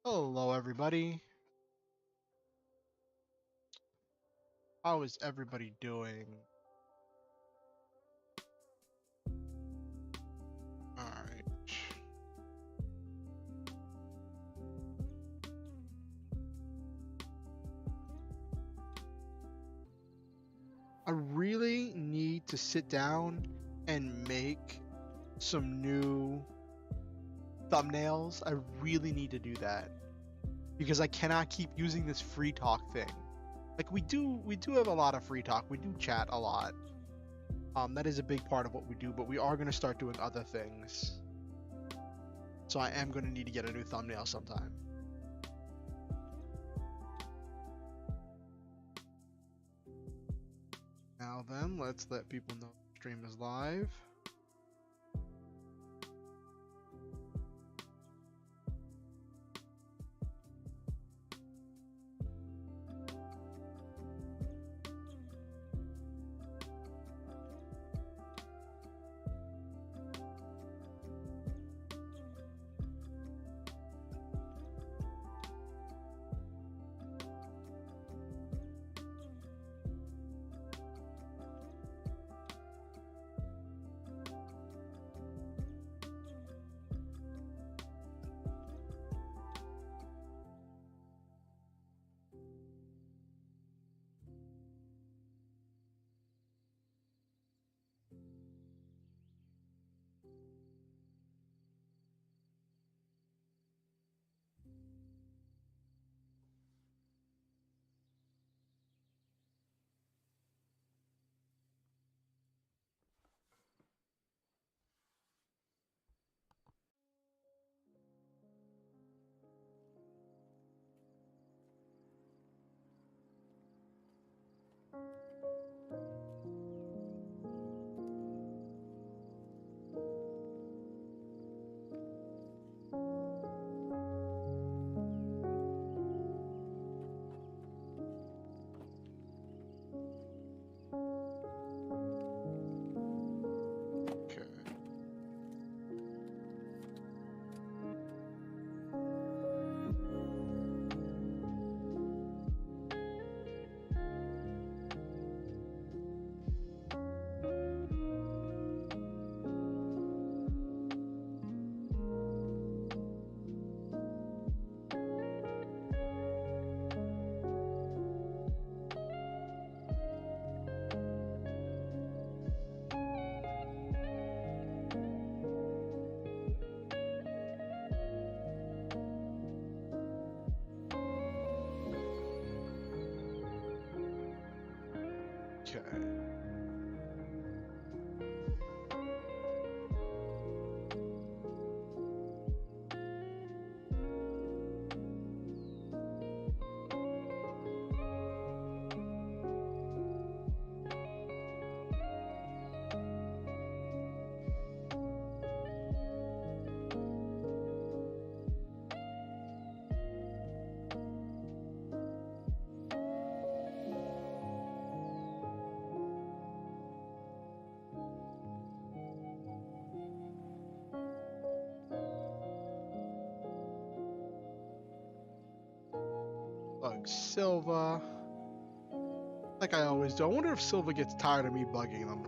Hello, everybody. How is everybody doing? Alright. I really need to sit down and make some new thumbnails. I really need to do that because I cannot keep using this free talk thing. Like we do have a lot of free talk. We do chat a lot. That is a big part of what we do, but we are going to start doing other things. So I am going to need to get a new thumbnail sometime. Now then, let's let people know the stream is live. Okay. Bug Silva. Like I always do. I wonder if Silva gets tired of me bugging them.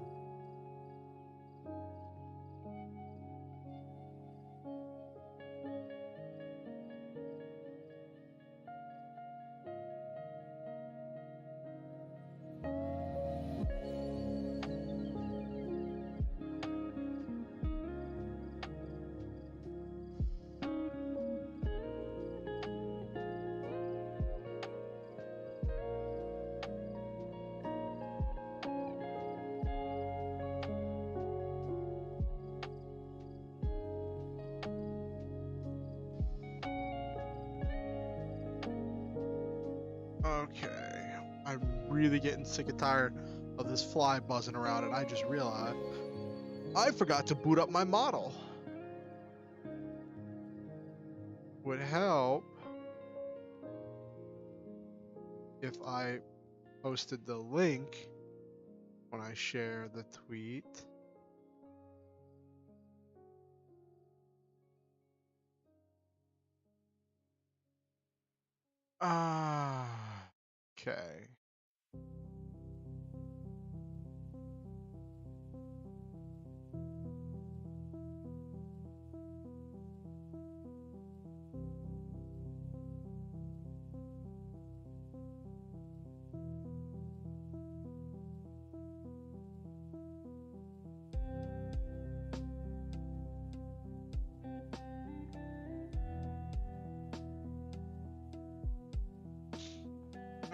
Okay. I'm really getting sick and tired of this fly buzzing around, and I just realized I forgot to boot up my model. Would help if I posted the link when I share the tweet. Okay.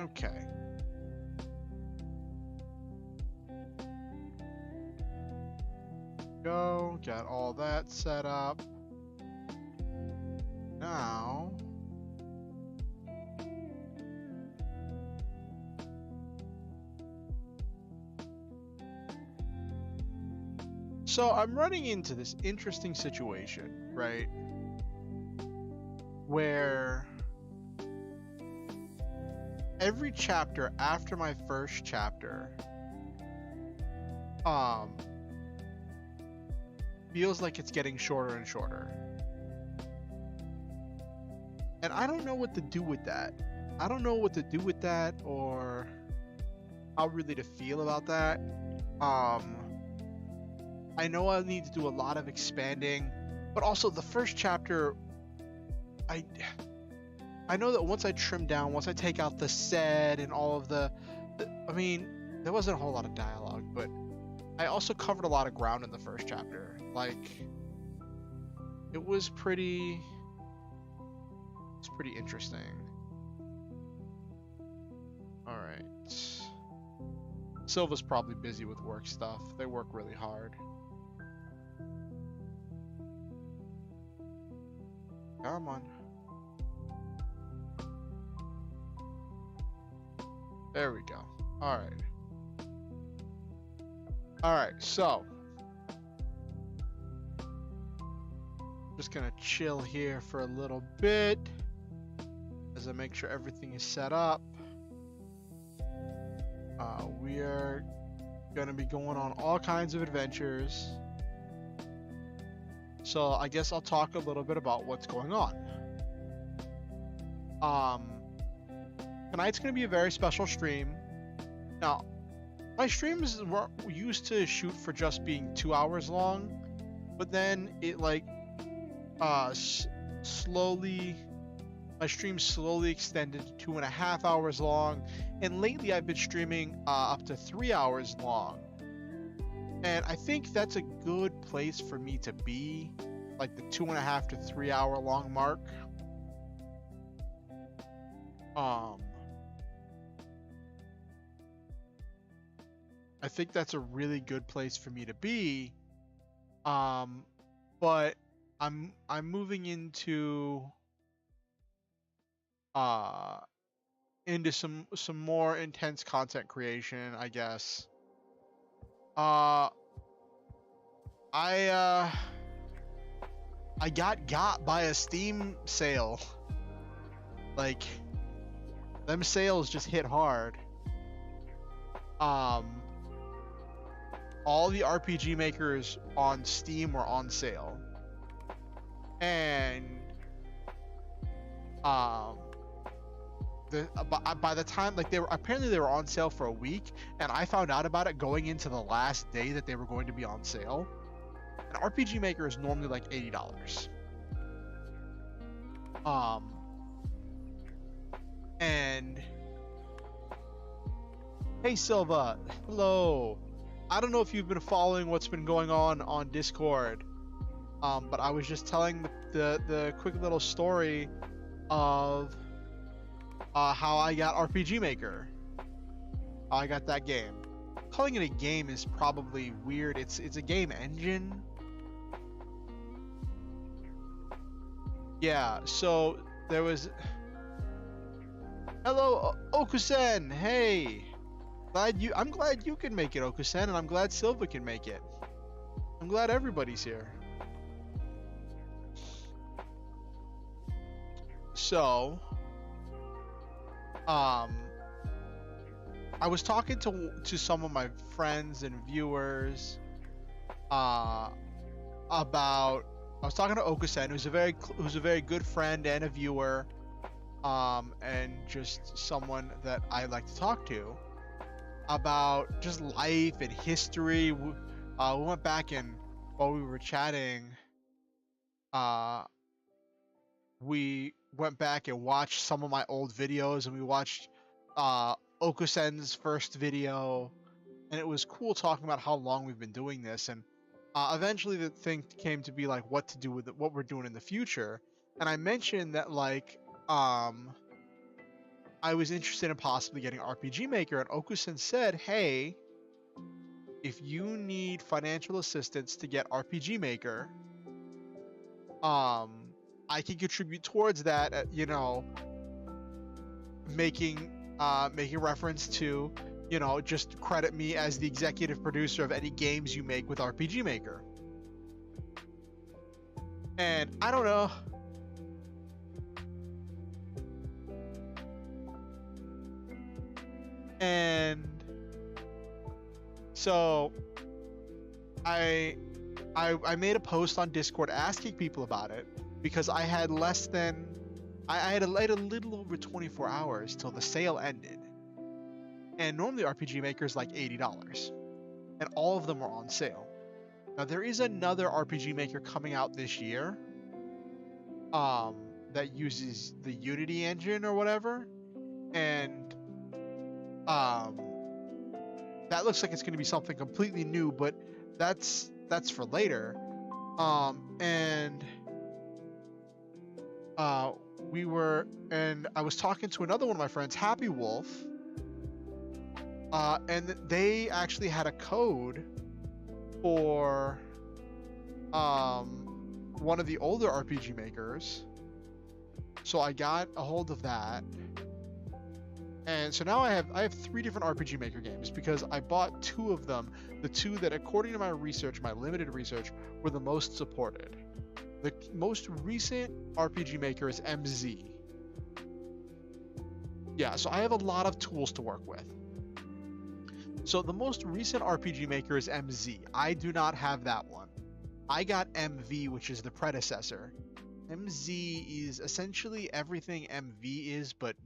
Okay. Go, got all that set up. Now, so I'm running into this interesting situation, right? Where every chapter after my first chapter feels like it's getting shorter and shorter. And I don't know what to do with that. I don't know what to do with that or how really to feel about that. I know I need to do a lot of expanding, but also the first chapter, I know that once I trim down, once I take out the said and all of I mean, there wasn't a whole lot of dialogue, but I also covered a lot of ground in the first chapter. Like, it was pretty interesting. All right. Silva's probably busy with work stuff. They work really hard. Come on. There we go. All right. All right, so just gonna chill here for a little bit as I make sure everything is set up. We are gonna be going on all kinds of adventures. So I guess I'll talk a little bit about what's going on. Tonight's gonna be a very special stream. Now, my streams were used to shoot for just being 2 hours long, but then it like slowly, my stream slowly extended to 2.5 hours long, and lately I've been streaming up to 3 hours long. And I think that's a good place for me to be, like the 2.5 to 3 hour long mark. I think that's a really good place for me to be. But I'm moving into some more intense content creation, I guess. I got by a Steam sale. Like, them sales just hit hard. All the RPG makers on Steam were on sale. And by the time, like, they were on sale for a week, and I found out about it going into the last day that they were going to be on sale. An RPG Maker is normally like $80. And hey Silva, hello. I don't know if you've been following what's been going on Discord, but I was just telling the quick little story of how I got RPG Maker. How I got that game. Calling it a game is probably weird. It's a game engine. Yeah, so there was... Hello, Okusen. Hey. I'm glad you can make it, Okusen, and I'm glad Silva can make it. I'm glad everybody's here. So, I was talking to some of my friends and viewers about... I was talking to Okusen, who's a very good friend and a viewer. and just someone that I like to talk to about just life and history. We went back and while we were chatting, uh, we went back and watched some of my old videos, and we watched uh, Okusen's first video, and it was cool talking about how long we've been doing this. And eventually, the thing came to be like what to do with it, what we're doing in the future. And I mentioned that like I was interested in possibly getting RPG Maker, and Okusen said, "Hey, if you need financial assistance to get RPG Maker, um, I can contribute towards that. Making making reference to, just credit me as the executive producer of any games you make with RPG Maker." And I don't know. And so I made a post on Discord asking people about it because I had less than I had a little over 24 hours till the sale ended. And normally RPG Maker is like $80, and all of them are on sale. Now there is another RPG Maker coming out this year, that uses the Unity engine or whatever, and that looks like it's going to be something completely new, but that's for later. And I was talking to another one of my friends, Happy Wolf, and they actually had a code for one of the older RPG makers. So I got a hold of that. And so now I have 3 different RPG Maker games because I bought 2 of them, the 2 that, according to my research, my limited research, were the most supported. The most recent RPG Maker is MZ. Yeah, so I have a lot of tools to work with. So the most recent RPG Maker is MZ. I do not have that one. I got MV, which is the predecessor. MZ is essentially everything MV is, but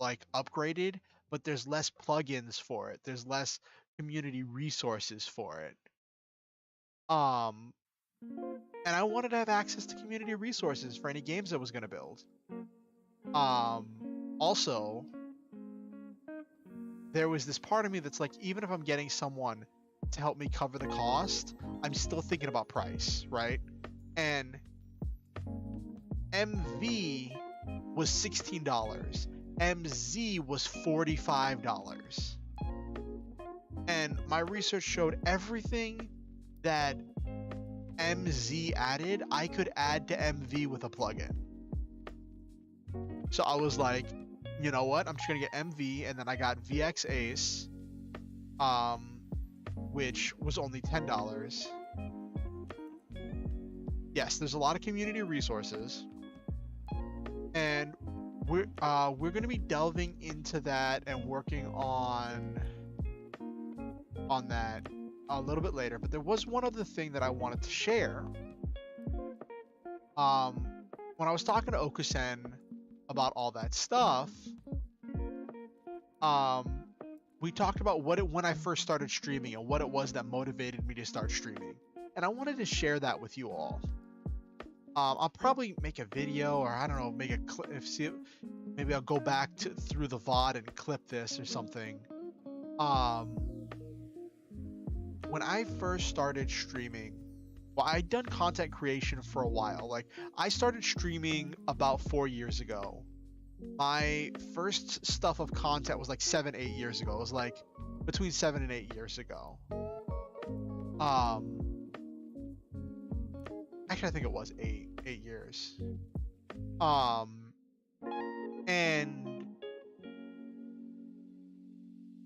like upgraded, but there's less plugins for it. There's less community resources for it. And I wanted to have access to community resources for any games I was going to build. Also, there was this part of me that's like, even if I'm getting someone to help me cover the cost, I'm still thinking about price, right? And MV was $16. MZ was $45. And my research showed everything that MZ added, I could add to MV with a plugin. So I was like, you know what? I'm just gonna get MV, and then I got VX Ace, which was only $10. Yes, there's a lot of community resources, and we're going to be delving into that and working on that a little bit later. But there was one other thing that I wanted to share. When I was talking to Okusen about all that stuff, we talked about when I first started streaming and what it was that motivated me to start streaming, and I wanted to share that with you all. I'll probably make a video, or I don't know, make a clip. Maybe I'll go back through the VOD and clip this or something. When I first started streaming, well, I'd done content creation for a while. Like, I started streaming about 4 years ago. My first stuff of content was like 7-8 years ago. It was like between 7 and 8 years ago. Actually, I think it was 8 years. And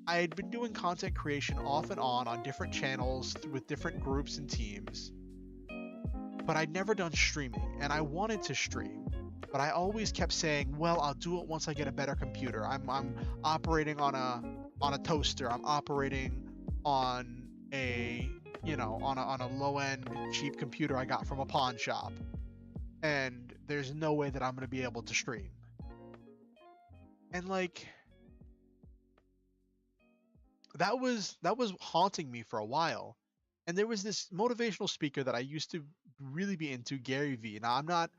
I had been doing content creation off and on different channels with different groups and teams, but I'd never done streaming, and I wanted to stream, but I always kept saying, well, I'll do it once I get a better computer. I'm operating on a toaster. I'm operating on a on a low-end cheap computer I got from a pawn shop, and there's no way that I'm going to be able to stream. And like that was haunting me for a while. And there was this motivational speaker that I used to really be into, Gary Vee. Now I'm not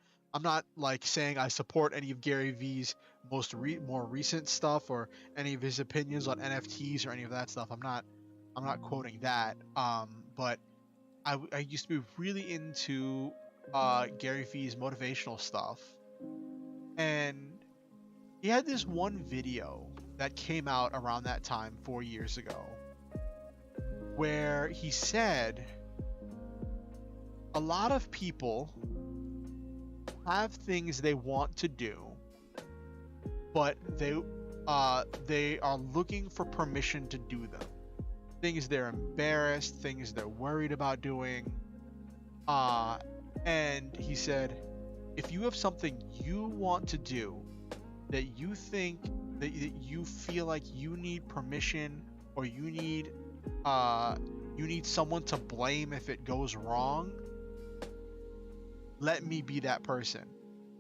like saying I support any of Gary Vee's more recent stuff or any of his opinions on NFTs or any of that stuff. I'm not quoting that. But I used to be really into Gary Vee's motivational stuff. And he had this one video that came out around that time 4 years ago where he said a lot of people have things they want to do, but they are looking for permission to do them. Things they're embarrassed, things they're worried about doing. And he said, if you have something you want to do that you think that you feel like you need permission, or you need someone to blame if it goes wrong, let me be that person.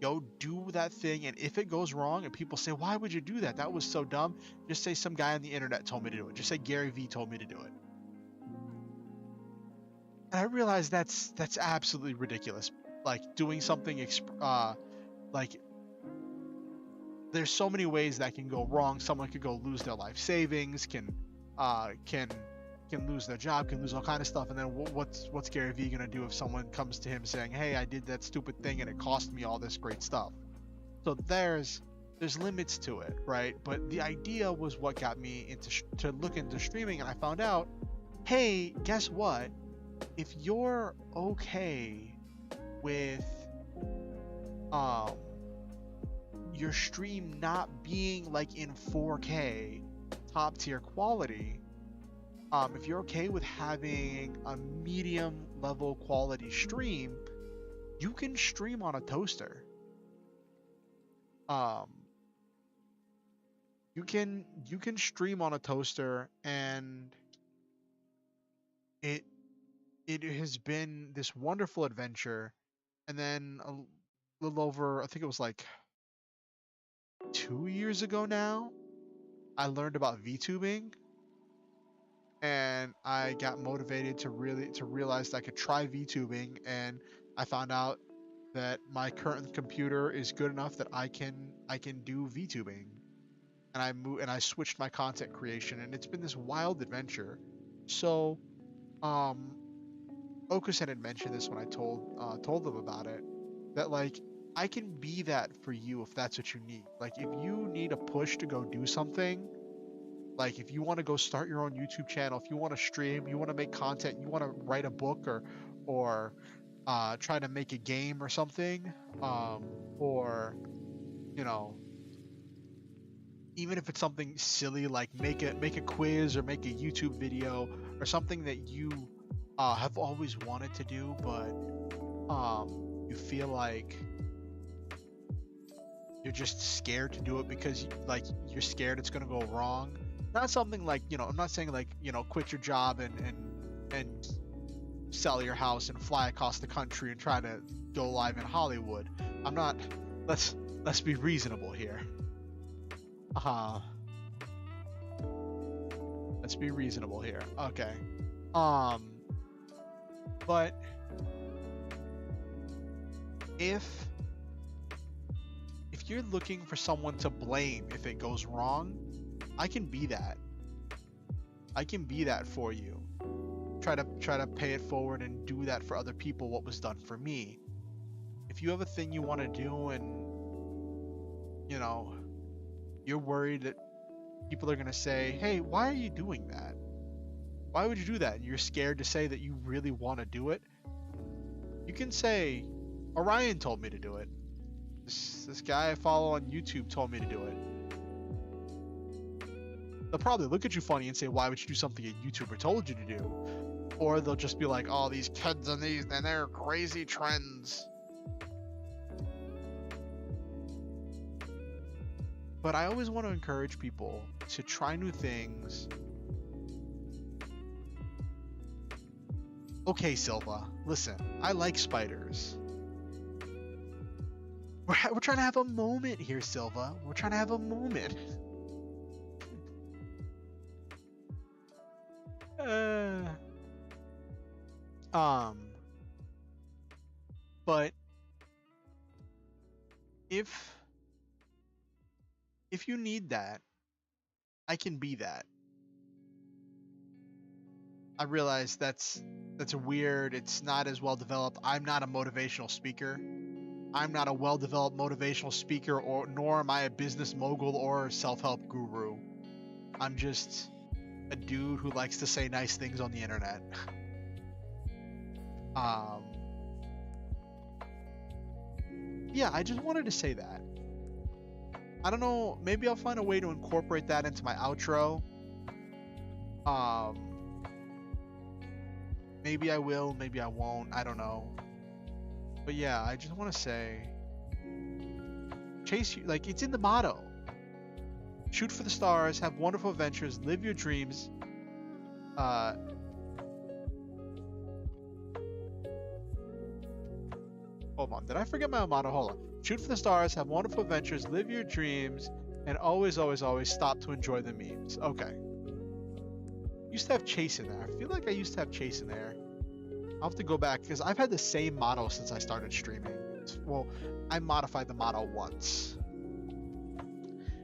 Go do that thing, and if it goes wrong and people say, why would you do that, that was so dumb, just say some guy on the internet told me to do it. Just say Gary Vee told me to do it. And I realized that's absolutely ridiculous. Like doing something like there's so many ways that can go wrong. Someone could go lose their life savings, can lose their job, can lose all kind of stuff. And then what's Gary Vee gonna do if someone comes to him saying, hey, I did that stupid thing and it cost me all this great stuff? So there's limits to it, right? But the idea was what got me to look into streaming, and I found out, hey, guess what? If you're okay with your stream not being like in 4K top tier quality, if you're okay with having a medium level quality stream, you can stream on a toaster. You can stream on a toaster, and it has been this wonderful adventure. And then a little over, I think it was like 2 years ago now, I learned about VTubing, and I got motivated to realize that I could try VTubing, and I found out that my current computer is good enough that I can do VTubing, and I switched my content creation, and it's been this wild adventure. So, Okusen had mentioned this when I told them about it, that like I can be that for you if that's what you need. Like if you need a push to go do something, like if you want to go start your own YouTube channel, if you want to stream, you want to make content, you want to write a book or try to make a game or something, or even if it's something silly like make a quiz or make a YouTube video or something that you have always wanted to do, but you feel like you're just scared to do it because you're scared it's gonna go wrong. Not something like, I'm not saying like, quit your job and sell your house and fly across the country and try to go live in Hollywood. I'm not. Let's be reasonable here. Let's be reasonable here. Okay. But if you're looking for someone to blame if it goes wrong, I can be that. I can be that for you. Try to pay it forward and do that for other people what was done for me. If you have a thing you want to do and you're worried that people are going to say, hey, why are you doing that? Why would you do that? And you're scared to say that you really want to do it. You can say, Orion told me to do it. This guy I follow on YouTube told me to do it. They'll probably look at you funny and say, why would you do something a YouTuber told you to do? Or they'll just be like, oh, these kids and they're crazy trends. But I always want to encourage people to try new things. Okay, Silva, listen, I like spiders. We're trying to have a moment here, Silva. We're trying to have a moment. Uh, um, but if you need that, I can be that. I realize that's weird. It's not as well developed. I'm not a motivational speaker. I'm not a well-developed motivational speaker, or nor am I a business mogul or self-help guru. I'm just a dude who likes to say nice things on the internet. um, yeah, I just wanted to say that. I don't know, maybe I'll find a way to incorporate that into my outro. Maybe I will, maybe I won't, I don't know. But yeah, I just want to say, chase you, like, it's in the motto. Shoot for the stars, have wonderful adventures, live your dreams. Hold on, did I forget my motto? Hold on. Shoot for the stars, have wonderful adventures, live your dreams, and always, always, always stop to enjoy the memes. Okay. Used to have Chase in there. I feel like I used to have Chase in there. I'll have to go back because I've had the same motto since I started streaming. Well, I modified the motto once.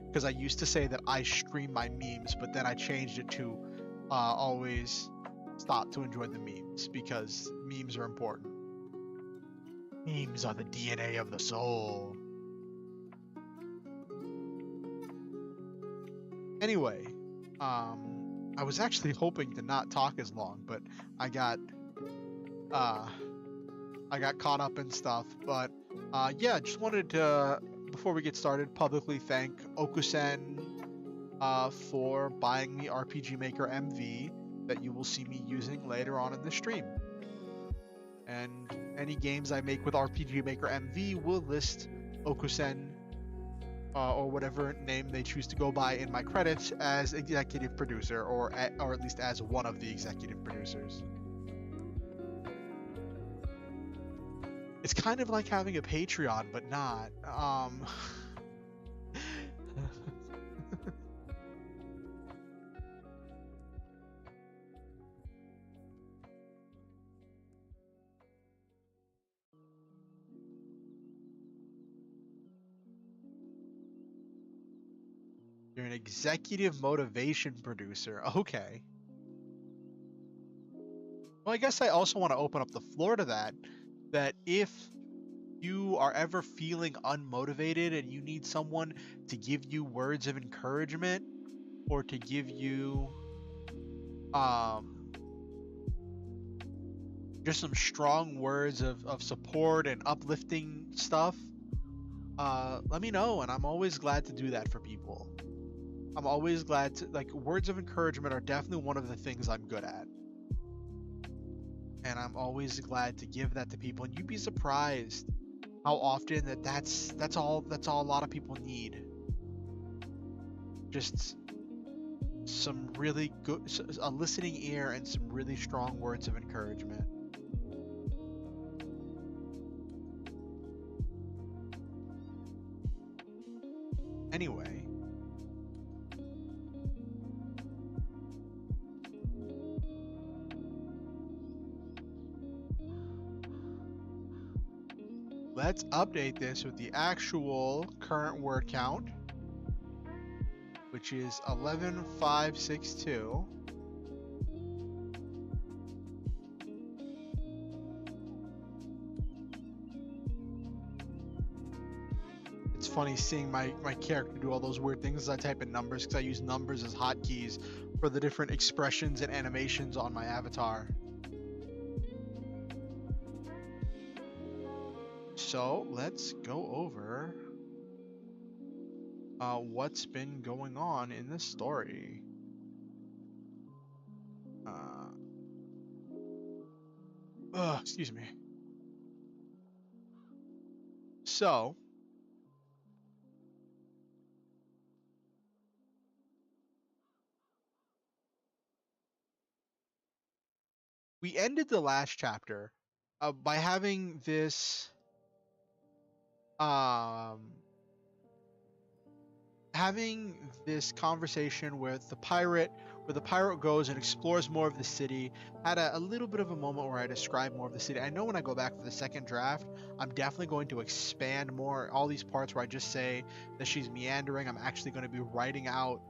Because I used to say that I stream my memes, but then I changed it to always stop to enjoy the memes because memes are important. Memes are the DNA of the soul. Anyway, I was actually hoping to not talk as long, but I got caught up in stuff. But yeah, just wanted to, before we get started, publicly thank Okusen for buying me RPG Maker MV that you will see me using later on in the stream. And any games I make with RPG Maker MV will list Okusen or whatever name they choose to go by in my credits as executive producer, or at least as one of the executive producers. It's kind of like having a Patreon, but not. You're an executive motivation producer. Okay. Well, I guess I also want to open up the floor to that. That if you are ever feeling unmotivated and you need someone to give you words of encouragement or to give you just some strong words of support and uplifting stuff, let me know, and I'm always glad to do that for people. I'm always glad to, like, words of encouragement are definitely one of the things I'm good at. And I'm always glad to give that to people, and you'd be surprised how often that's all a lot of people need. Just some really good, a listening ear and some really strong words of encouragement. Anyway, let's update this with the actual current word count, which is 11,562. It's funny seeing my character do all those weird things as I type in numbers, because I use numbers as hotkeys for the different expressions and animations on my avatar. So let's go over what's been going on in this story. Excuse me. So, we ended the last chapter by having this um having this conversation with the pirate, where the pirate goes and explores more of the city. Had a little bit of a moment where I describe more of the city. I know when I go back for the second draft, I'm definitely going to expand more. All these parts where I just say that she's meandering, I'm actually going to be writing out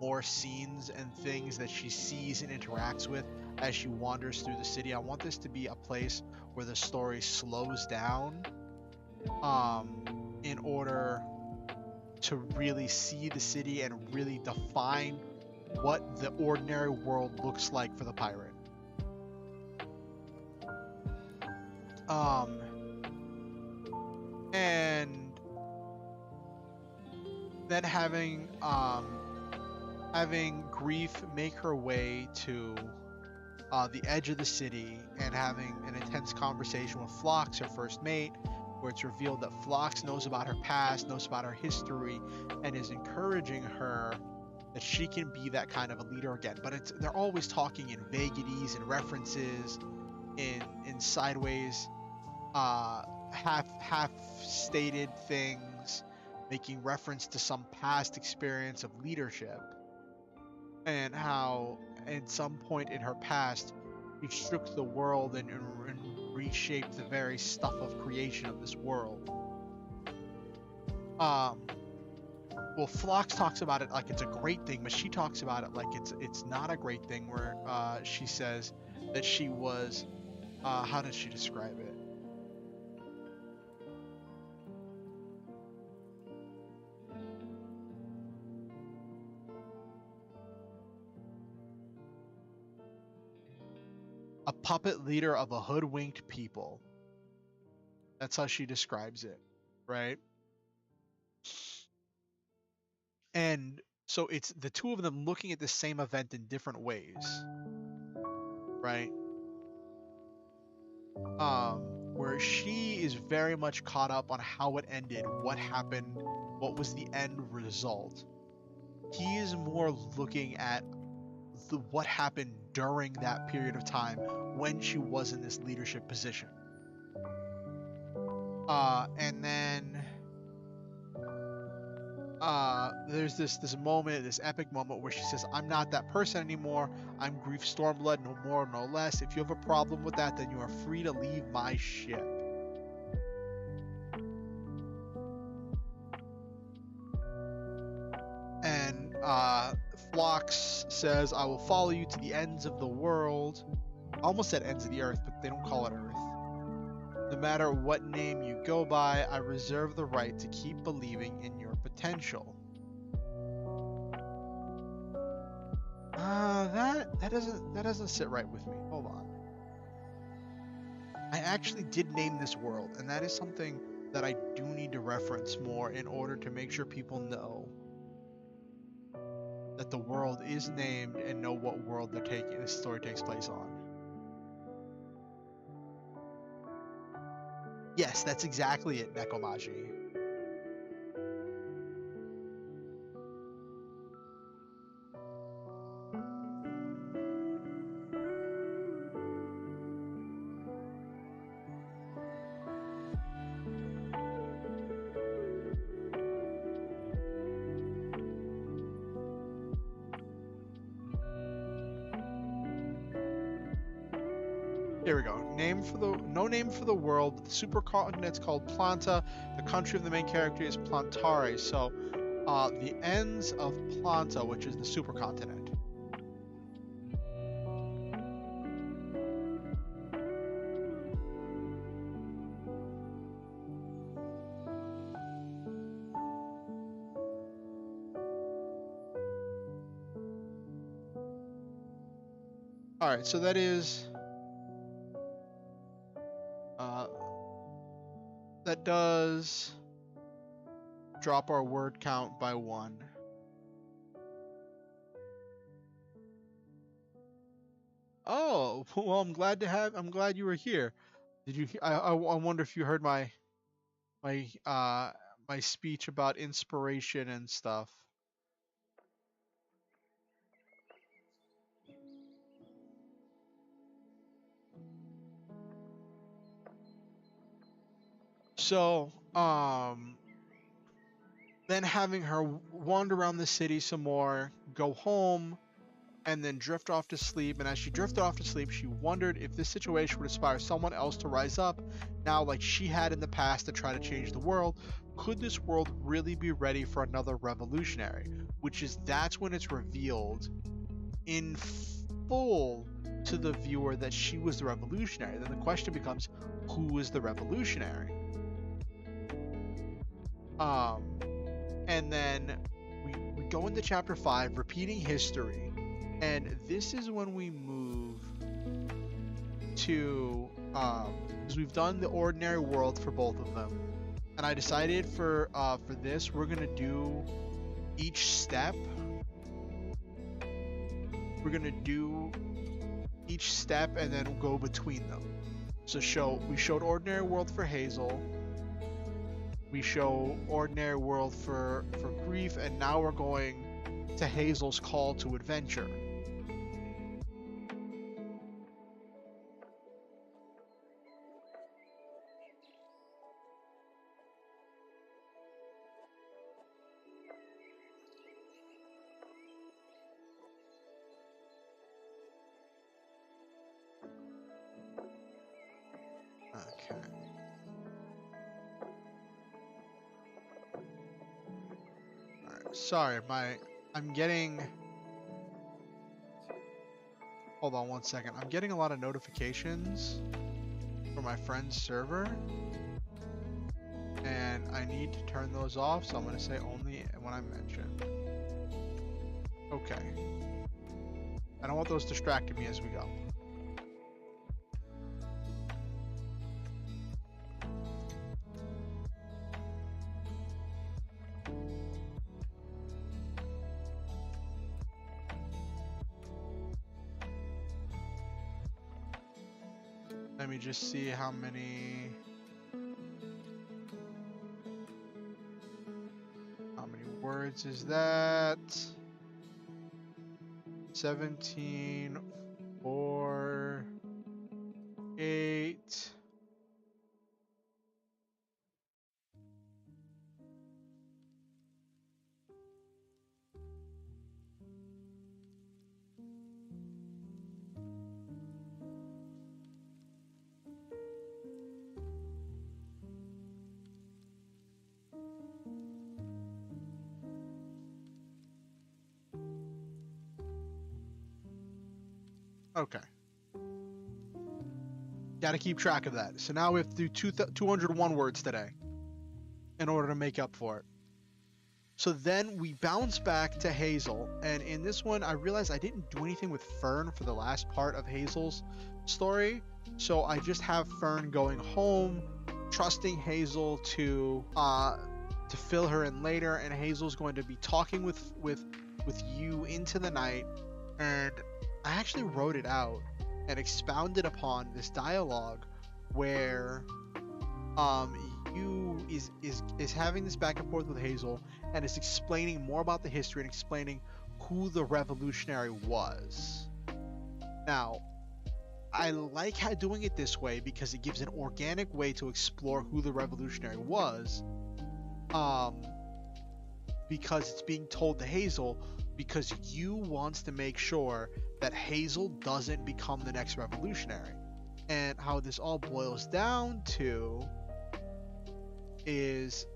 more scenes and things that she sees and interacts with as she wanders through the city. I want this to be a place where the story slows down, um, in order to really see the city and really define what the ordinary world looks like for the pirate. Um, and then having Grief make her way to the edge of the city and having an intense conversation with Phlox, her first mate, where it's revealed that Phlox knows about her past, knows about her history, and is encouraging her that she can be that kind of a leader again. But they're always talking in vaguities and references, in sideways, half stated things, making reference to some past experience of leadership, and how at some point in her past she shook the world and reshaped the very stuff of creation of this world. Um, well, Phlox talks about it like it's a great thing, but she talks about it like it's not a great thing. Where she says that she was, how does she describe it? A puppet leader of a hoodwinked people. That's how she describes it, right? And so it's the two of them looking at the same event in different ways, right? Where she is very much caught up on how it ended, what happened, what was the end result. He is more looking at what happened during that period of time when she was in this leadership position. And then there's this moment, this epic moment where she says, "I'm not that person anymore. I'm Grief Stormblood, no more, no less. If you have a problem with that, then you are free to leave my ship." And Phlox says, "I will follow you to the ends of the world." I almost said ends of the earth, but they don't call it Earth. "No matter what name you go by, I reserve the right to keep believing in your potential." That doesn't sit right with me. Hold on. I actually did name this world, and that is something that I do need to reference more in order to make sure people know that the world is named and know what world this story takes place on. Yes, that's exactly it, Nekomaji. Here we go. No name for the world, but the supercontinent's called Planta. The country of the main character is Plantare. So, the ends of Planta, which is the supercontinent. All right, so uh, that does drop our word count by 1. Oh, well, I'm glad you were here. Did you? I wonder if you heard my uh my speech about inspiration and stuff. So, Um, then having her wander around the city some more, go home, and then drift off to sleep. And as she drifted off to sleep, she wondered if this situation would inspire someone else to rise up now, like she had in the past, to try to change the world. Could this world really be ready for another revolutionary? That's when it's revealed in full to the viewer that she was the revolutionary. Then the question becomes, who is the revolutionary? And then we go into chapter 5, repeating history, and this is when we move to because we've done the ordinary world for both of them, and I decided for this we're gonna do each step. We're gonna do each step and then go between them. So we showed ordinary world for Hazel. We show ordinary world for Grief, and now we're going to Hazel's call to adventure. Okay. Alright, sorry, I'm getting... Hold on one second. I'm getting a lot of notifications from my friend's server, and I need to turn those off, so I'm going to say only when I mention. Okay. I don't want those distracting me as we go. Let me just see how many words is that? 17, 4, 8. Okay. Gotta keep track of that. So now we have to do 201 words today in order to make up for it. So then we bounce back to Hazel, and in this one I realized I didn't do anything with Fern for the last part of Hazel's story. So I just have Fern going home, trusting Hazel to fill her in later, and Hazel's going to be talking with you into the night. And I actually wrote it out and expounded upon this dialogue where you is having this back and forth with Hazel, and is explaining more about the history and explaining who the revolutionary was. Now, I like how doing it this way because it gives an organic way to explore who the revolutionary was, because it's being told to Hazel, because you wants to make sure that Hazel doesn't become the next revolutionary. And how this all boils down to is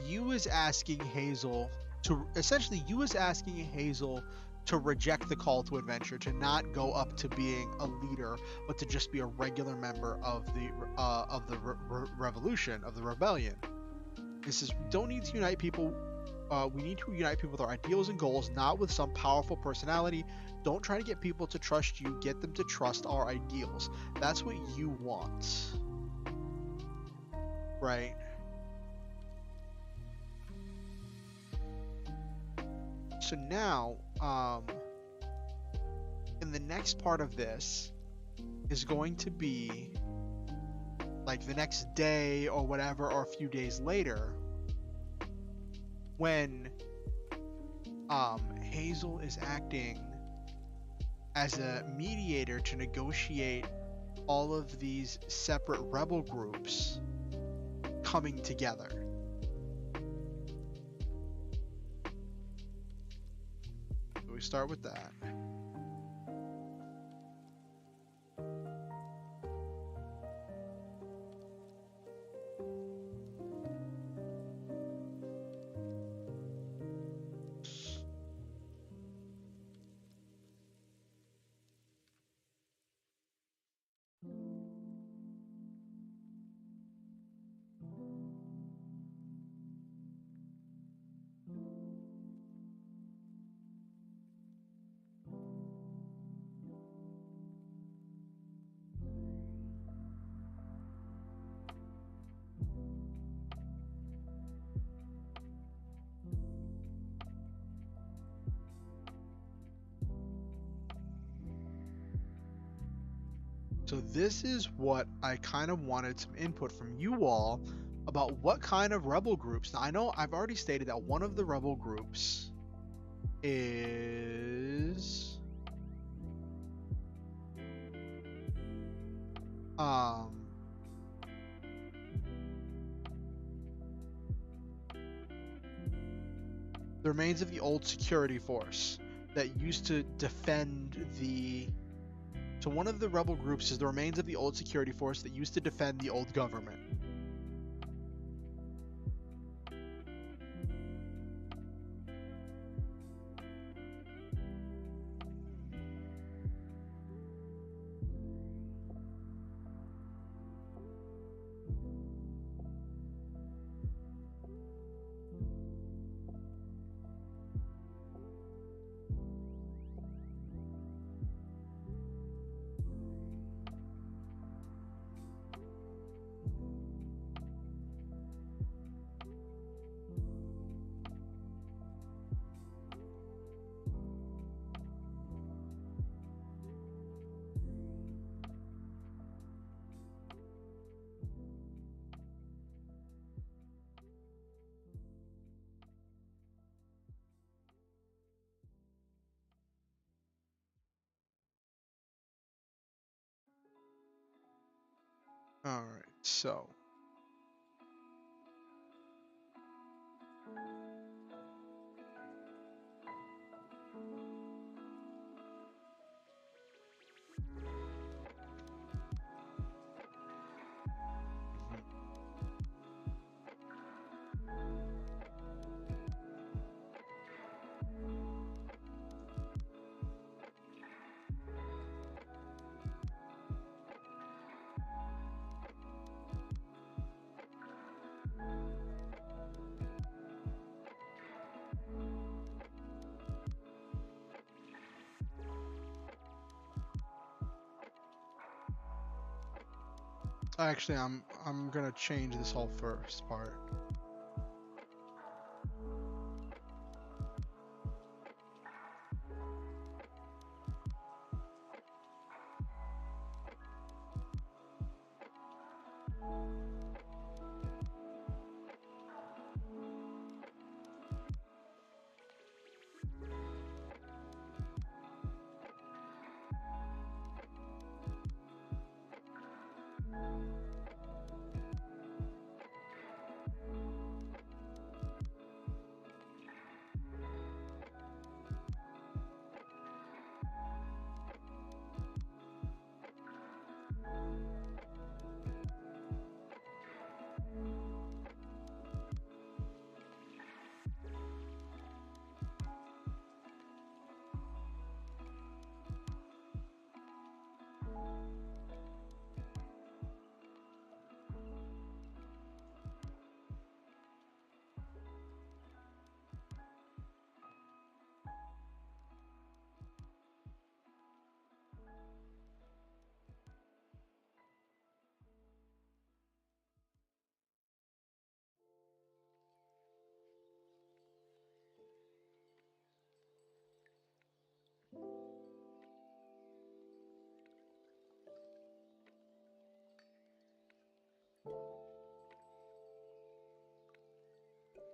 you is asking Hazel to reject the call to adventure, to not go up to being a leader, but to just be a regular member of the revolution, of the rebellion. This is, we don't need to unite people. We need to unite people with our ideals and goals, not with some powerful personality. Don't try to get people to trust you. Get them to trust our ideals. That's what you want, right? So now, in the next part of this is going to be like the next day or whatever, or a few days later, when Hazel is acting as a mediator to negotiate all of these separate rebel groups coming together. So we start with that. So this is what I kind of wanted some input from you all about what kind of rebel groups. Now I know I've already stated that one of the rebel groups is the remains of the old security force that used to defend the. So one of the rebel groups is the remains of the old security force that used to defend the old government. All right, so actually I'm gonna change this whole first part.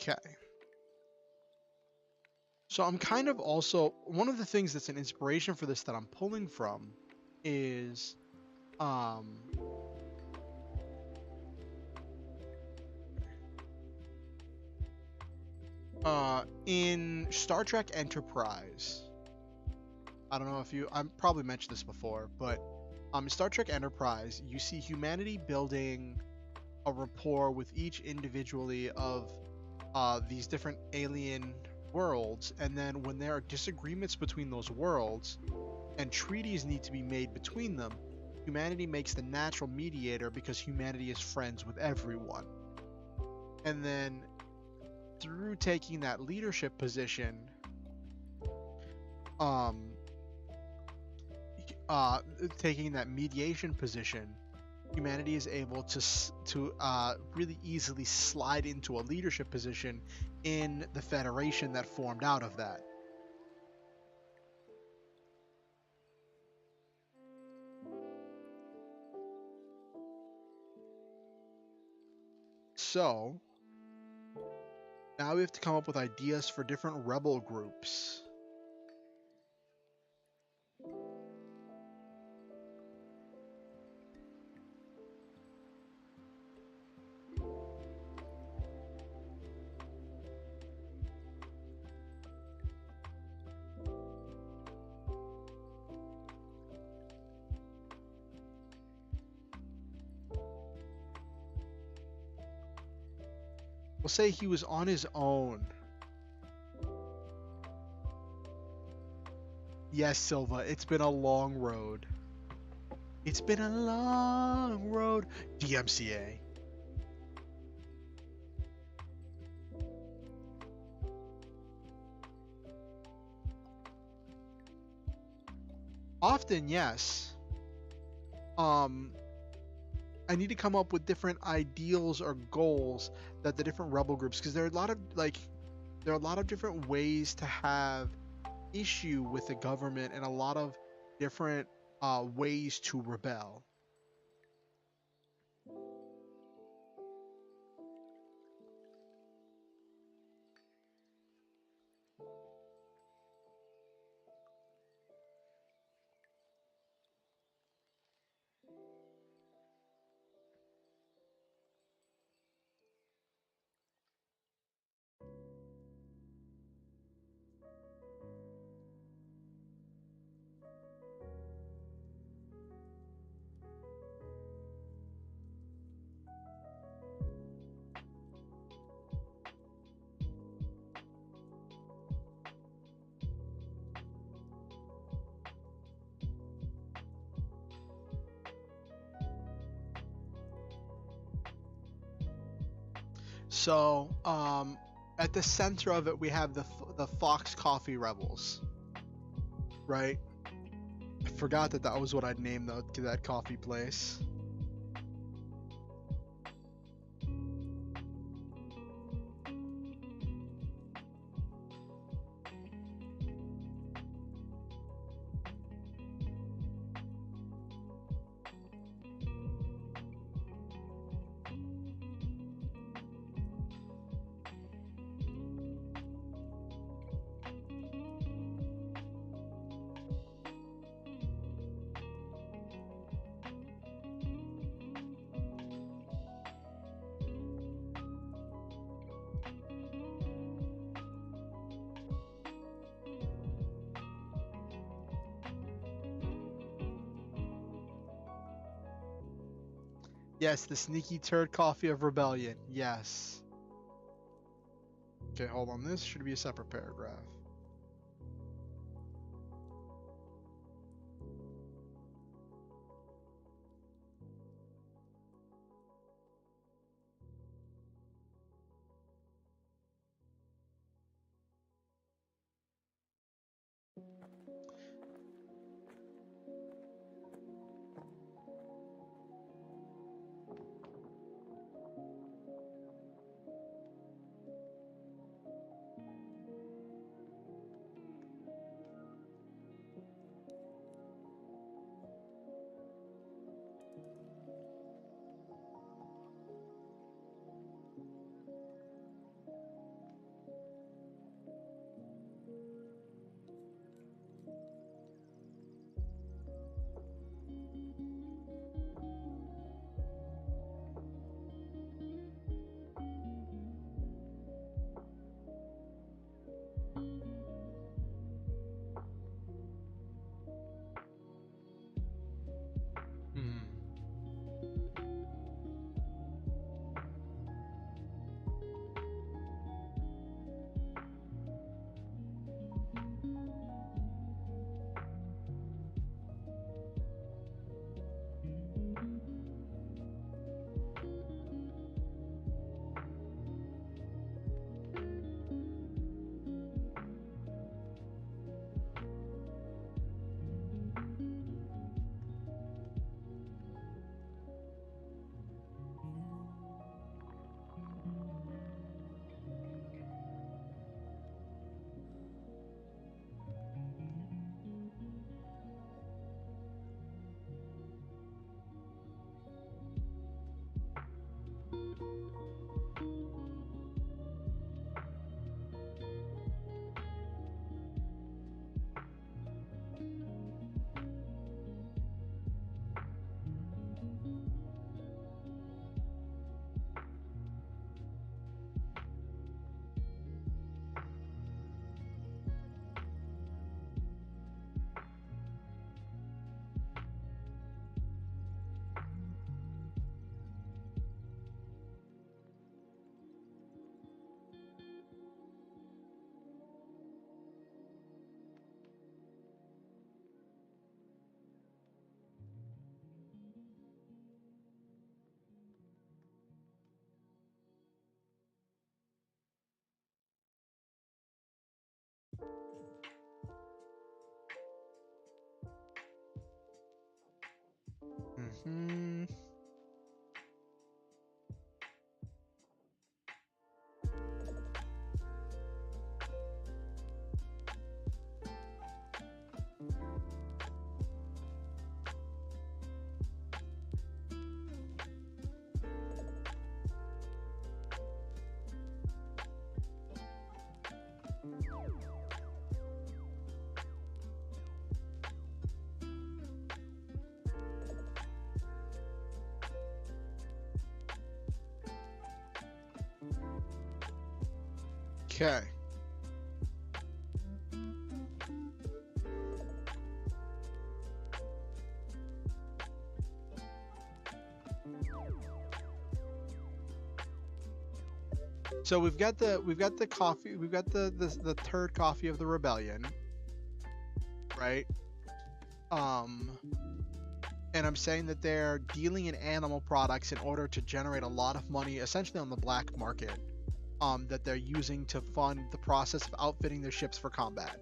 Okay. So I'm kind of also one of the things that's an inspiration for this that I'm pulling from is um in Star Trek Enterprise. I don't know if you I probably mentioned this before, but in Star Trek Enterprise, you see humanity building a rapport with each individually of these different alien worlds, and then when there are disagreements between those worlds and treaties need to be made between them, humanity makes the natural mediator because humanity is friends with everyone. And then through taking that leadership position, um, uh, taking that mediation position, humanity is able to really easily slide into a leadership position in the Federation that formed out of that. So now we have to come up with ideas for different rebel groups. We'll say he was on his own. Yes, Silva, it's been a long road. It's been a long road. DMCA. Often, yes. Um, I need to come up with different ideals or goals that the different rebel groups, because there are a lot of there are a lot of different ways to have issue with the government and a lot of different ways to rebel. So, at the center of it, we have the Fox Coffee Rebels, right? I forgot that that was what I'd named that coffee place. Yes, the sneaky turd coffee of rebellion. Yes. Okay, hold on. This should be a separate paragraph. Okay. So we've got the coffee, we've got the third coffee of the rebellion, right? And I'm saying that they're dealing in animal products in order to generate a lot of money, essentially on the black market, that they're using to fund the process of outfitting their ships for combat.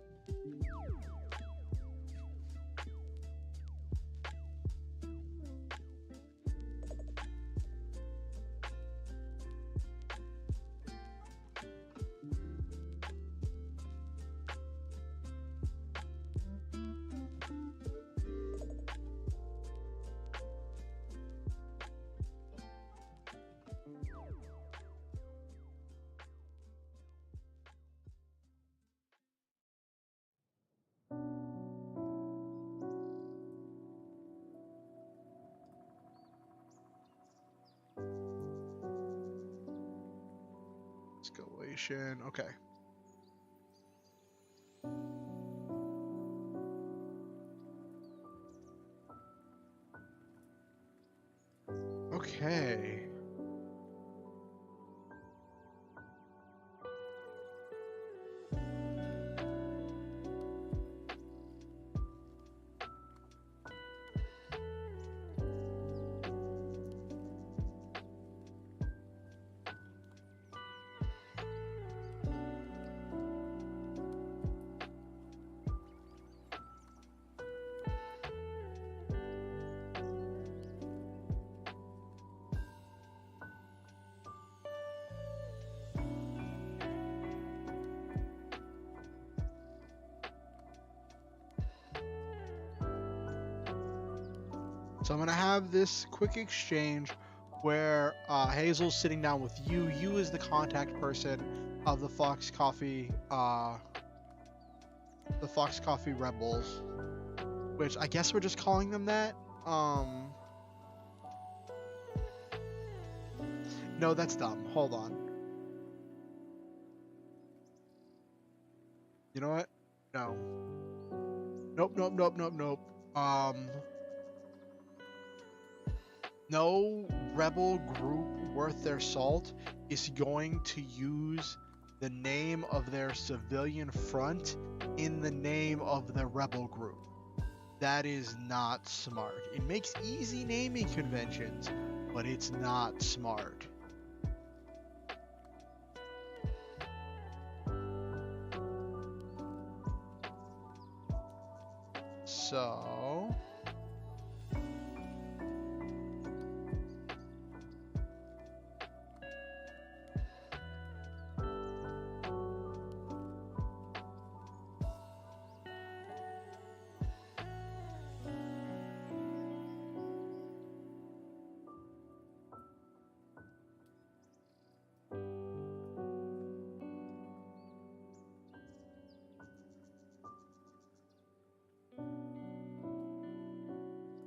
Escalation. Okay. Okay. So I'm gonna have this quick exchange where Hazel's sitting down with you. You is the contact person of the Fox Coffee Rebels, which I guess we're just calling them that. No, that's dumb. Hold on. You know what? No. Nope. No rebel group worth their salt is going to use the name of their civilian front in the name of the rebel group. That is not smart. It makes easy naming conventions, but it's not smart. So...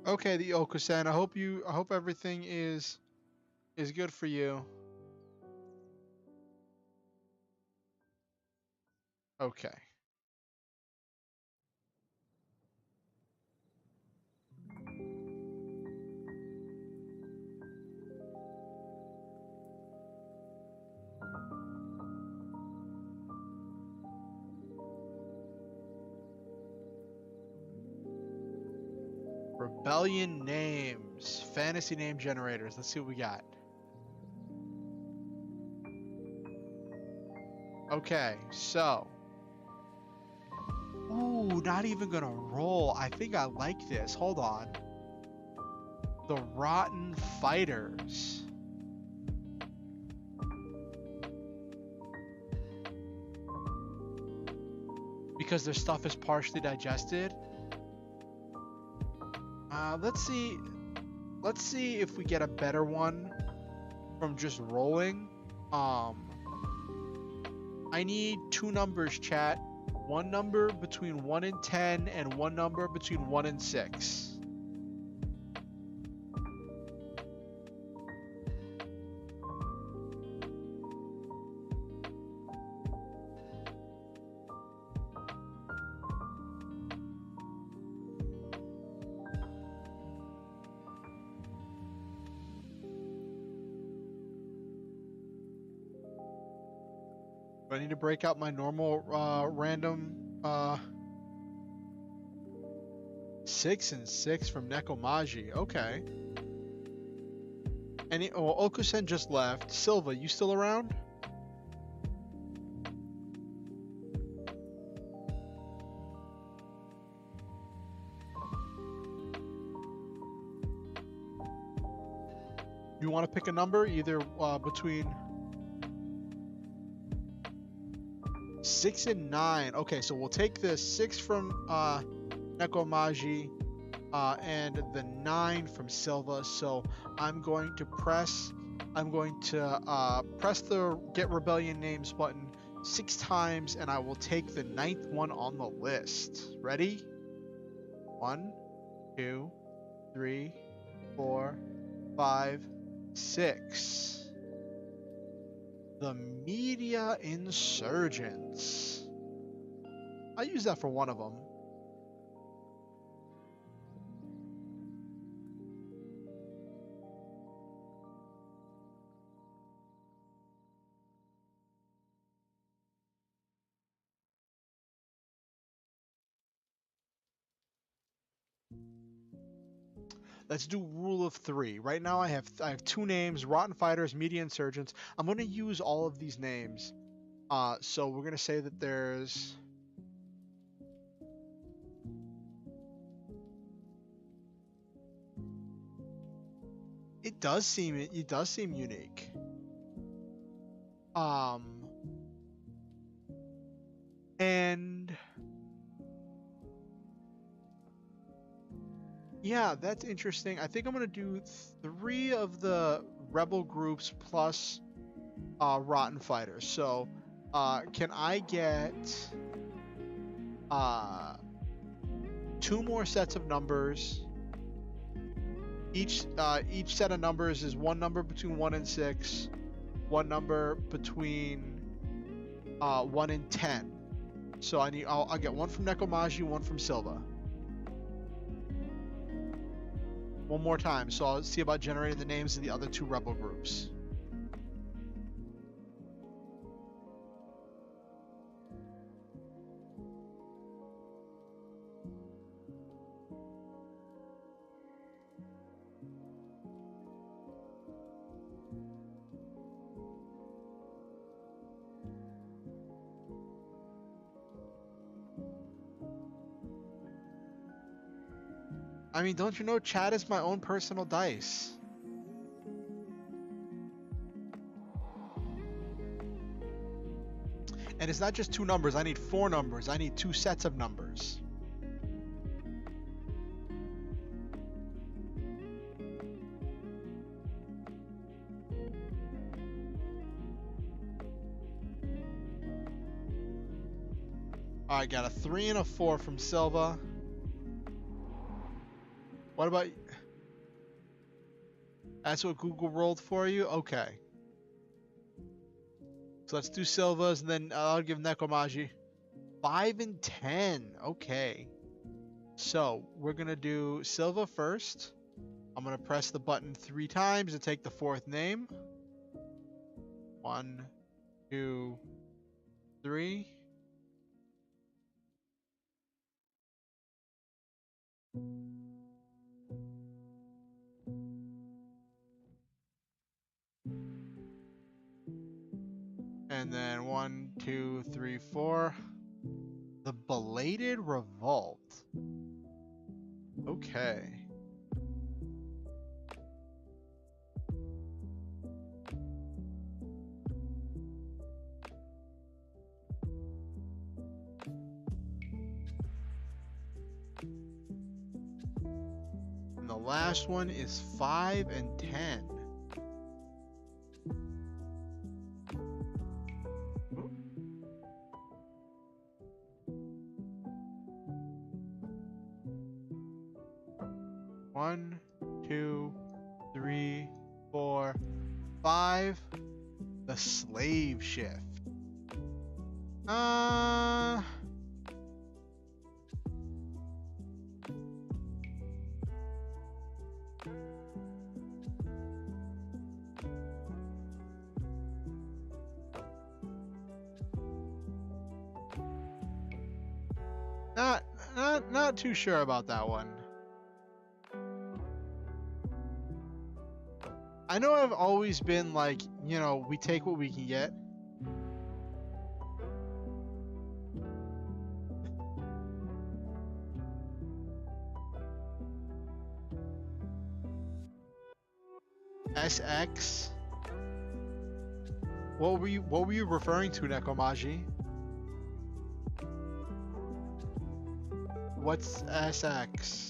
Okay, the Okusan. I hope everything is good for you. Okay. Rebellion names. Fantasy name generators. Let's see what we got. Okay, so. Ooh, not even gonna roll. I think I like this. Hold on. The Rotten Fighters. Because their stuff is partially digested. Let's see. Let's see if we get a better one from just rolling. I need two numbers, chat. One number between 1 and 10, and one number between 1 and 6. Do I need to break out my normal random 6 and 6 from Nekomaji? Okay. Okusen just left. Silva, you still around? You want to pick a number either between 6 and 9. Okay, so we'll take the 6 from Nekomaji and the 9 from Silva. So I'm going to press the Get Rebellion Names button 6 times, and I will take the 9th one on the list. Ready? 1, 2, 3, 4, 5, 6. The Media Insurgents. I use that for one of them. Let's do rule of 3. Right now I have 2 names, Rotten Fighters, Media Insurgents. I'm going to use all of these names. So we're going to say that there's... It does seem unique. And yeah, that's interesting. I think I'm gonna do 3 of the rebel groups plus Rotten Fighters. So can I get 2 more sets of numbers? Each set of numbers is one number between 1 and 6, one number between 1 and 10. So I'll get one from Nekomaji, one from Silva. One more time, so I'll see about generating the names of the other 2 rebel groups. I mean, don't you know chat is my own personal dice? And it's not just 2 numbers, I need 4 numbers. I need 2 sets of numbers. Alright, got a 3 and a 4 from Silva. What about... That's what Google rolled for you? Okay. So let's do Silva's, and then I'll give Nekomaji 5 and 10. Okay. So we're going to do Silva first. I'm going to press the button 3 times to take the 4th name. 1, 2, 3. And then 1, 2, 3, 4. The Belated Revolt. Okay. last one is 5 and 10. One, two, three, 4, 5. The slave shift. Not too sure about that one. I know I've always been like, you know, we take what we can get. SX? What were you referring to, Nekomaji? What's SX?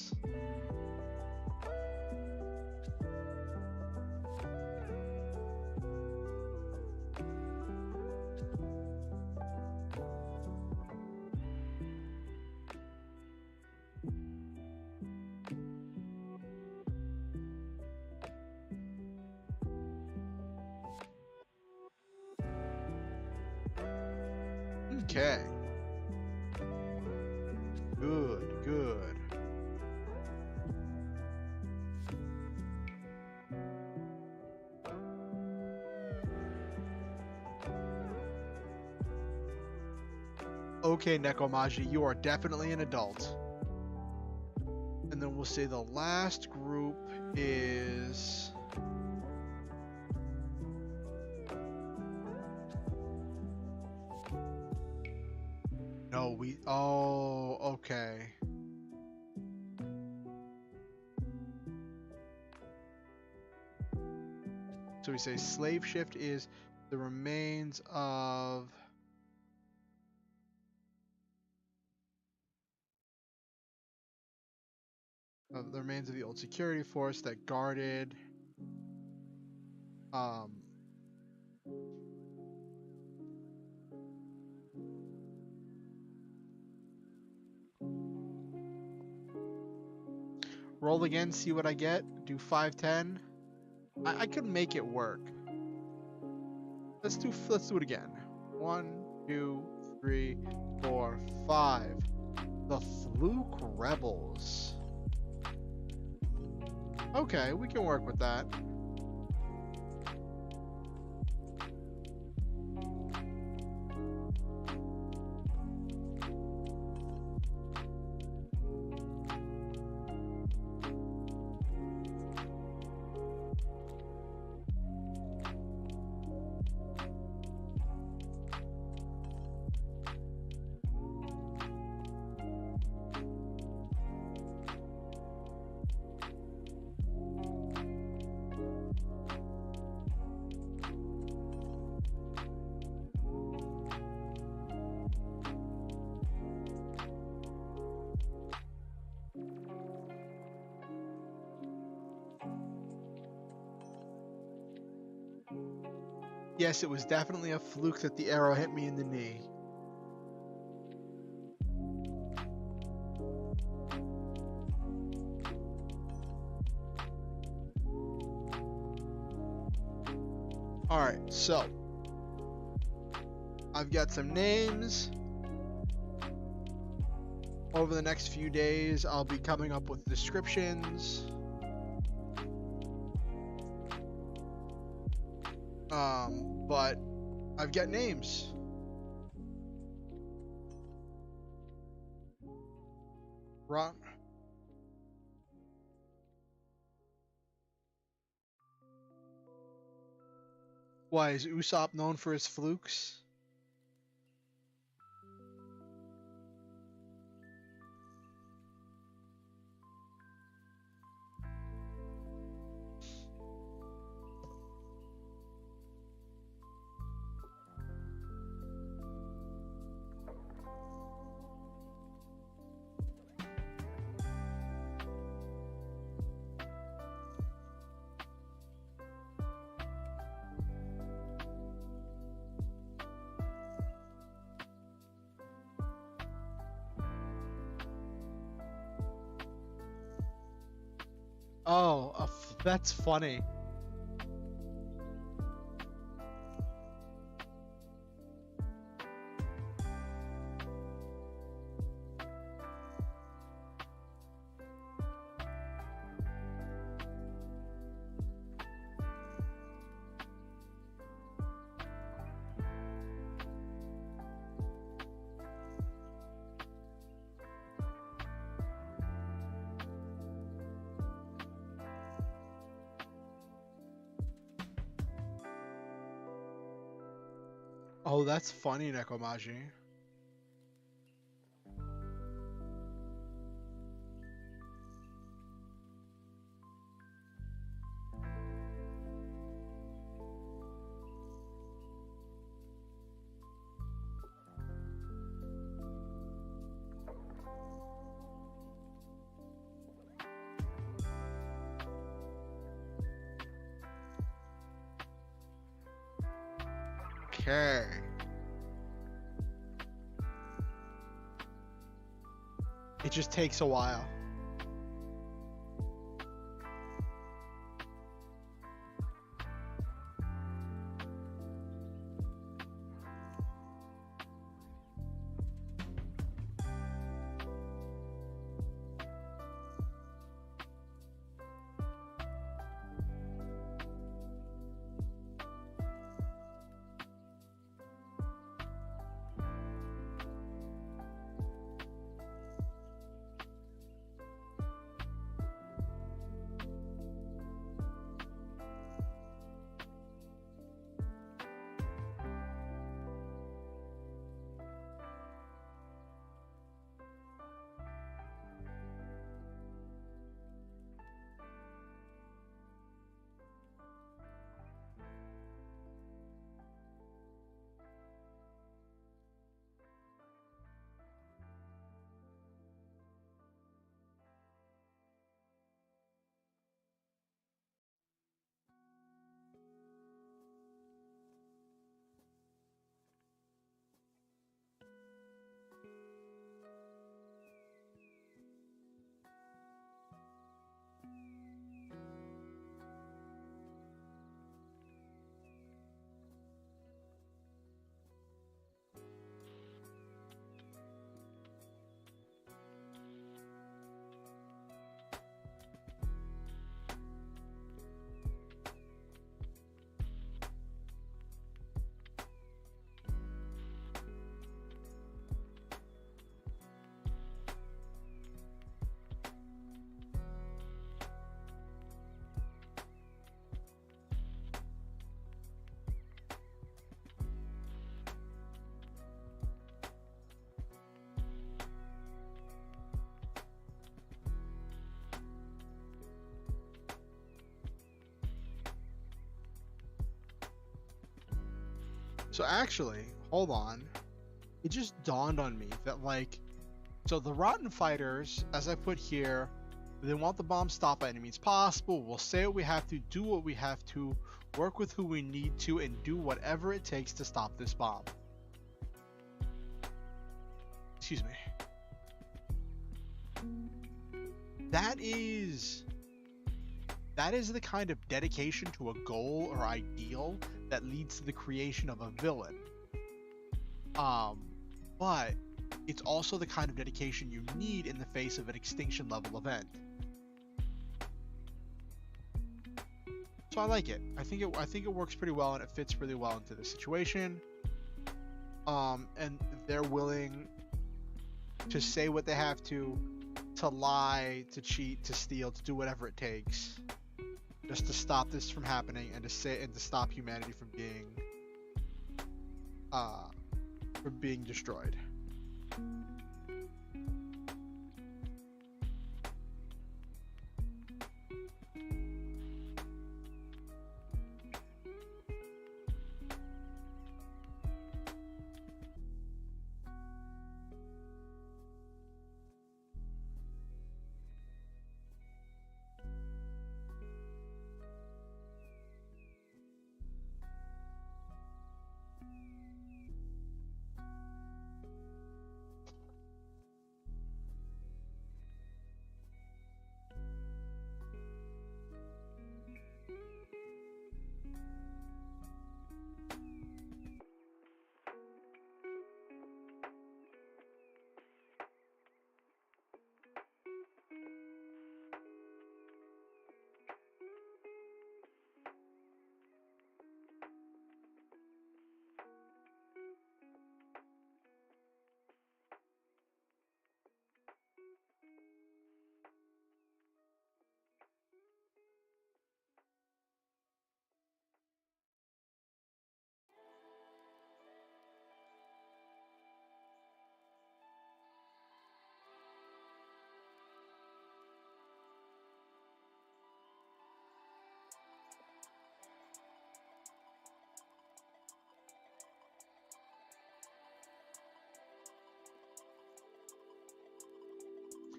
Okay. Good. Okay, Nekomaji, you are definitely an adult. And then we'll say the last group is... No, we... Oh, okay. So we say slave shift is the remains of... the remains of the old security force that guarded roll again, see what I get. Do 5, 10. I could make it work. Let's do it again. 1, 2, 3, 4, 5. The Fluke Rebels. Okay, we can work with that. Yes, it was definitely a fluke that the arrow hit me in the knee. Alright, so I've got some names. Over the next few days, I'll be coming up with descriptions. But I've got names. Ron. Why is Usopp known for his flukes? Oh, that's funny. Oh, that's funny, Nekomaji. Okay. It just takes a while. So actually, hold on. It just dawned on me that like, so the Rotten Fighters, as I put here, they want the bomb stopped by any means possible. We'll say what we have to, do what we have to, work with who we need to, and do whatever it takes to stop this bomb. Excuse me. That is the kind of dedication to a goal or ideal that leads to the creation of a villain. But it's also the kind of dedication you need in the face of an extinction level event. So I like it. I think it works pretty well, and it fits really well into the situation. And they're willing to say what they have to lie, to cheat, to steal, to do whatever it takes, just to stop this from happening, and to stop humanity from being destroyed.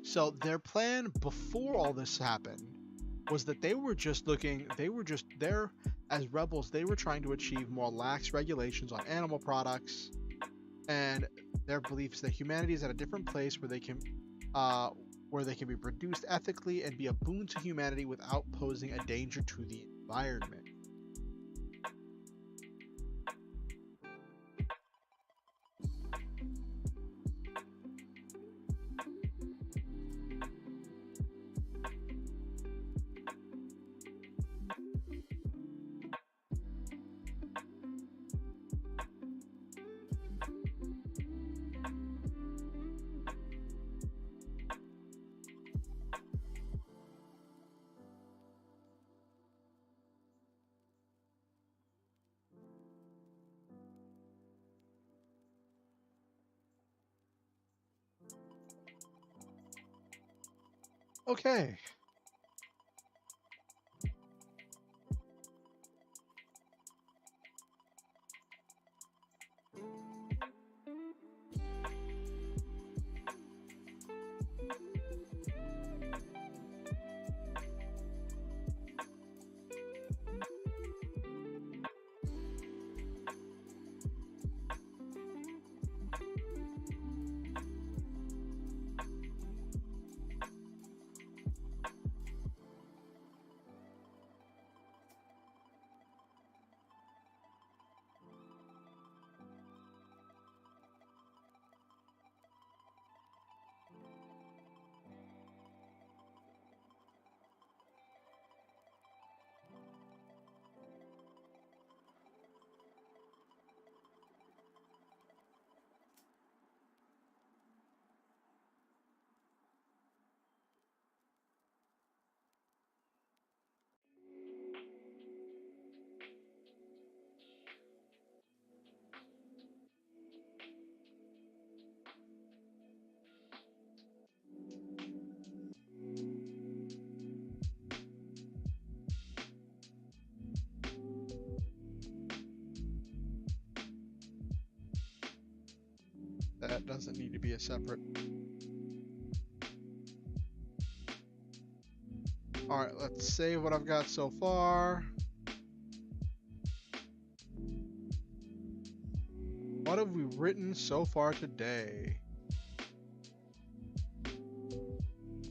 So their plan before all this happened was that they were just there as rebels. They were trying to achieve more lax regulations on animal products, and their beliefs that humanity is at a different place where they can be produced ethically and be a boon to humanity without posing a danger to the environment. Okay. That doesn't need to be a separate. Alright, let's save what I've got so far. What have we written so far today?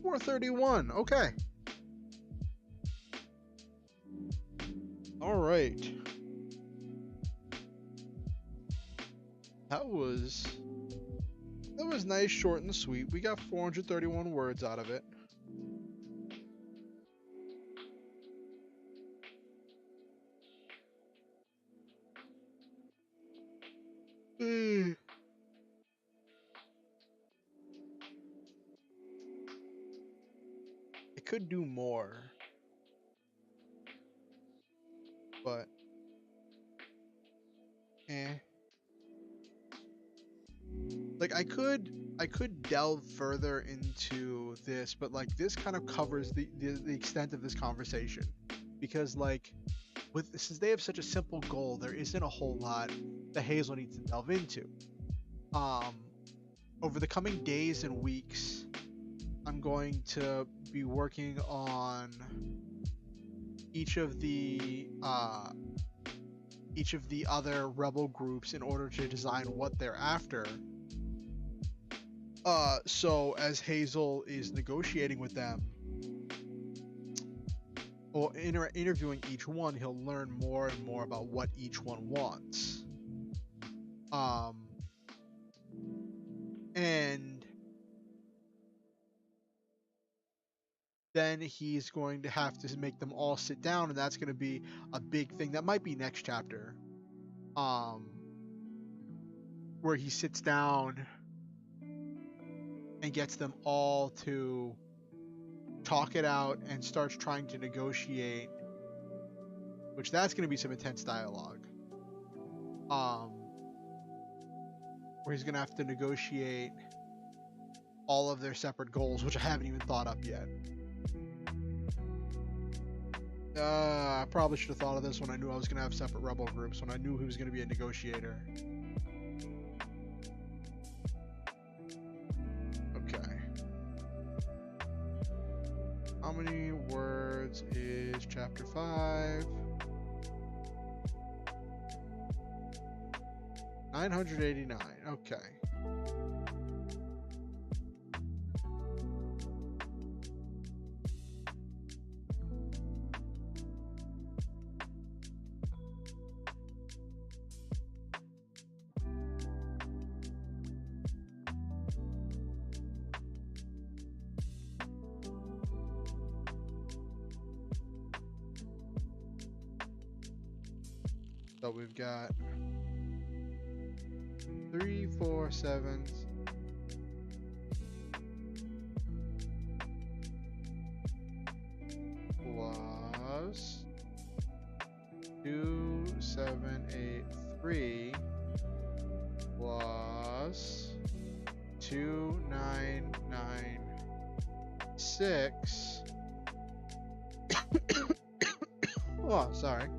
431. Okay. Alright. That was nice, short and sweet. We got 431 words out of it. I could do more, but like I could delve further into this, but like this kind of covers the extent of this conversation, because like since they have such a simple goal, there isn't a whole lot that Hazel needs to delve into. Over the coming days and weeks, I'm going to be working on each of the other rebel groups in order to design what they're after. So as Hazel is negotiating with them, or interviewing each one, he'll learn more and more about what each one wants. And then he's going to have to make them all sit down, and that's going to be a big thing. That might be next chapter. Where he sits down and gets them all to talk it out and starts trying to negotiate, which that's going to be some intense dialogue. Where he's going to have to negotiate all of their separate goals, which I haven't even thought up yet. I probably should have thought of this when I knew I was going to have separate rebel groups, when I knew he was going to be a negotiator. Okay. How many words is chapter 5? 989. Okay. So we've got 3, 4, 7s. Plus 2, 7, 8, 3 plus 2, 9, 9, 6. Oh, sorry.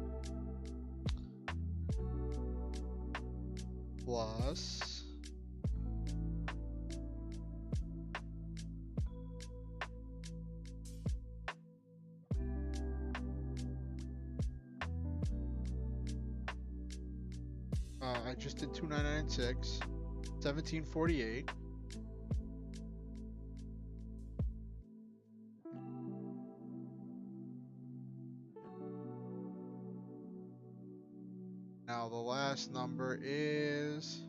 Plus I just did 2996, 1748. Now the last number is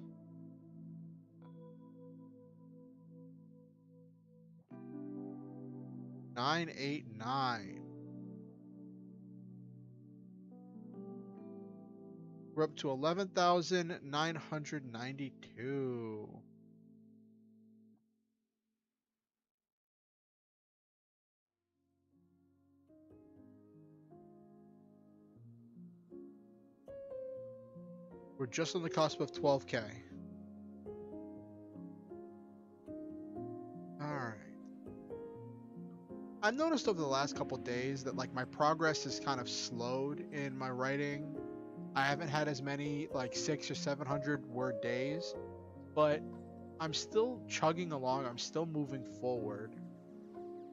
989. We're up to 11,992. We're just on the cusp of 12K. Alright. I've noticed over the last couple days that like my progress is kind of slowed in my writing. I haven't had as many like 600 or 700 word days, but I'm still chugging along. I'm still moving forward.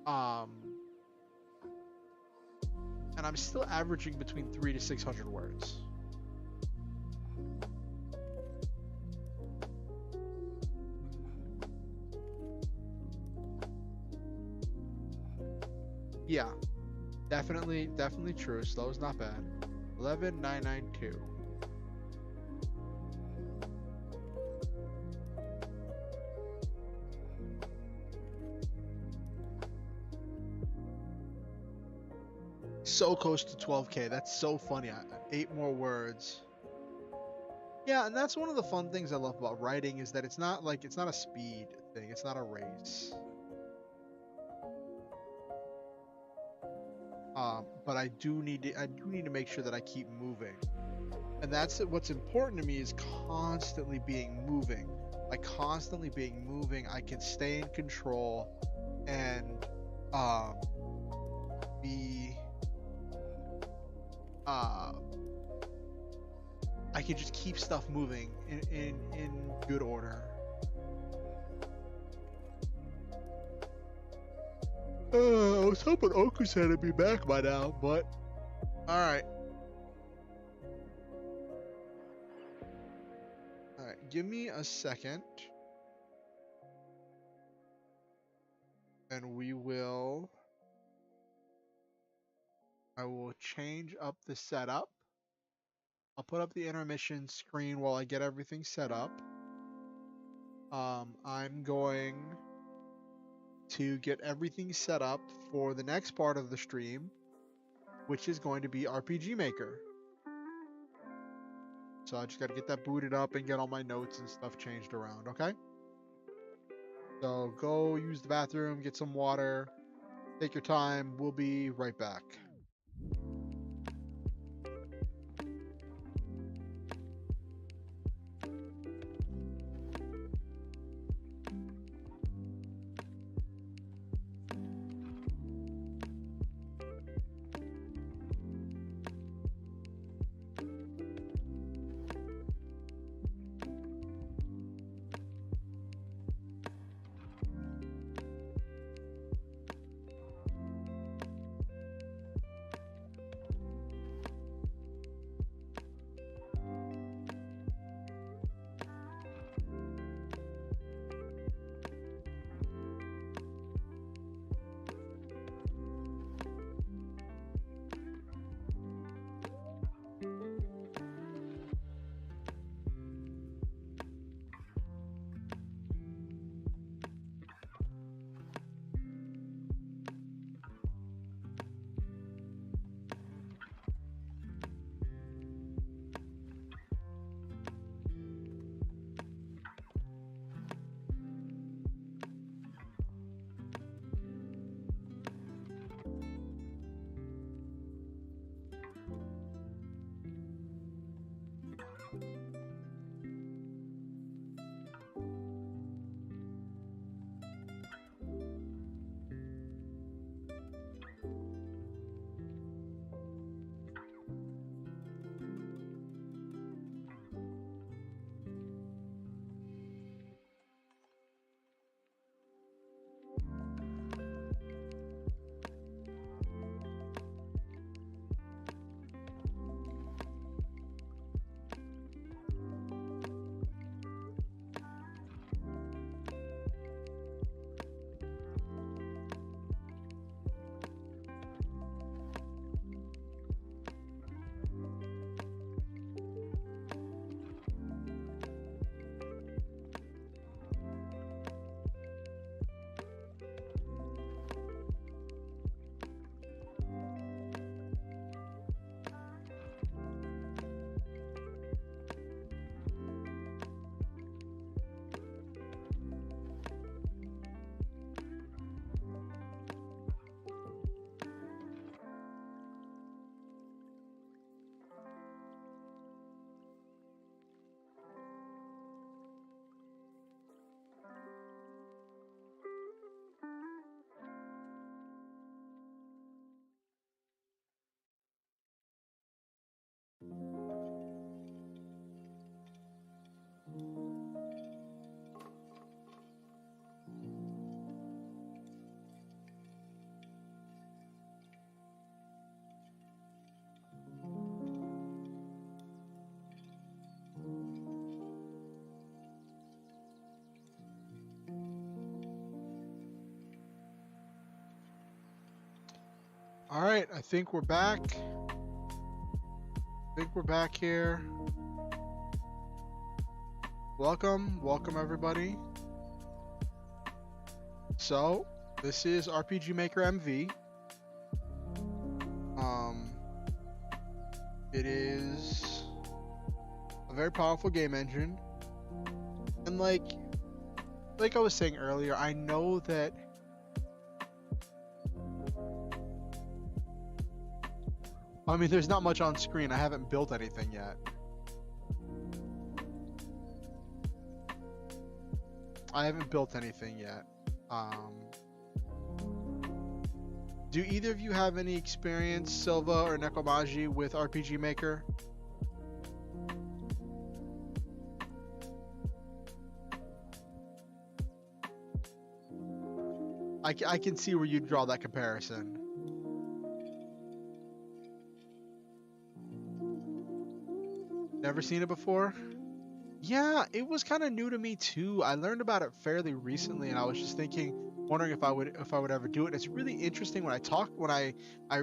And I'm still averaging between 300 to 600 words. Yeah, definitely true. Slow is not bad. 11,992. So close to 12K. That's so funny. 8 more words. Yeah, and that's one of the fun things I love about writing is that it's not a speed thing. It's not a race. But I do need to make sure that I keep moving. And that's what's important to me is constantly being moving. By constantly being moving, I can stay in control and I can just keep stuff moving in good order. I was hoping Okusan would be back by now, but alright. Alright, give me a second. And I will change up the setup. I'll put up the intermission screen while I get everything set up. I'm going to get everything set up for the next part of the stream, which is going to be RPG Maker. So I just got to get that booted up and get all my notes and stuff changed around, okay? So go use the bathroom, get some water, take your time. We'll be right back. All right, I think we're back. Here. Welcome everybody. So, this is RPG Maker MV. It is a very powerful game engine. And like I was saying earlier, I know that there's not much on screen. I haven't built anything yet. Do either of you have any experience, Silva or Nekomaji, with RPG Maker? I can see where you draw that comparison. Never seen it before? Yeah, it was kind of new to me too. I learned about it fairly recently, and I was just wondering if I would ever do it. It's really interesting when I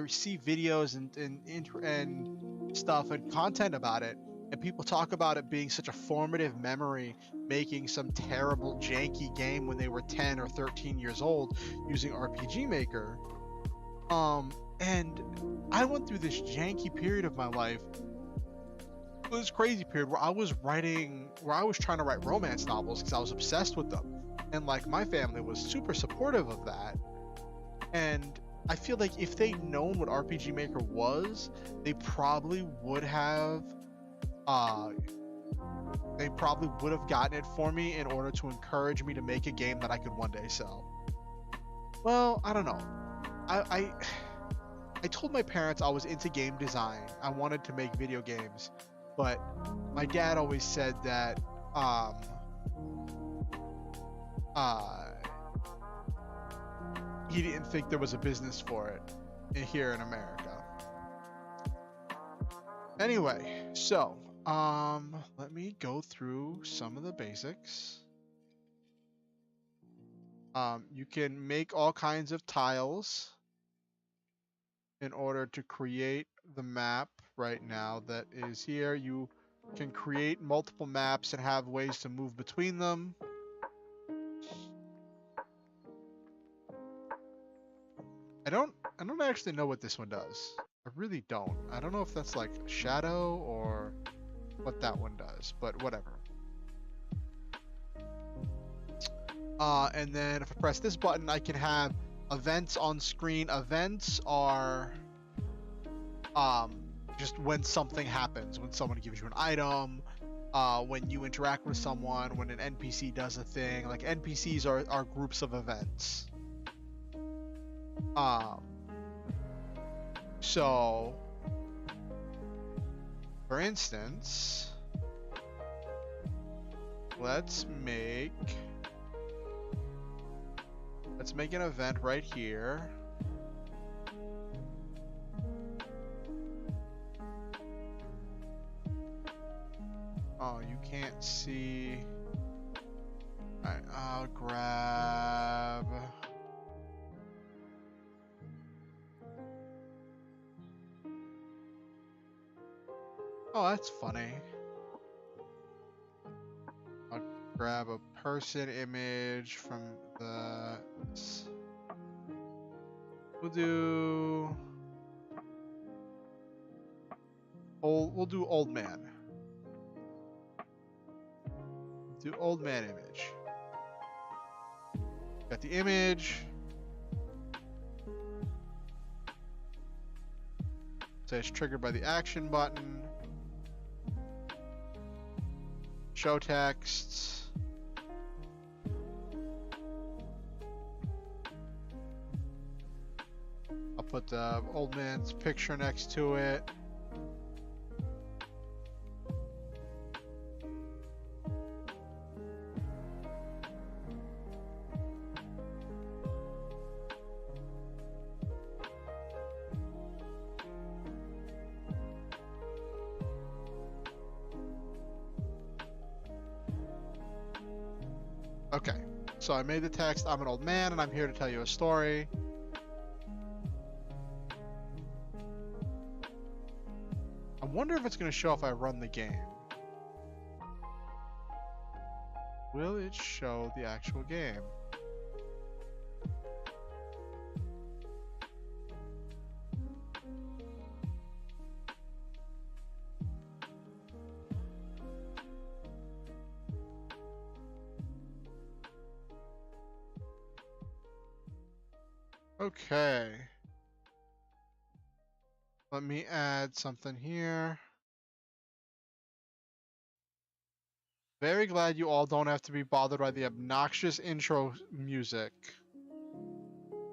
see videos and stuff and content about it, and people talk about it being such a formative memory, making some terrible janky game when they were 10 or 13 years old using RPG Maker. And I went through this janky period of my life. This crazy period where I was trying to write romance novels because I was obsessed with them, and like my family was super supportive of that. And I feel like if they'd known what RPG Maker was, they probably would have gotten it for me in order to encourage me to make a game that I could one day sell. Well, I don't know. I told my parents I was into game design. I wanted to make video games. But my dad always said that he didn't think there was a business for it here in America. Anyway, so let me go through some of the basics. You can make all kinds of tiles in order to create the map right now that is here. You can create multiple maps and have ways to move between them. I don't actually know what this one does. I really don't. I don't know if that's like shadow or what that one does, but whatever. And then if I press this button, I can have events on screen. Events are just when something happens, when someone gives you an item, when you interact with someone, when an NPC does a thing. Like NPCs are groups of events. So for instance, let's make an event right here. Oh, you can't see. Alright, I'll grab. Oh, that's funny. I'll grab a person image from the. We'll do old man. Do old man image. Got the image. So it's triggered by the action button. Show texts. I'll put the old man's picture next to it. Okay, so I made the text, I'm an old man and I'm here to tell you a story. wonder if it's going to show if I run the game. Will it show the actual game? Okay. Let me add something here. Very glad you all don't have to be bothered by the obnoxious intro music.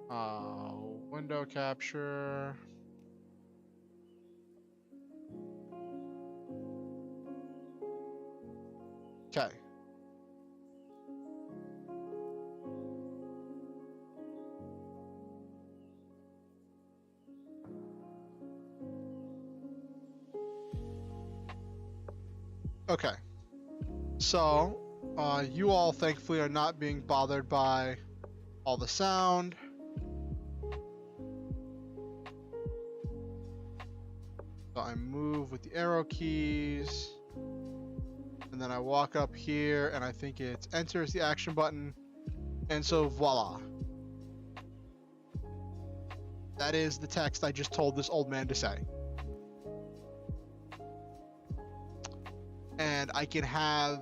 Window capture. Okay. Okay. So, you all thankfully are not being bothered by all the sound. So I move with the arrow keys. And then I walk up here and I think it's enter is the action button. And so voila. That is the text I just told this old man to say. And I can have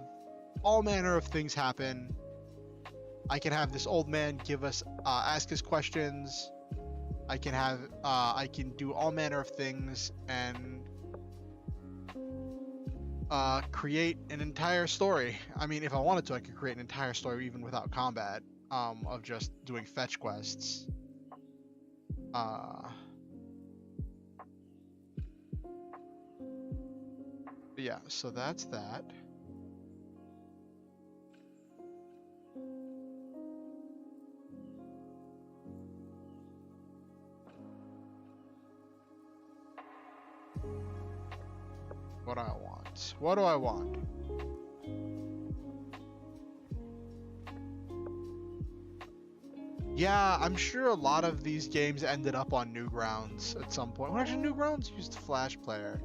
all manner of things happen. I can have this old man give us, ask us questions. I can do all manner of things and create an entire story. I mean, if I wanted to, I could create an entire story even without combat, of just doing fetch quests. But yeah, so that's that. What do I want? What do I want? Yeah, I'm sure a lot of these games ended up on Newgrounds at some point. Well, actually, Newgrounds used Flash Player.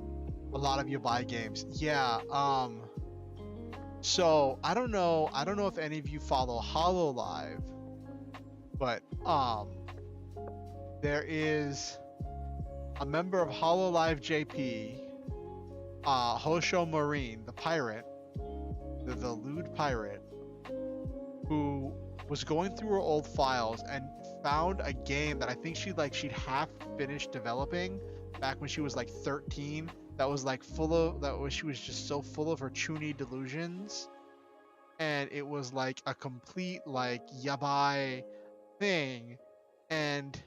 A lot of you buy games. Yeah, so I don't know if any of you follow HoloLive, but there is a member of HoloLive JP, Hosho Marine, the pirate, the lewd pirate, who was going through her old files and found a game that I think she'd half finished developing back when she was like 13. That was like she was just so full of her chuny delusions, and it was like a complete like yabai thing, and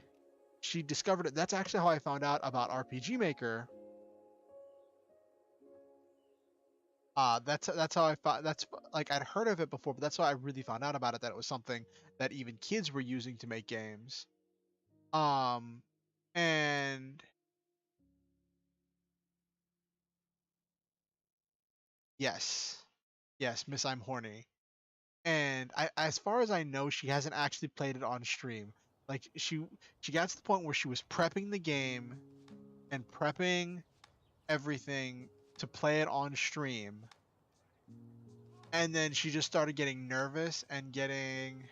she discovered it. That's actually how I found out about RPG Maker. That's how I found. That's like I'd heard of it before, but that's how I really found out about it. That it was something that even kids were using to make games. And yes, Miss I'm horny. And as far as I know, she hasn't actually played it on stream. Like she got to the point where she was prepping the game and prepping everything to play it on stream, and then she just started getting nervous and getting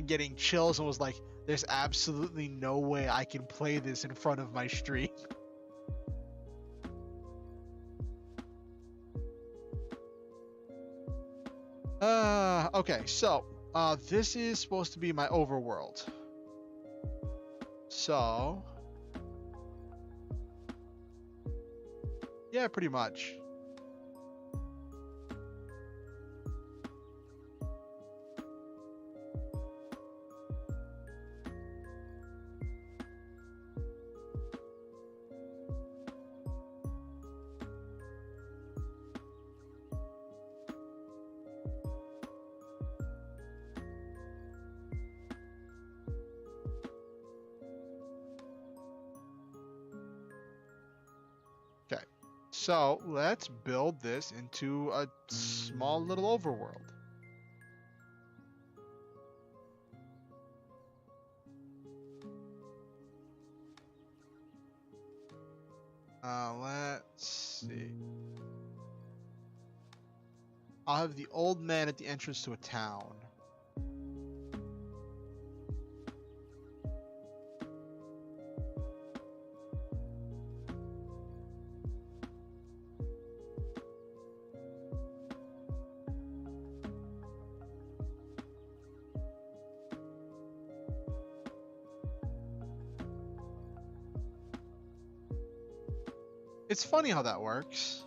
getting chills and was like, there's absolutely no way I can play this in front of my stream. Okay, so this is supposed to be my overworld. So yeah, pretty much. Okay, so let's build this into a small little overworld. Let's see. I'll have the old man at the entrance to a town. It's funny how that works.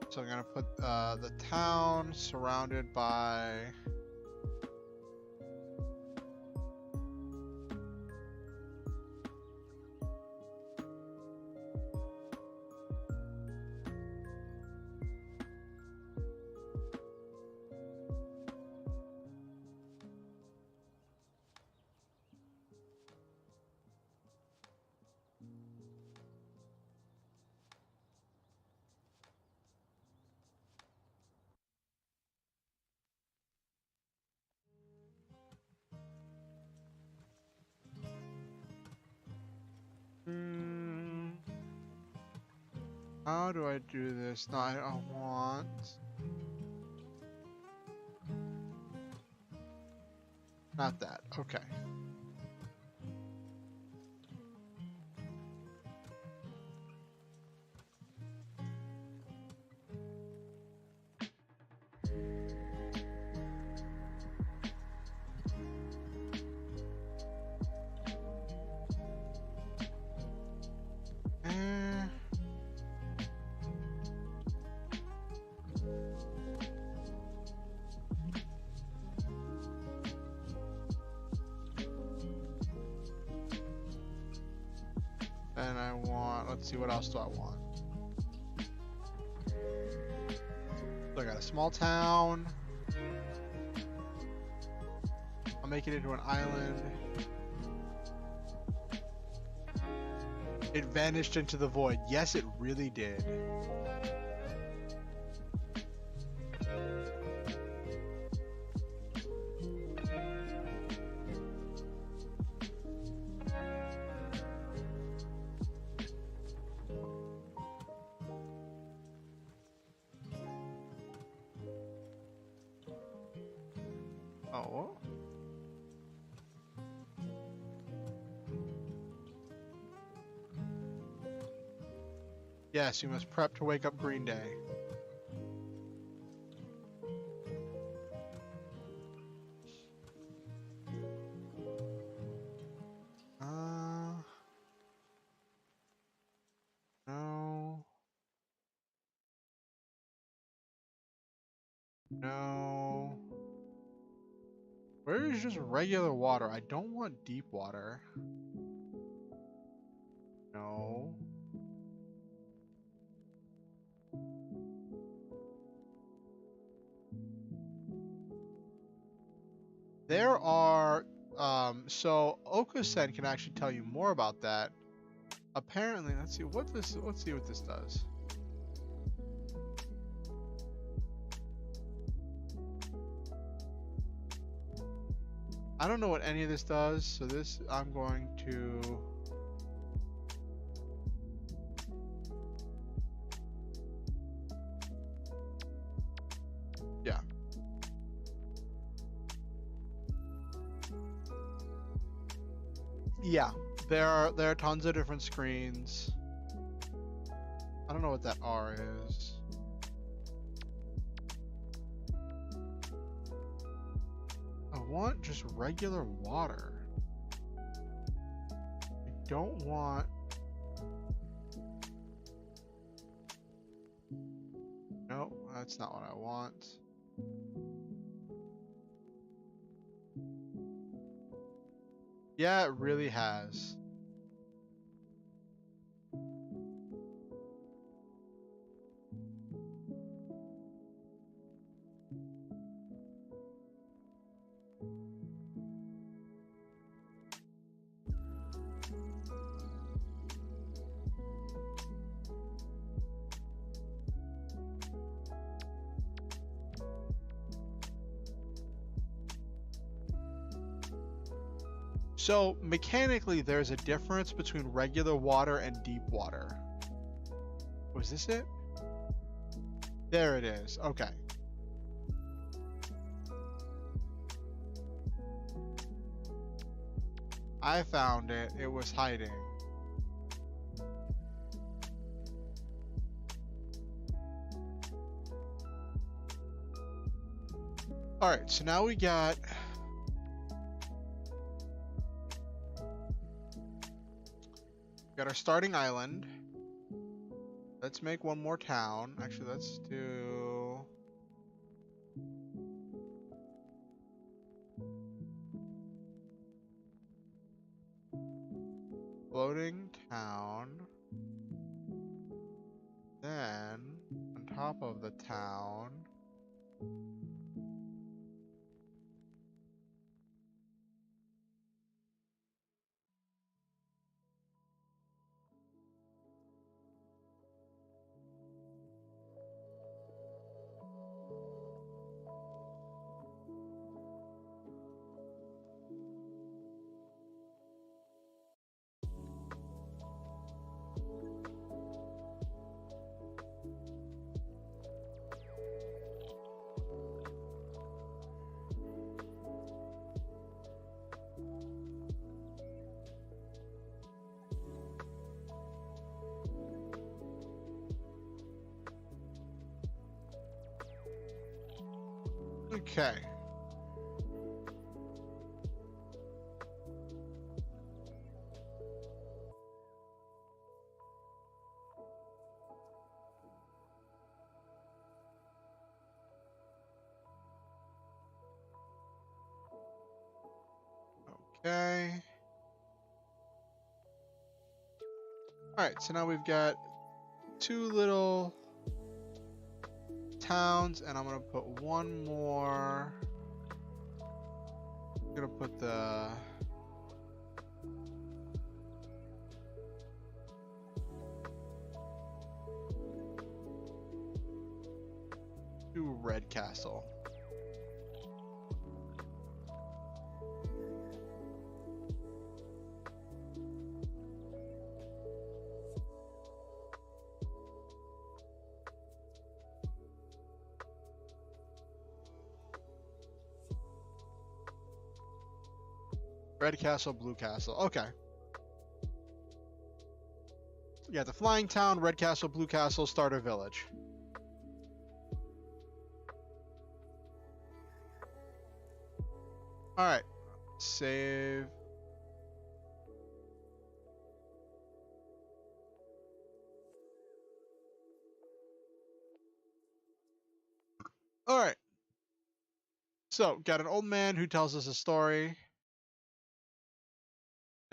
So I'm gonna put the town surrounded by how do I do this? No, I don't want. Not that. Okay. Eh. And I want, let's see, what else do I want? So I got a small town. I'll make it into an island. It vanished into the void. Yes, it really did. Oh. Yes, you must prep to wake up Green Day. No. No. Where is just regular water? I don't want deep water. No. There are, so Okusen can actually tell you more about that. Apparently, let's see what this does. I don't know what any of this does, so this I'm going to. Yeah. Yeah, there are tons of different screens. I don't know what that R is. I want just regular water. I don't want. No, that's not what I want. Yeah, it really has. So mechanically, there's a difference between regular water and deep water. Was this it? There it is. Okay. I found it. It was hiding. Alright, so now we got... our starting island. Let's make one more town. Actually, let's do... floating town. Then, on top of the town... Okay. Okay. Alright, so now we've got two little towns, and I'm gonna put one more. I'm gonna put the to Red Castle. Red Castle, Blue Castle. Okay. Yeah, the Flying Town, Red Castle, Blue Castle, Starter Village. Alright. Save. Alright. So, got an old man who tells us a story.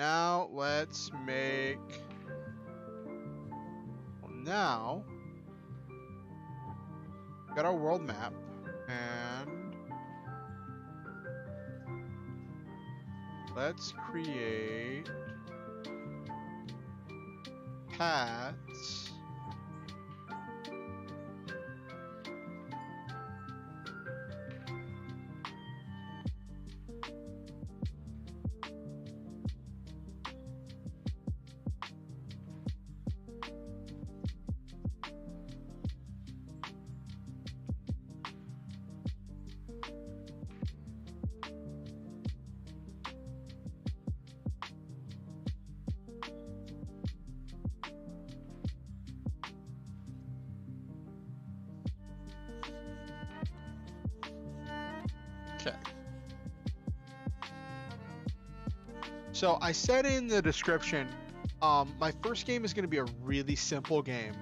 Now, let's make... Well, now... got our world map. And... let's create... paths... Okay. So I said in the description, my first game is going to be a really simple game.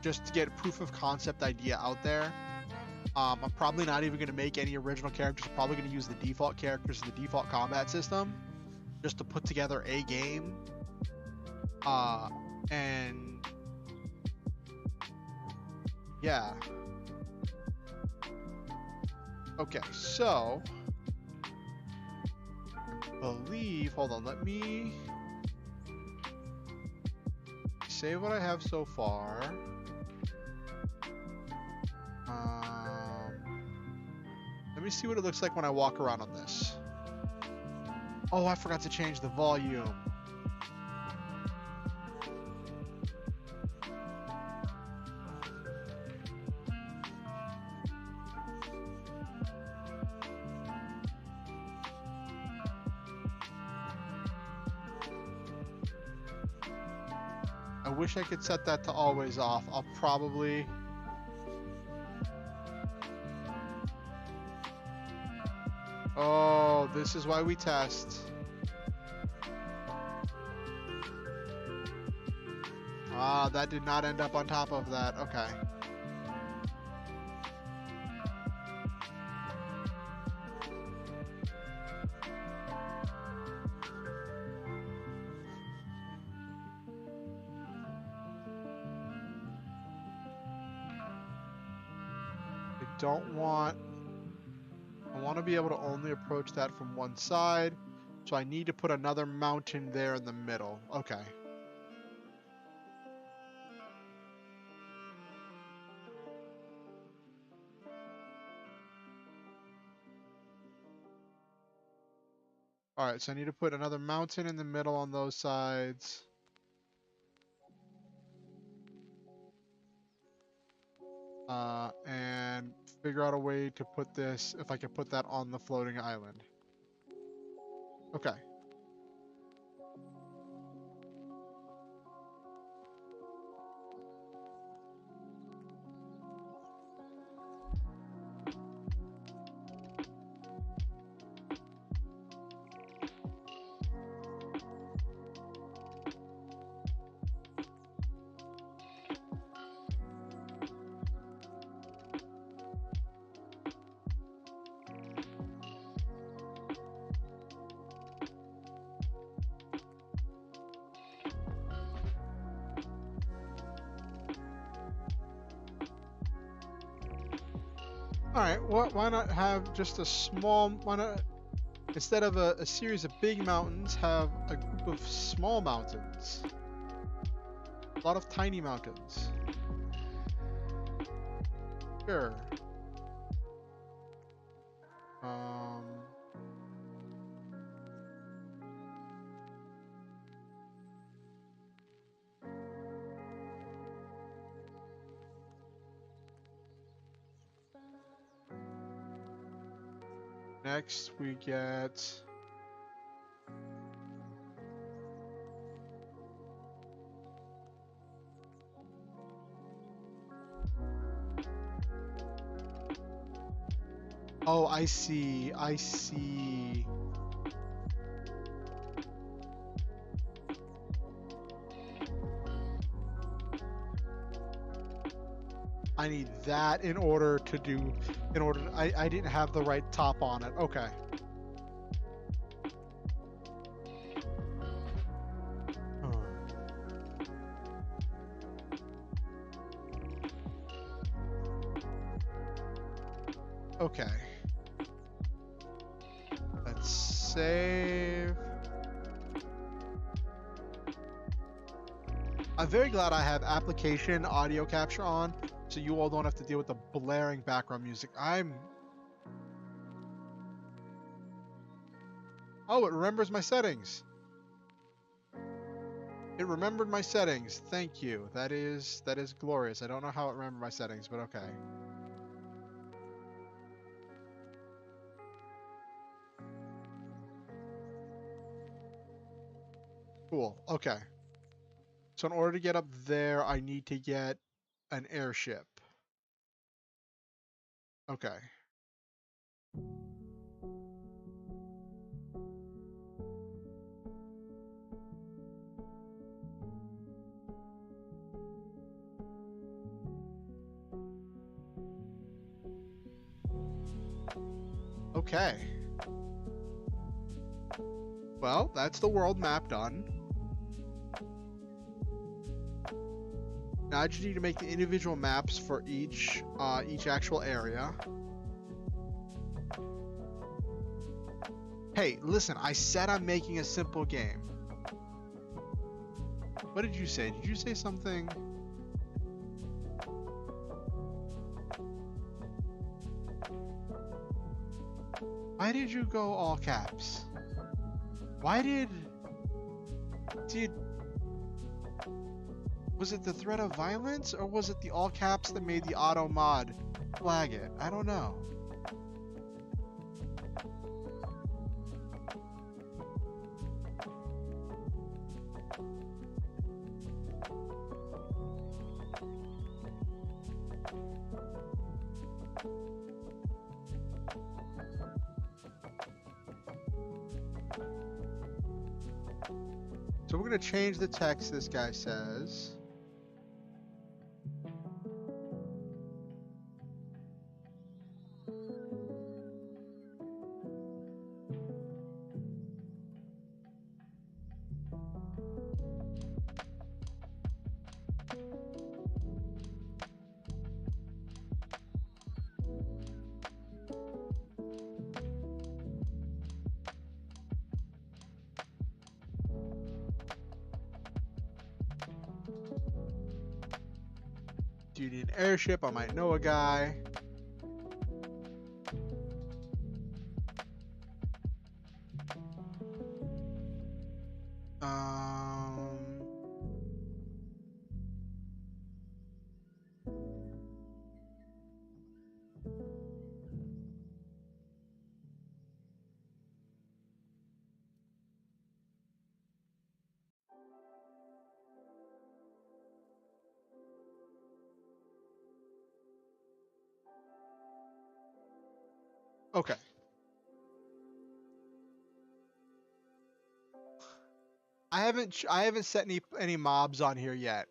Just to get a proof of concept idea out there. I'm probably not even going to make any original characters. I'm probably going to use the default characters in the default combat system just to put together a game. And yeah. Okay, so I believe, hold on, let me save what I have so far. Let me see what it looks like when I walk around on this. Oh, I forgot to change the volume. I wish I could set that to always off. I'll probably... Oh, this is why we test. Ah, that did not end up on top of that. Okay. I want to be able to only approach that from one side, so I need to put another mountain there in the middle. Okay. Alright, so I need to put another mountain in the middle on those sides. And figure out a way to put this, if I can put that on the floating island. Okay. Alright, why not have just a small, why not, instead of a series of big mountains, have a group of small mountains? A lot of tiny mountains. Sure. Next we get... Oh, I see. I see. I need that in order to do, I didn't have the right top on it. Okay. Okay. Let's save. I'm very glad I have application audio capture on, so you all don't have to deal with the blaring background music. Oh, it remembers my settings. It remembered my settings. Thank you. That is glorious. I don't know how it remembered my settings, but okay. Cool. Okay. So in order to get up there, I need to get an airship. Okay. Okay. Well, that's the world map done. Now I just need to make the individual maps for each actual area. Hey, listen, I said I'm making a simple game. What did you say? Did you say something? Why did you go all caps? Why did... Was it the threat of violence, or was it the all caps that made the auto mod flag it? I don't know. So we're going to change the text this guy says. Do you need an airship? I might know a guy. Okay. I haven't set any mobs on here yet.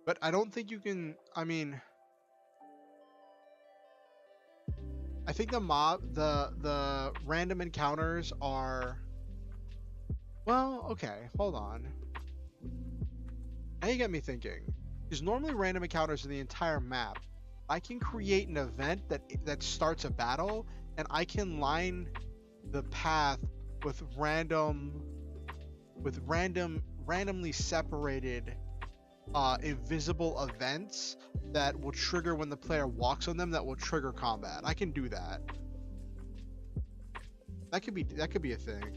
But I don't think you can, I mean, I think the random encounters are, well, okay, hold on. Now you get me thinking. Because normally random encounters are the entire map. I can create an event that starts a battle, and I can line the path with randomly separated invisible events that will trigger when the player walks on them, that will trigger combat. I can do that. That could be a thing.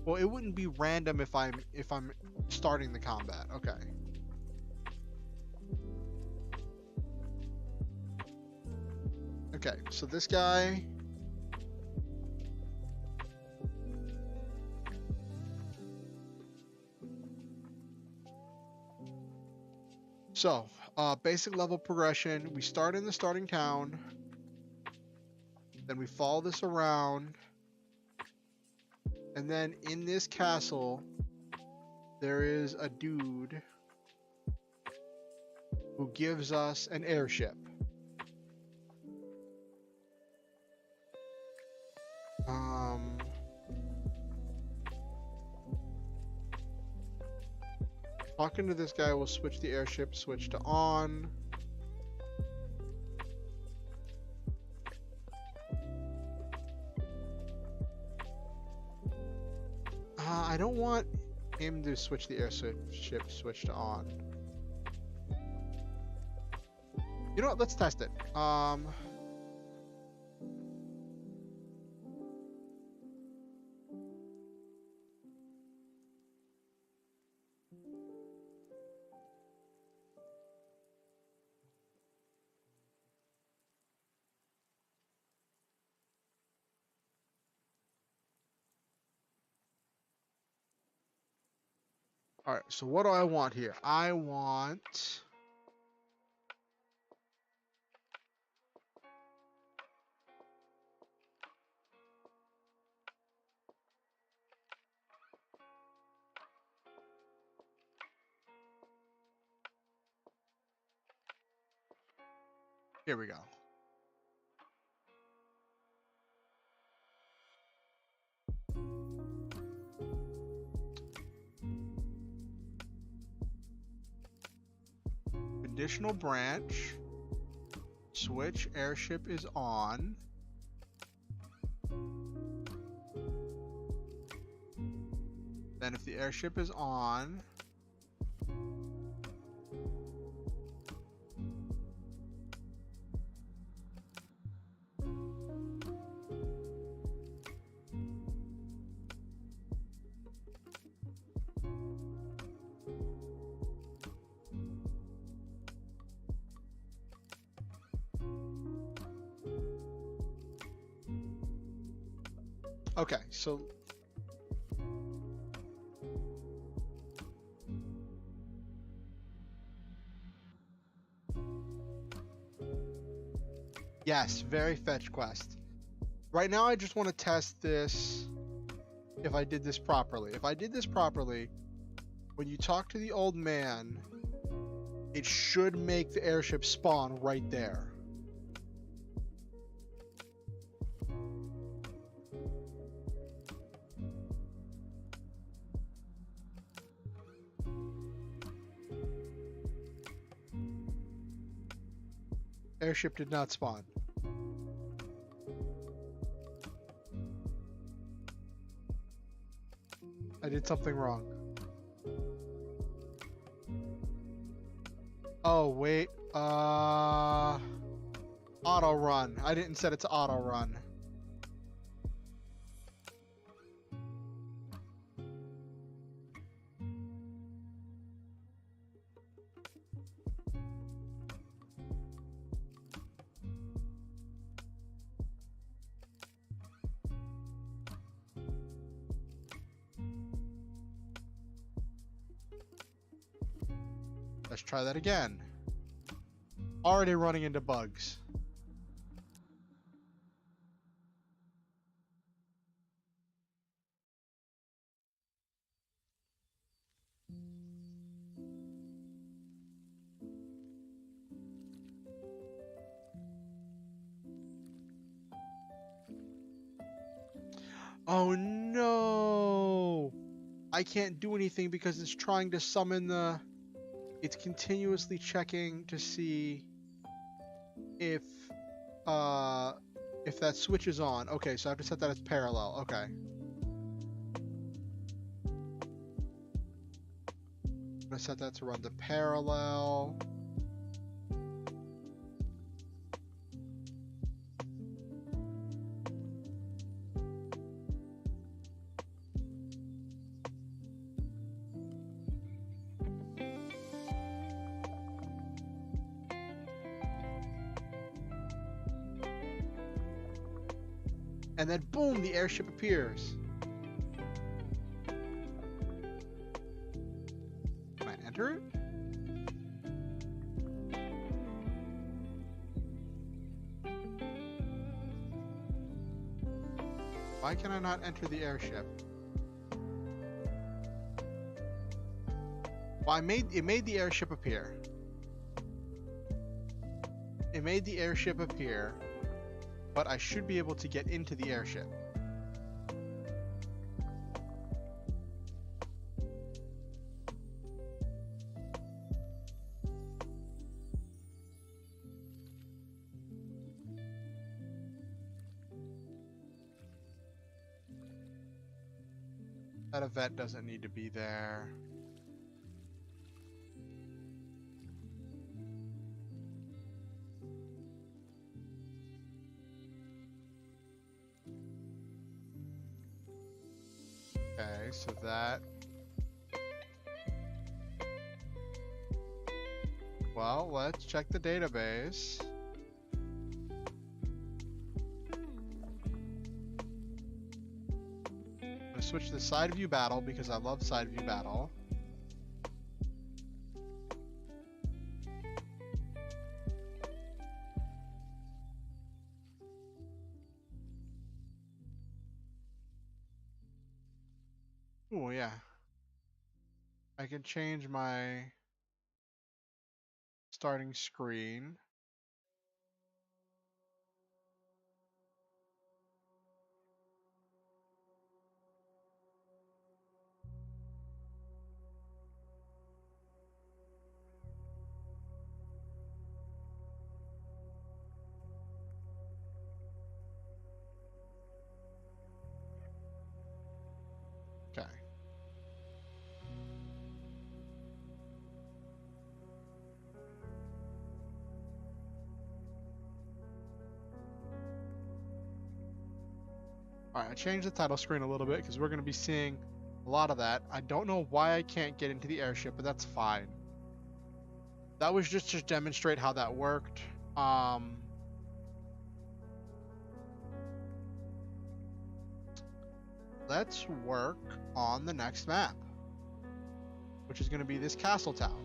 Well, it wouldn't be random if I'm starting the combat. Okay. Okay, so this guy. So, basic level progression. We start in the starting town. Then we follow this around. And then in this castle, there is a dude who gives us an airship. Talking to this guy will switch the airship, switch to on. I don't want him to switch the airship, switch to on. You know what? Let's test it. All right, so what do I want here? I want... Here we go. Conditional branch. Switch airship is on. Then if the airship is on, Okay, so yes, very fetch quest. Right now I just want to test this if I did this properly. If I did this properly, when you talk to the old man, it should make the airship spawn right there. Airship did not spawn. I did something wrong. Oh, wait. Auto run. I didn't set it to auto run. Let's try that again. Already running into bugs. Oh no! I can't do anything because it's trying to summon the... It's continuously checking to see if that switch is on. Okay, so I have to set that as parallel. Okay. I'm gonna set that to run to parallel. And then boom, the airship appears. Can I enter it? Why can I not enter the airship? Well, it made the airship appear. It made the airship appear, but I should be able to get into the airship. That event doesn't need to be there. Okay, so that... Well, let's check the database. I'm gonna switch to side view battle because I love side view battle. Oh yeah. I can change my starting screen. Okay. Alright, I changed the title screen a little bit because we're going to be seeing a lot of that. I don't know why I can't get into the airship, but that's fine. That was just to demonstrate how that worked. let's work on the next map, which is going to be this castle town.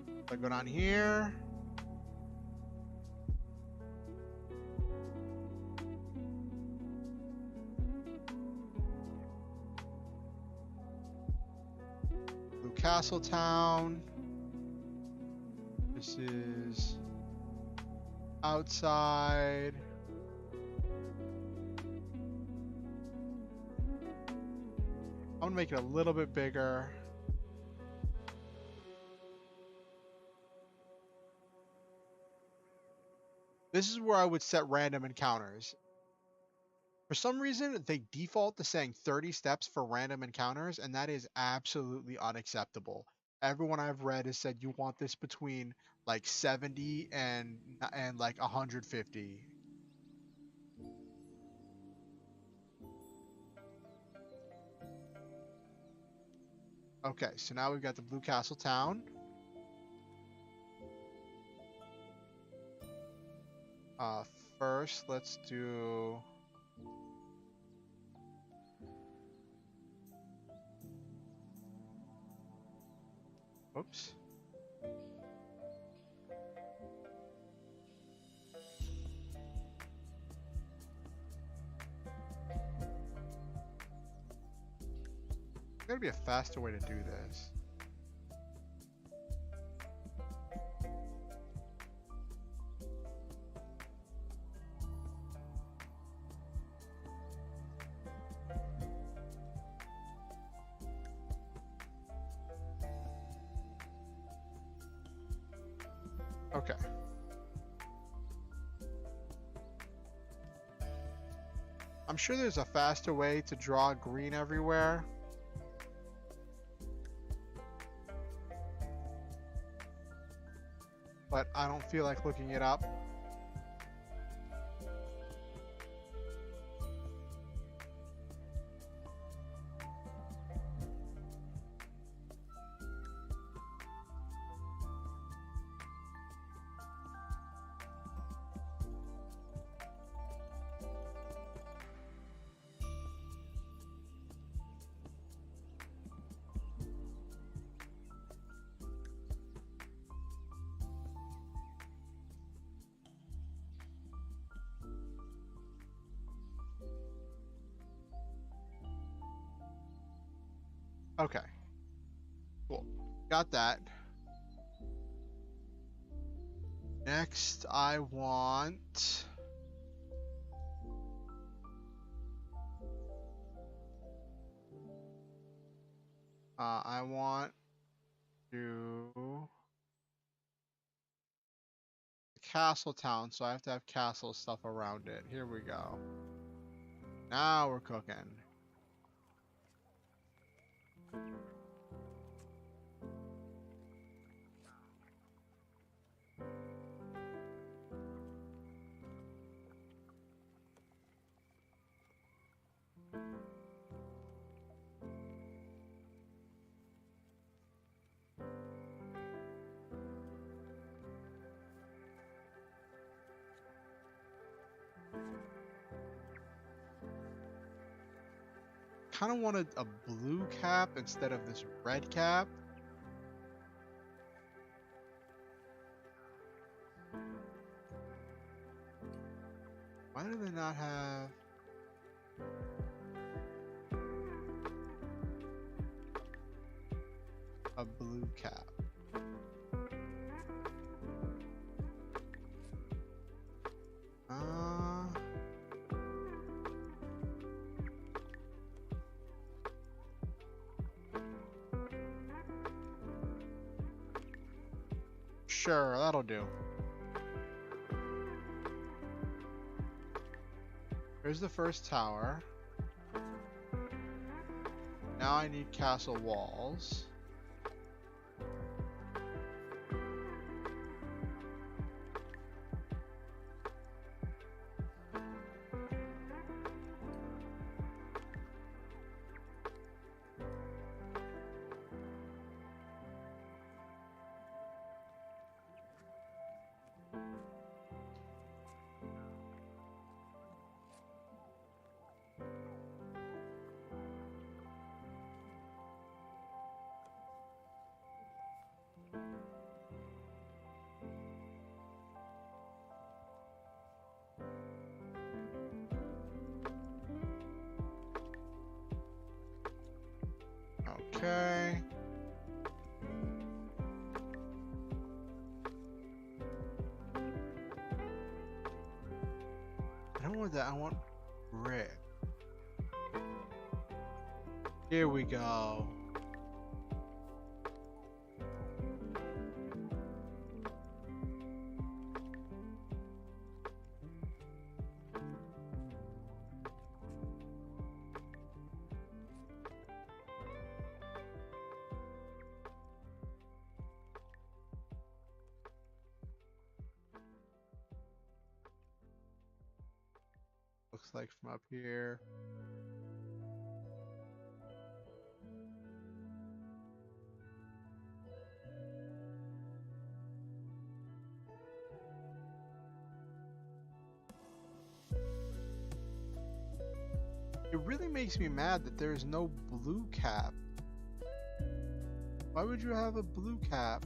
So I go down here. Blue Castle Town. This is outside. I'm gonna make it a little bit bigger. This is where I would set random encounters. For some reason, they default to saying 30 steps for random encounters, and that is absolutely unacceptable. Everyone I've read has said you want this between like 70 and like 150. Okay, so now we've got the Blue Castle Town. First, let's do... Oops. There's gotta be a faster way to do this. Okay. I'm sure there's a faster way to draw green everywhere. But I don't feel like looking it up. Okay. Cool. Got that. Next, I want... I want to... Castle Town, so I have to have castle stuff around it. Here we go. Now we're cooking. Kind of wanted a blue cap instead of this red cap. Why do they not have... a blue cap? Sure, that'll do. Here's the first tower. Now I need castle walls. Okay. I don't want that. I want brick. Here we go. Looks like from up here. It really makes me mad that there's no blue cap. Why would you have a blue cap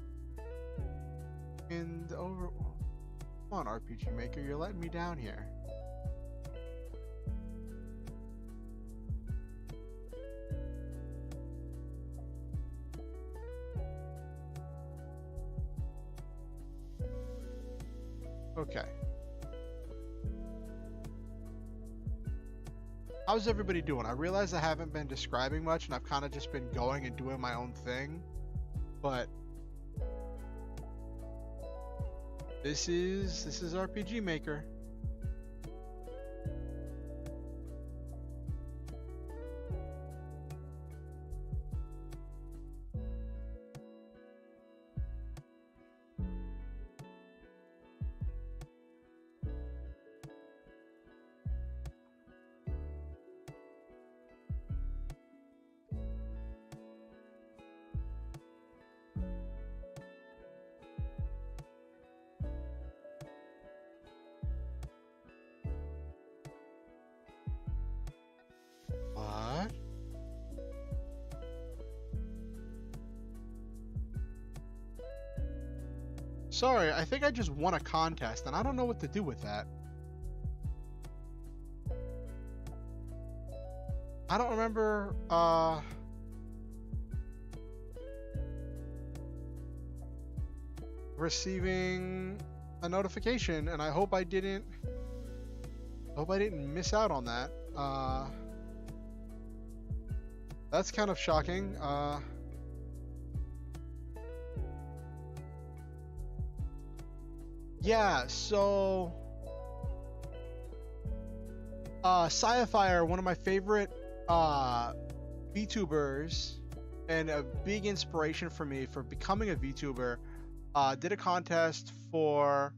in the over... Come on, RPG Maker, you're letting me down here. Okay. How's everybody doing? I realize I haven't been describing much and I've kind of just been going and doing my own thing, but this is RPG Maker. What? Sorry, I think I just won a contest and I don't know what to do with that. I don't remember, receiving a notification, and I hope I didn't miss out on that. That's kind of shocking. Yeah, so Sci-Fire, one of my favorite VTubers and a big inspiration for me for becoming a VTuber, did a contest for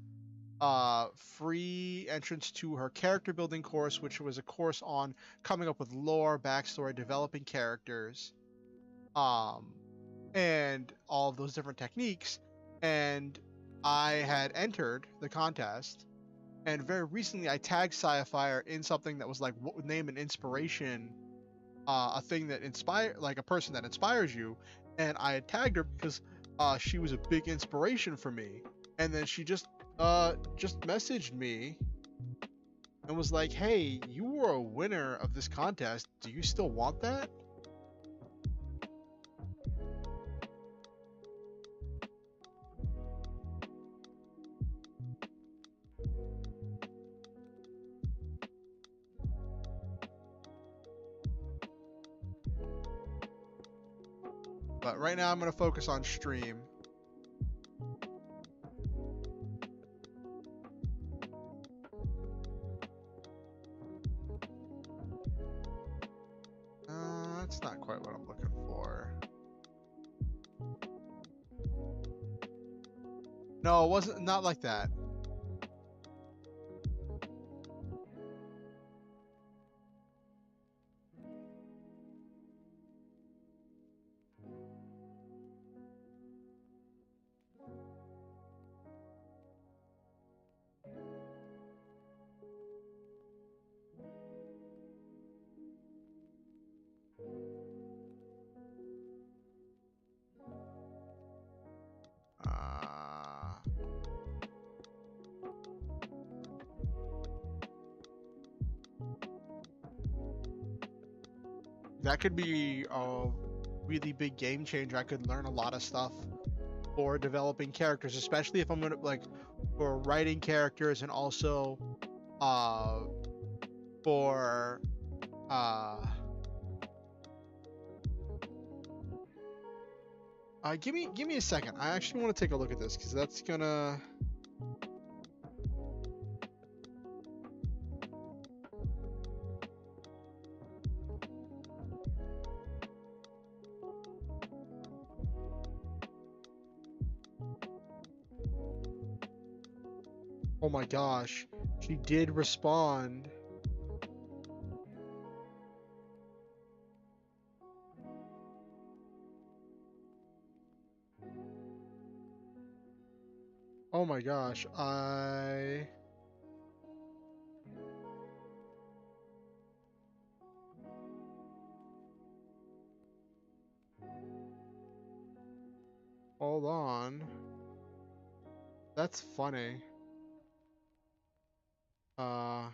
free entrance to her character building course, which was a course on coming up with lore, backstory, developing characters, and all of those different techniques. And I had entered the contest, and very recently I tagged Sci-Fire in something that was like, what would name an inspiration, a thing that inspire, like a person that inspires you, and I had tagged her because she was a big inspiration for me. And then she just messaged me and was like, hey, you were a winner of this contest, do you still want that? But right now I'm going to focus on stream. That's not quite what I'm looking for. No, it wasn't, not like that. That could be really big game changer. I could learn a lot of stuff for developing characters, especially if I'm gonna like for writing characters and also uh for uh give me a second. I actually want to take a look at this because that's gonna. Oh my gosh, she did respond. Oh my gosh, hold on. That's funny. Uh,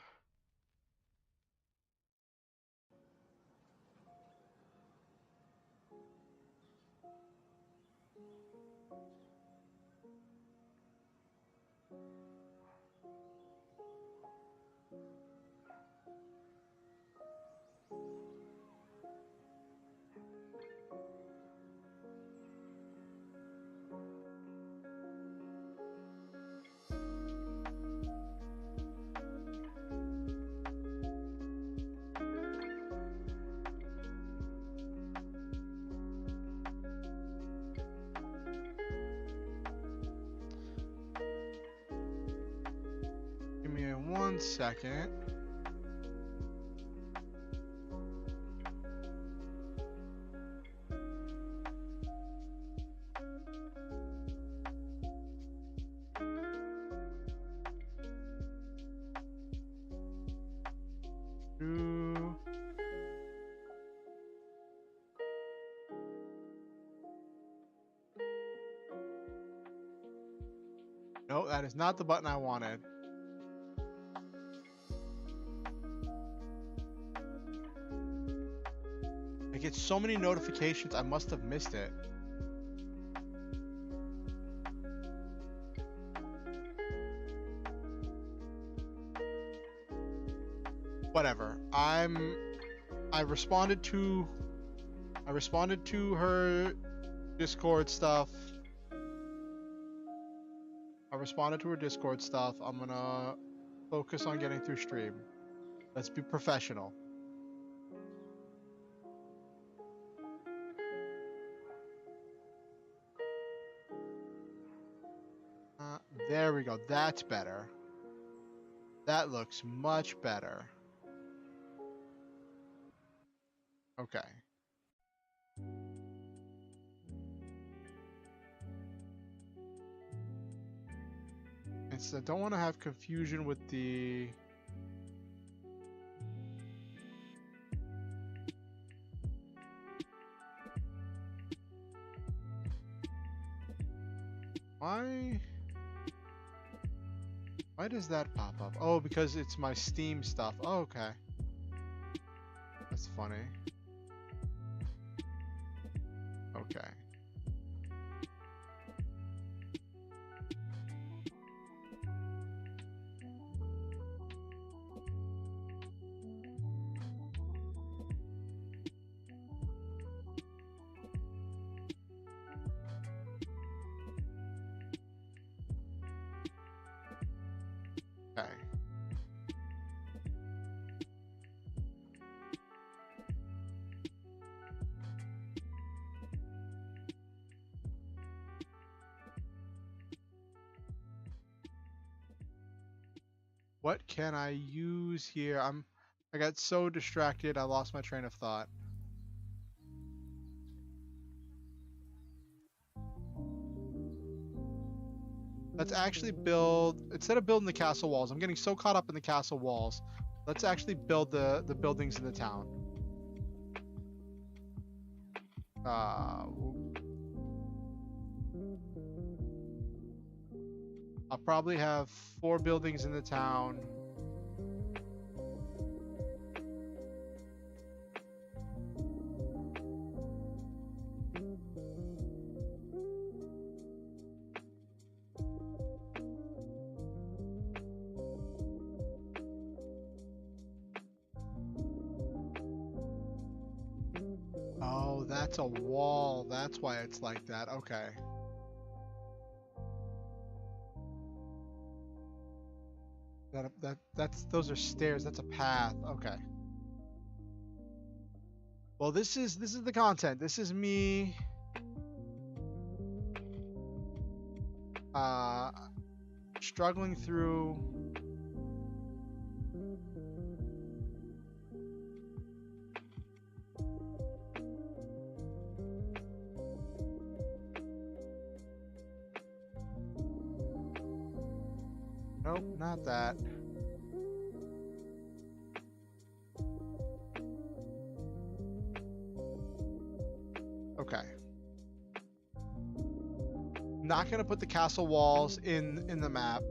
give me 1 second. Ooh. No, that is not the button I wanted. I get so many notifications, I must have missed it. Whatever. I responded to her Discord stuff. I'm gonna focus on getting through stream. Let's be professional. There we go. That's better. That looks much better. Okay. It's, I don't want to have confusion with the... Why does that pop up? Oh, because it's my Steam stuff. Oh, okay. That's funny. Okay. Okay. What can I use here? I got so distracted, I lost my train of thought. Let's actually build, instead of building the castle walls, I'm getting so caught up in the castle walls. Let's actually build the buildings in the town. I'll probably have 4 buildings in the town. that's a wall. That's why it's like that. Okay. That's those are stairs. That's a path. Okay. Well, this is the content. This is me struggling through nope, not that. Okay. Not gonna put the castle walls in the map.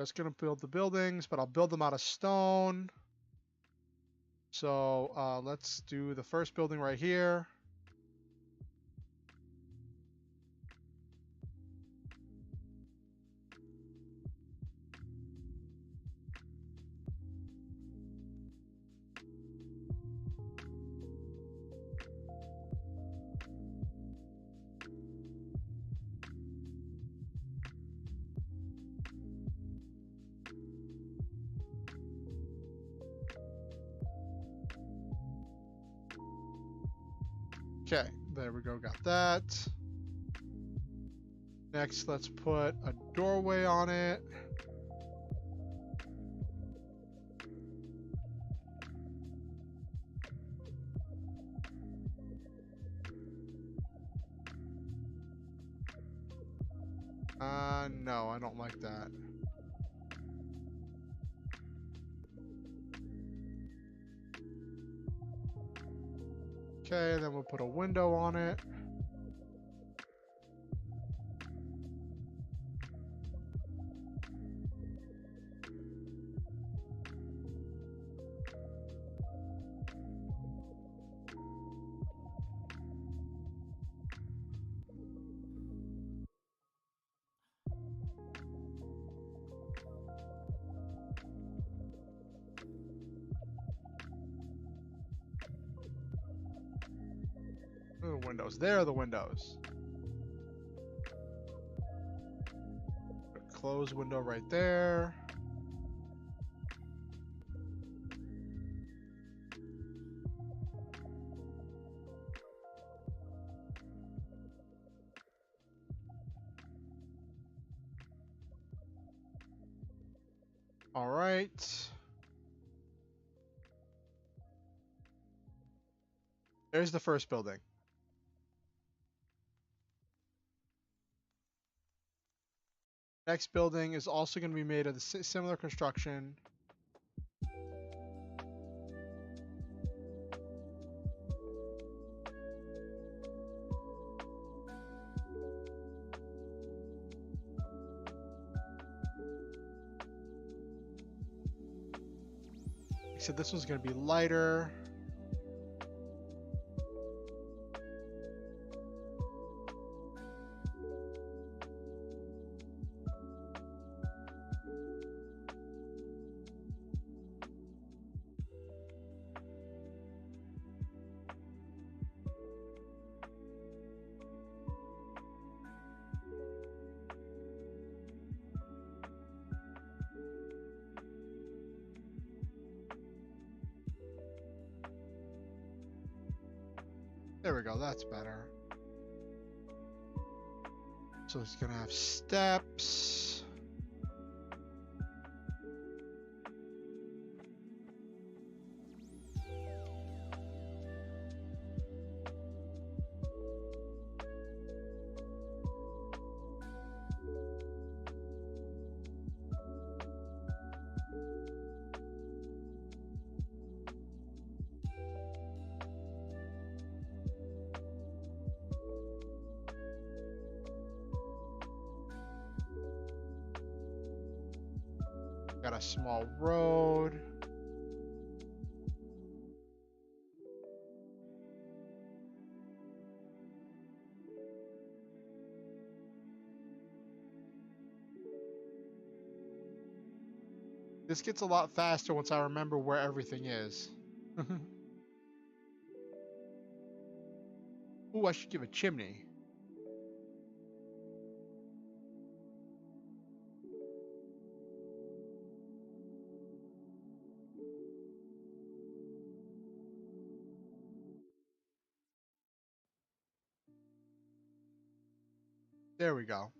Just gonna build the buildings, but I'll build them out of stone. So let's do the first building right here. Okay, there we go, got that. Next, let's put a doorway on it. No, I don't like that. Okay, then we'll put a window on it. Where are the windows? There are the windows. Close window right there. All right. There's the first building. Next building is also going to be made of the similar construction. Except this one's going to be lighter. There we go, that's better. So it's gonna have steps. Got a small road. This gets a lot faster once I remember where everything is. Ooh, I should give a chimney. There we go.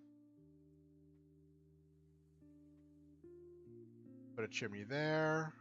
Put a chimney there.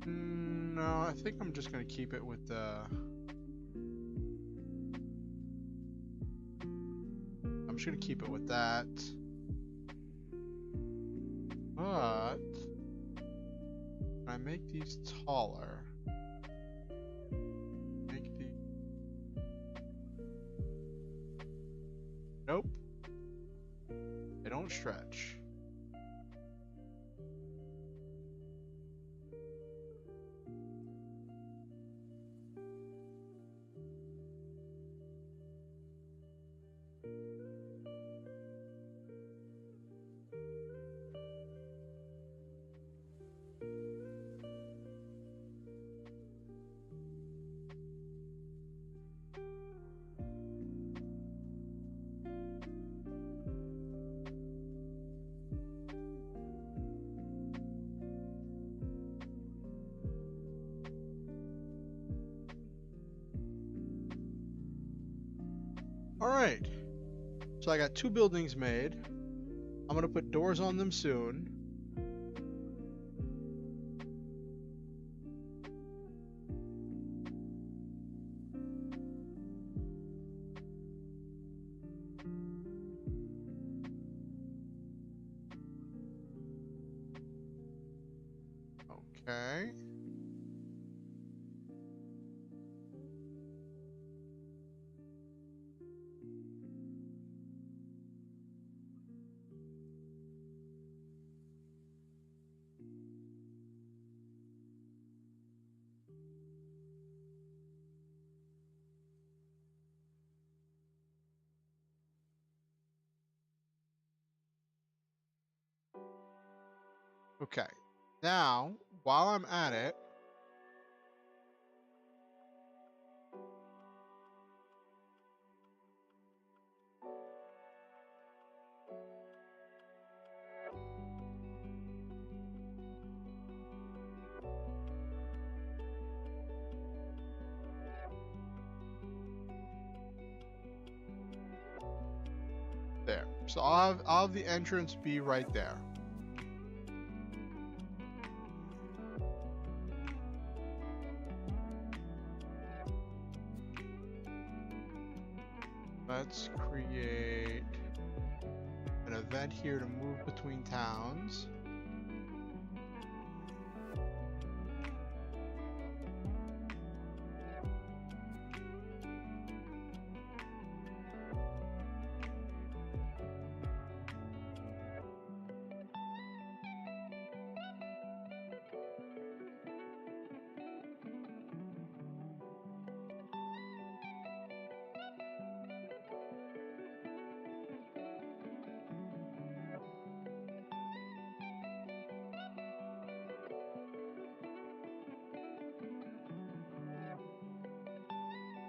No, I think I'm just gonna keep it with the... I'm just gonna keep it with that. But... Can I make these taller? Make the... Nope. They don't stretch. Alright, so I got 2 buildings made. I'm gonna put doors on them soon. Okay. Okay. Now, while I'm at it, there. So I'll have the entrance be right there. Let's create an event here to move between towns.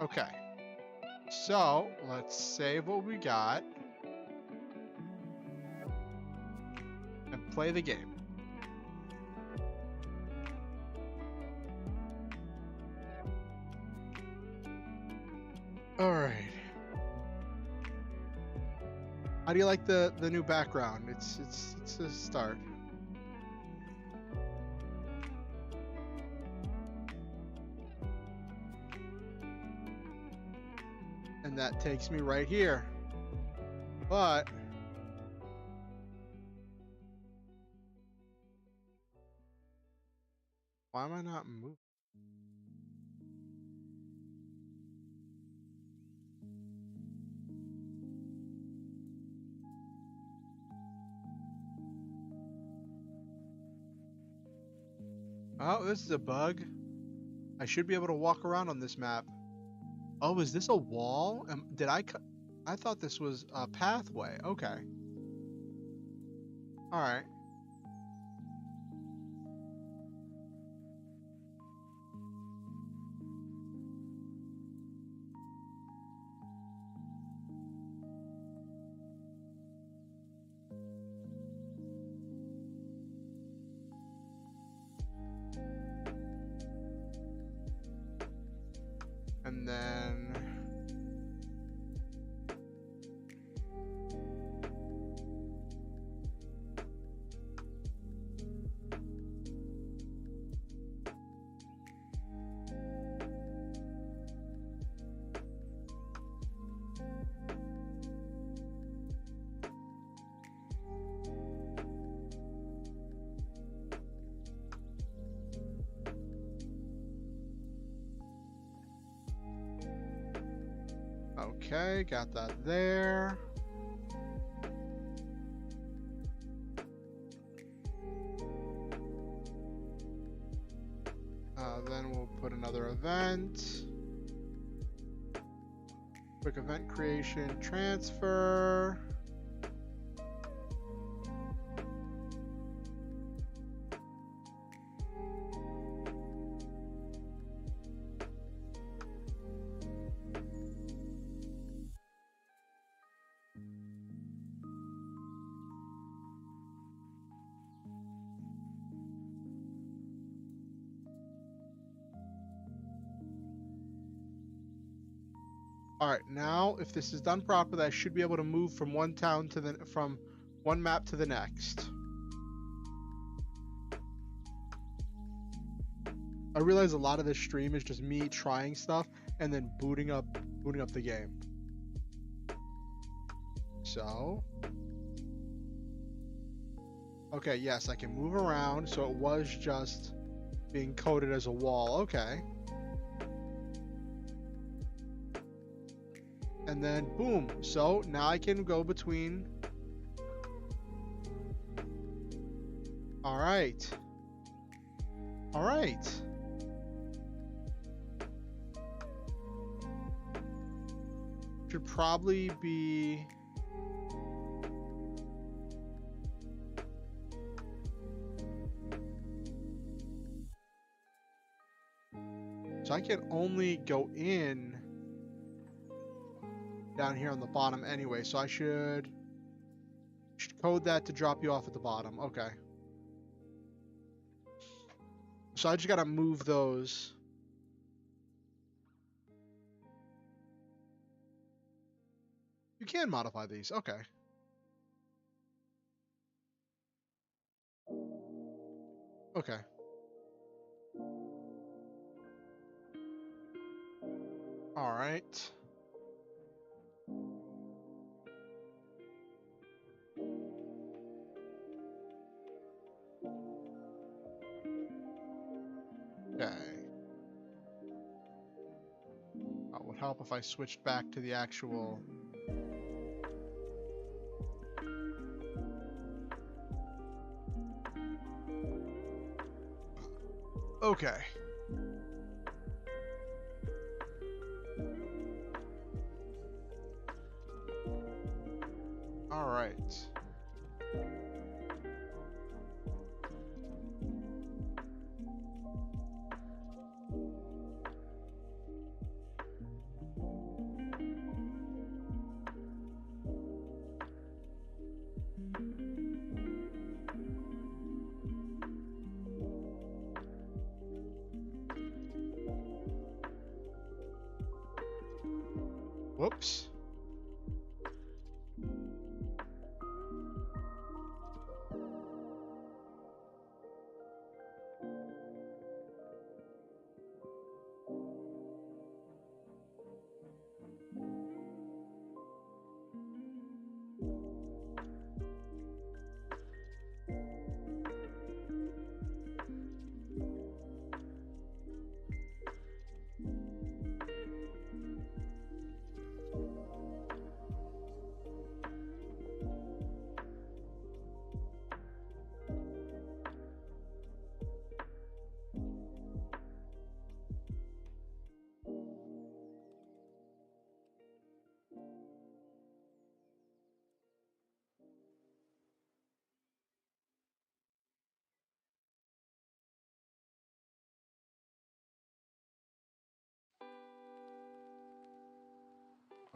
Okay, so let's save what we got and play the game. All right. do you like the new background? It's a start. And that takes me right here. But why am I not moving? Oh, this is a bug. I should be able to walk around on this map. Oh, is this a wall? Did I cut? I thought this was a pathway. Okay. All right. And then okay, got that there. Then we'll put another event. Quick event creation, transfer. All right, now if this is done properly, I should be able to move from one town to from one map to the next. I realize a lot of this stream is just me trying stuff and then booting up the game. So, okay, yes, I can move around. So it was just being coded as a wall. Okay. And then boom. So now I can go between. All right. All right. Should probably be. So I can only go in down here on the bottom anyway, so I should code that to drop you off at the bottom. Okay. So I just gotta move those. You can modify these. Okay. Okay. All right. Okay. That would help if I switched back to the actual. Okay. All right. Whoops.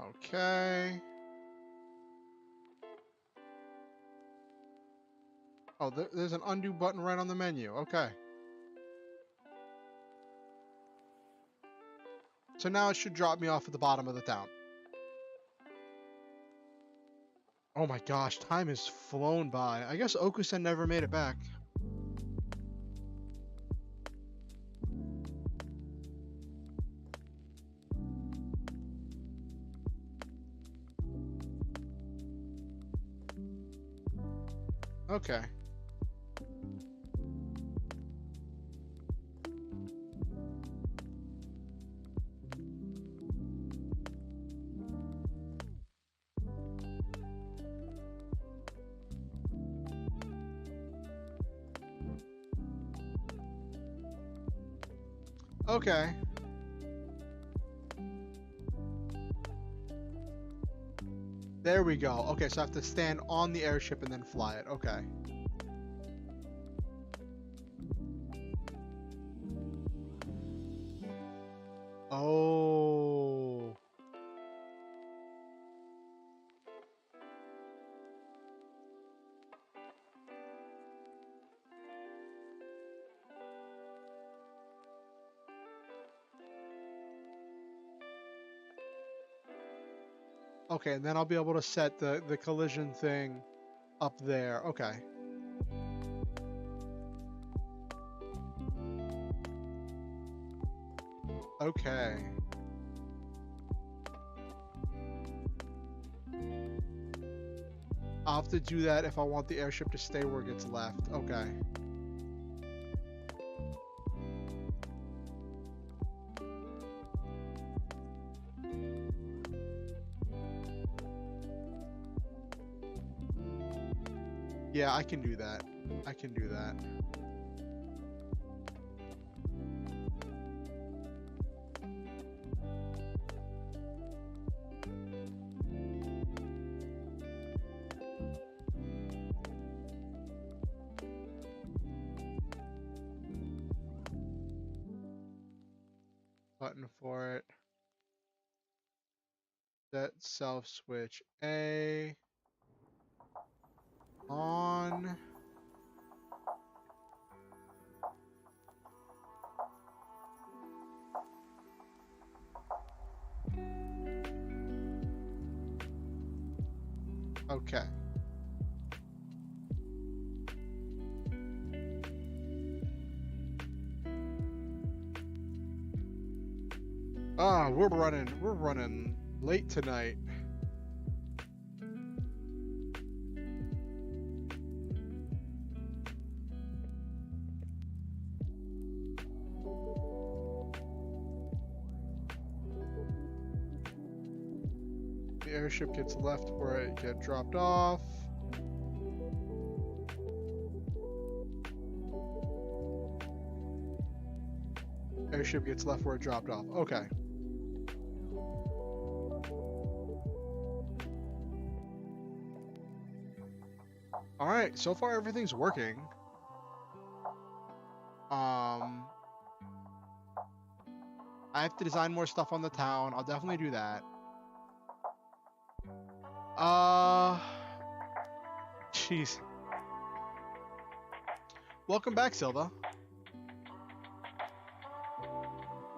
Okay. Oh, there's an undo button right on the menu. Okay. So now it should drop me off at the bottom of the town. Oh my gosh, time has flown by. I guess Okusen never made it back. Okay. Okay. There we go. Okay, so I have to stand on the airship and then fly it. Okay. Oh. Okay, and then I'll be able to set the collision thing up there. Okay. Okay. I'll have to do that if I want the airship to stay where it gets left. Okay. Yeah, I can do that. I can do that. Button for it. Set self switch A. On. Okay. Ah, we're running late tonight. The airship gets left where it get dropped off. Airship gets left where it dropped off. Okay. Alright, so far everything's working. I have to design more stuff on the town. I'll definitely do that. Jeez. Welcome back, Silva.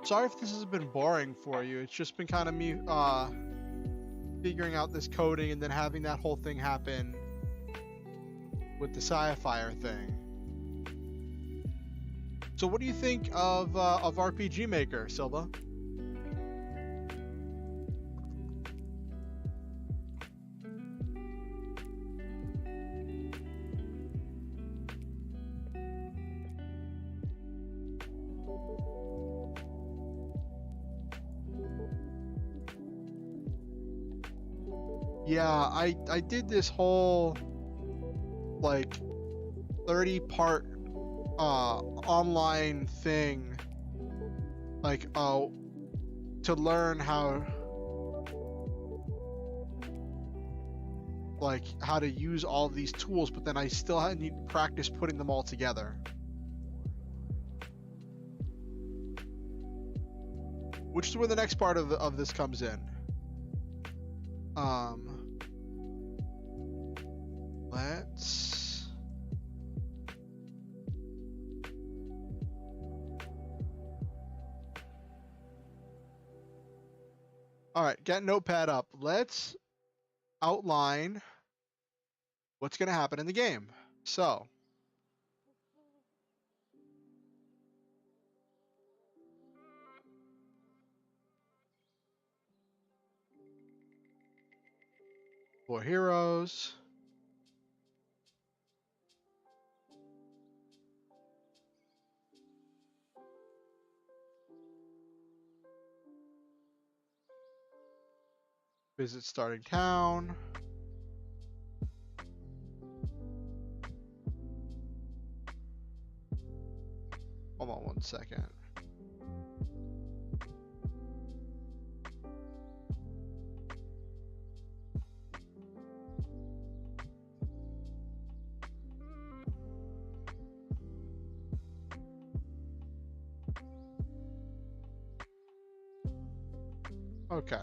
Sorry if this has been boring for you. It's just been kind of me figuring out this coding and then having that whole thing happen with the sci-fi thing. So what do you think of RPG Maker, Silva? Yeah, I did this whole like 30-part online thing, like to learn how to use all of these tools, but then I still need practice putting them all together. Which is where the next part of this comes in. Let's. All right, get notepad up. Let's outline what's going to happen in the game. So, for heroes. Visit starting town. Hold on 1 second. Okay.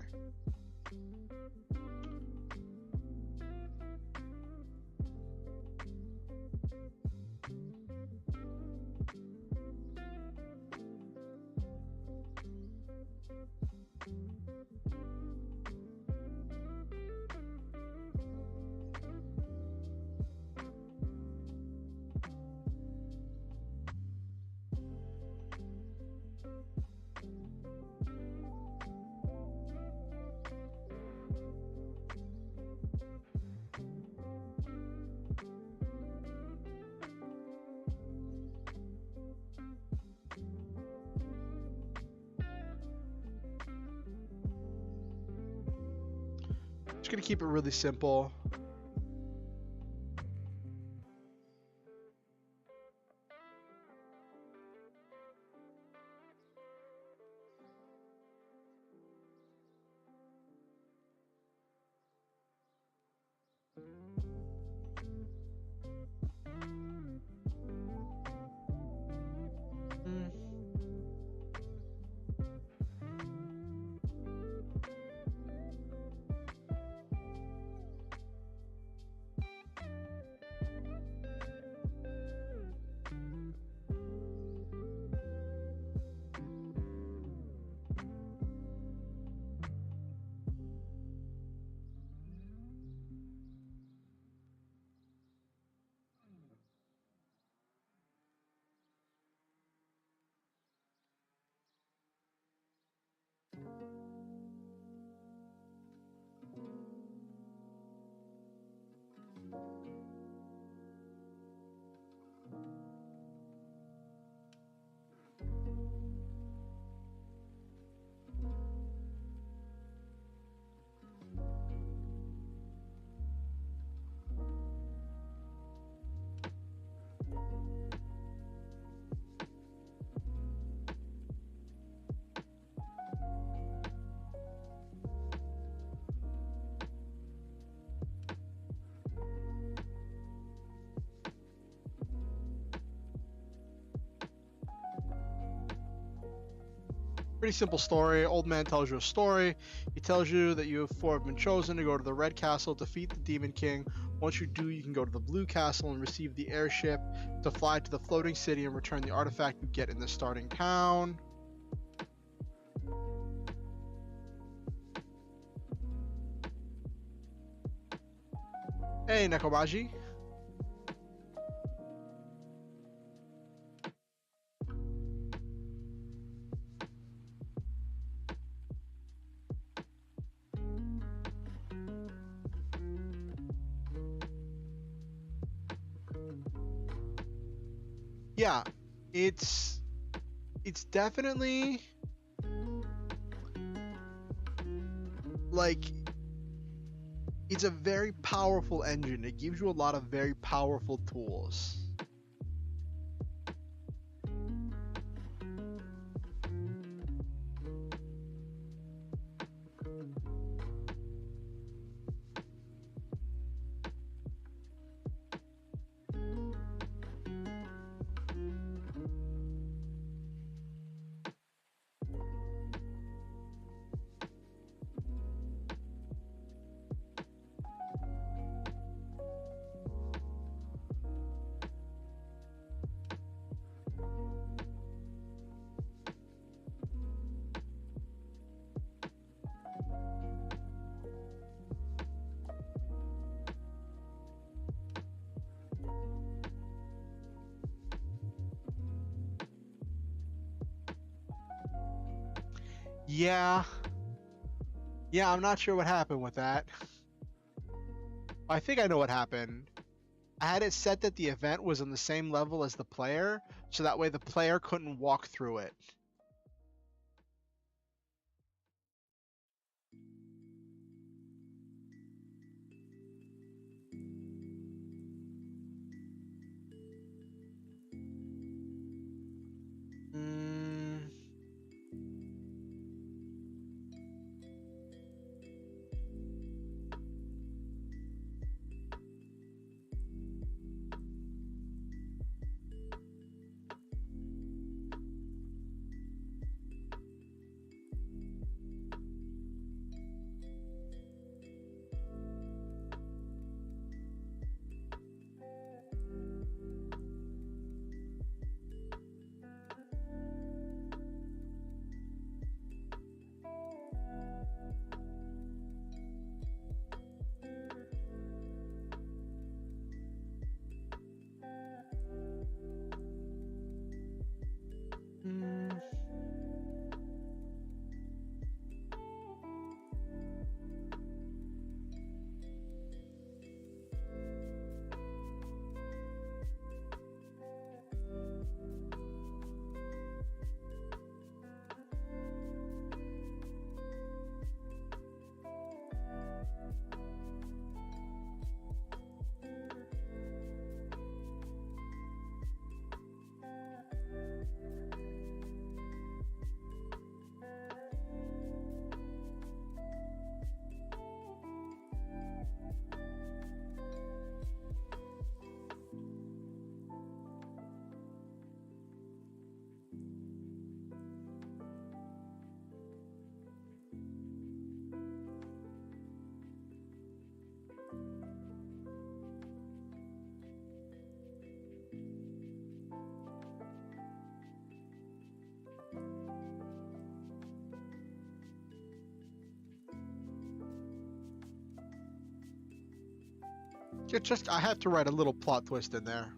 Just gonna keep it really simple. Pretty simple story. Old man tells you a story. He tells you that you four have been chosen to go to the Red Castle, defeat the Demon King. Once you do, you can go to the Blue Castle and receive the airship to fly to the floating city and return the artifact you get in the starting town. Hey, Nekomaji. Yeah, it's definitely like it's a very powerful engine. It gives you a lot of very powerful tools. Yeah. Yeah, I'm not sure what happened with that. I think I know what happened. I had it set that the event was on the same level as the player, so that way the player couldn't walk through it. Mm, mm, I have to write a little plot twist in there.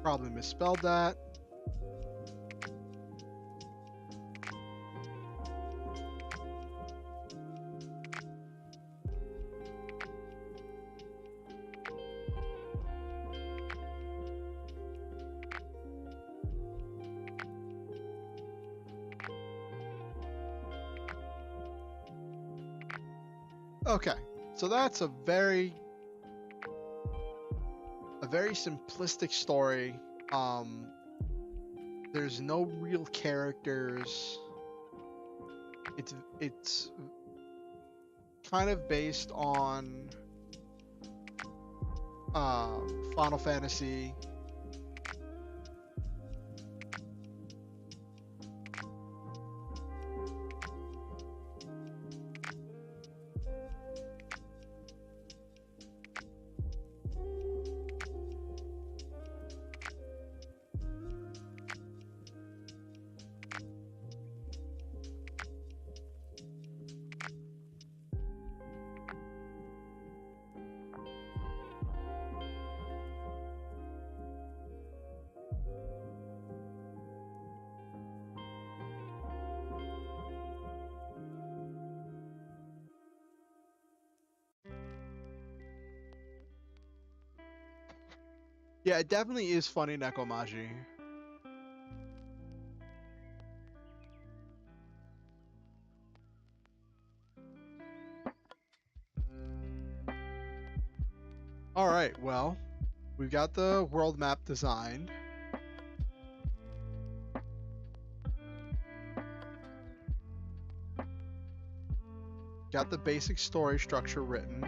Probably misspelled that. Okay, so that's a very simplistic story. Um, there's no real characters. It's kind of based on Final Fantasy. Yeah, it definitely is funny, Nekomaji. All right, well, we've got the world map designed. Got the basic story structure written.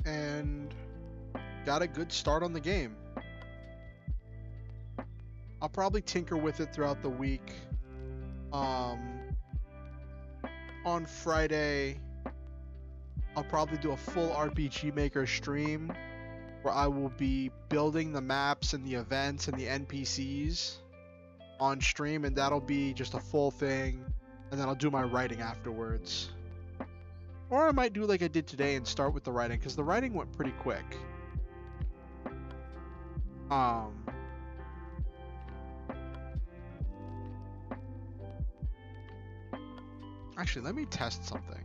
And got a good start on the game. I'll probably tinker with it throughout the week. On Friday, I'll probably do a full RPG Maker stream where I will be building the maps and the events and the NPCs on stream, and that'll be just a full thing, and then I'll do my writing afterwards. Or I might do like I did today and start with the writing, because the writing went pretty quick. Actually, let me test something.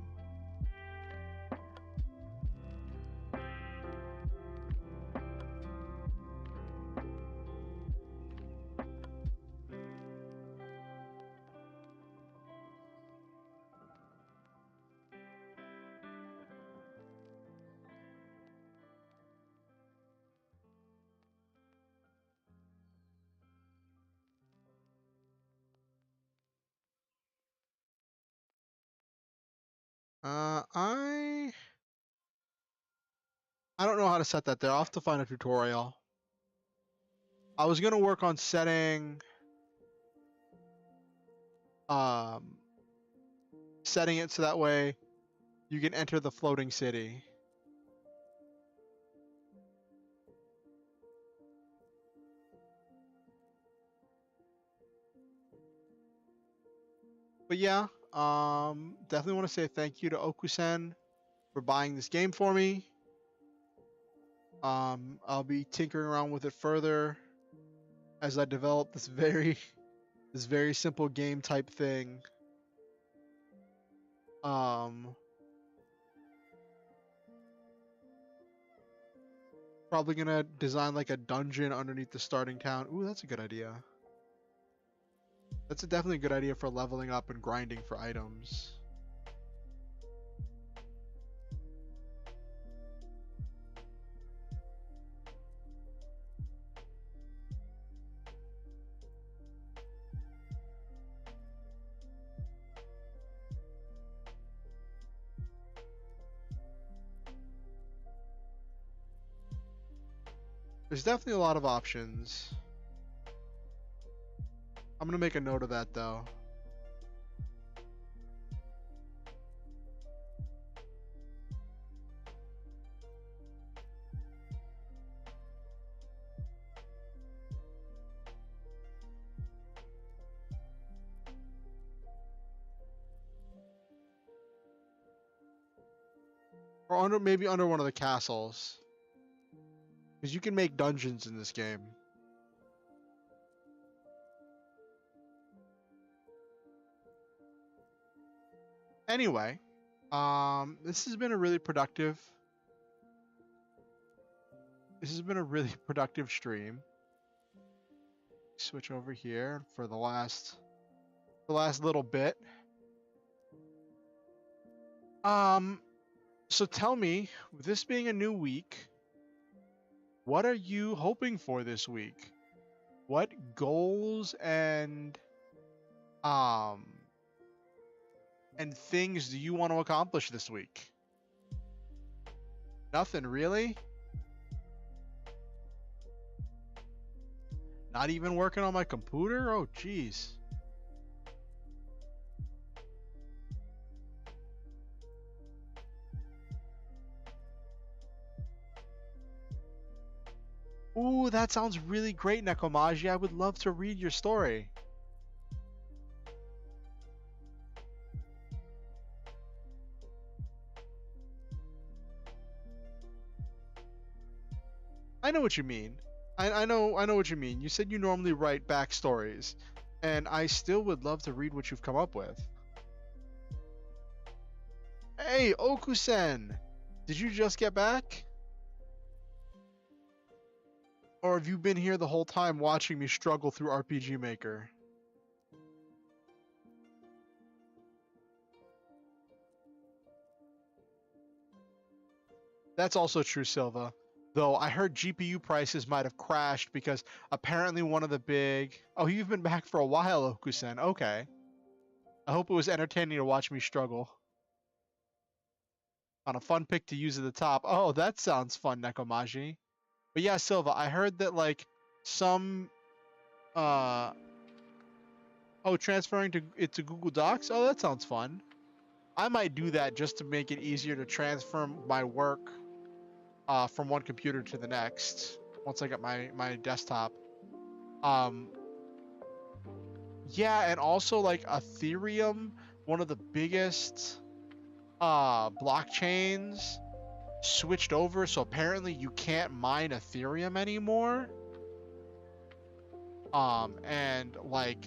I don't know how to set that there. I'll have to find a tutorial. I was gonna work on setting setting it so that way you can enter the floating city. But yeah, definitely want to say thank you to Okusen for buying this game for me. I'll be tinkering around with it further as I develop this very simple game type thing. Probably gonna design like a dungeon underneath the starting town. Ooh, that's a good idea. That's definitely a good idea for leveling up and grinding for items. There's definitely a lot of options. I'm gonna make a note of that though. Or maybe under one of the castles. Because you can make dungeons in this game. Anyway, this has been a really productive. This has been a really productive stream. Switch over here for the last little bit. So tell me, with this being a new week, what are you hoping for this week? What goals and things do you want to accomplish this week? Nothing really? Not even working on my computer? Oh, jeez. Ooh, that sounds really great, Nekomaji. I would love to read your story. I know what you mean. I know what you mean. You said you normally write backstories, and I still would love to read what you've come up with. Hey, Okusen! Did you just get back? Or have you been here the whole time watching me struggle through RPG Maker? That's also true, Silva. Though I heard GPU prices might have crashed because apparently one of the big... Oh, you've been back for a while, Okusen. Okay. I hope it was entertaining to watch me struggle. On a fun pick to use at the top. Oh, that sounds fun, Nekomaji. But yeah, Silva, I heard that, like, some... Oh, transferring it to Google Docs? Oh, that sounds fun. I might do that just to make it easier to transfer my work from one computer to the next once I get my desktop. Yeah, and also like Ethereum, one of the biggest blockchains, switched over, so apparently you can't mine Ethereum anymore. And like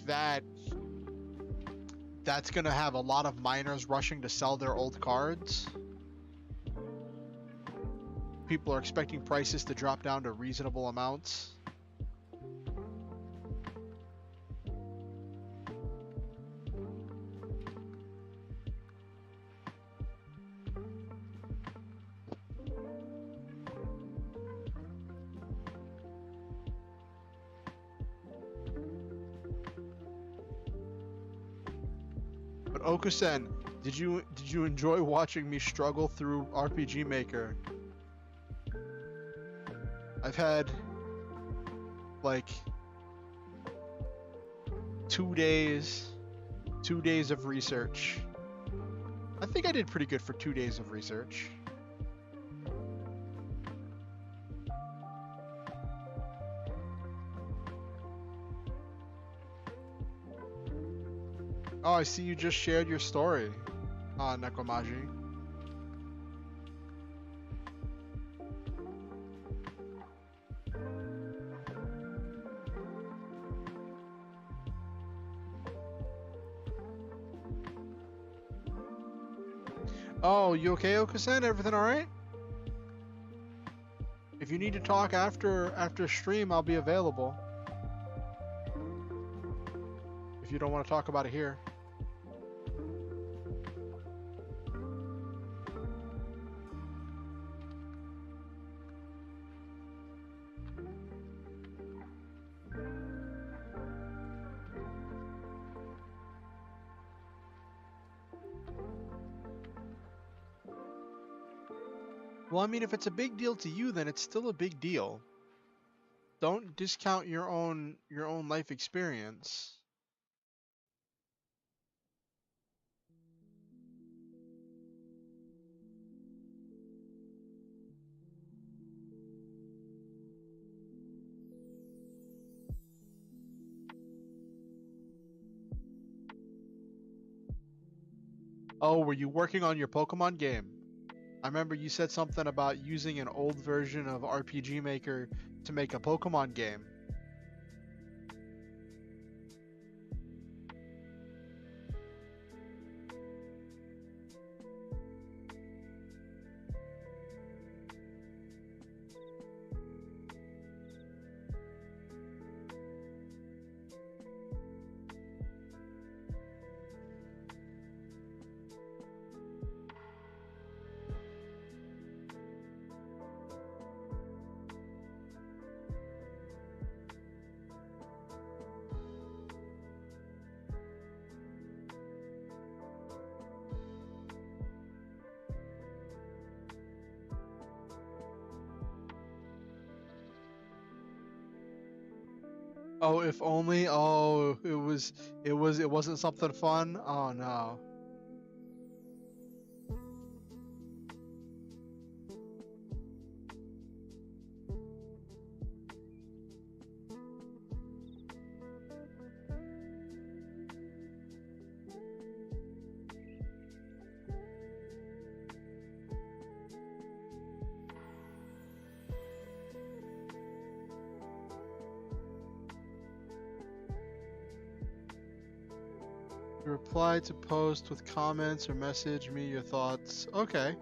that's gonna have a lot of miners rushing to sell their old cards. People are expecting prices to drop down to reasonable amounts. But Okusen, did you enjoy watching me struggle through RPG Maker? I've had like 2 days of research. I think I did pretty good for 2 days of research. Oh, I see you just shared your story, Nekomaji. Oh, you okay, Okusen? Everything alright? If you need to talk after stream, I'll be available. If you don't want to talk about it here. Well, I mean, if it's a big deal to you, then it's still a big deal. Don't discount your own life experience. Oh, were you working on your Pokemon game? I remember you said something about using an old version of RPG Maker to make a Pokemon game. Oh, if only. Oh, it wasn't something fun. Oh no. You reply to post with comments or message me your thoughts. Okay.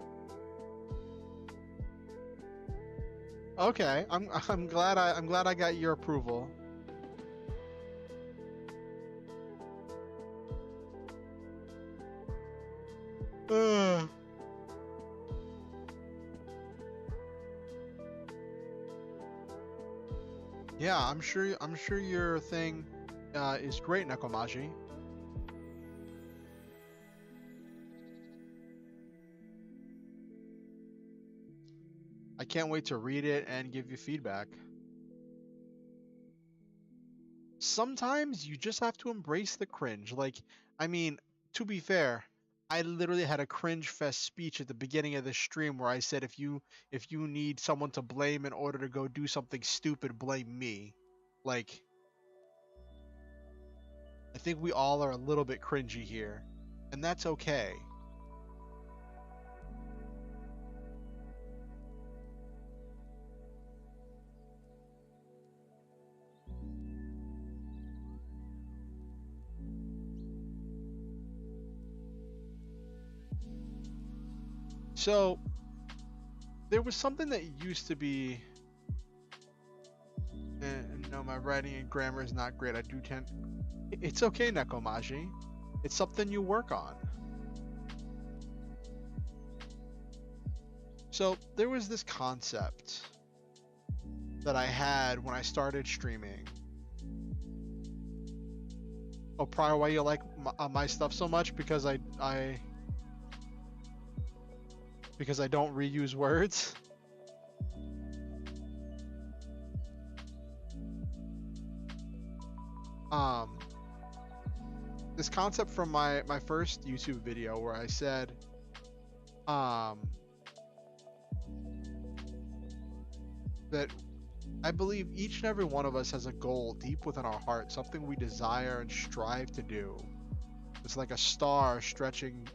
Okay. I'm glad I got your approval. Ugh. Yeah, I'm sure your thing is great, Nekomaji. I can't wait to read it and give you feedback. Sometimes you just have to embrace the cringe. Like, I mean, to be fair, I literally had a cringe fest speech at the beginning of the stream where I said if you need someone to blame in order to go do something stupid, blame me. Like, I think we all are a little bit cringy here, and that's okay. So, there was something that used to be no, my writing and grammar is not great. I do tend. It's okay, Nekomaji. It's something you work on. So there was this concept that I had when I started streaming. Oh, Prior, why you like my stuff so much? Because because I don't reuse words. Um, this concept from my first YouTube video where I said, that I believe each and every one of us has a goal deep within our heart, something we desire and strive to do. It's like a star stretching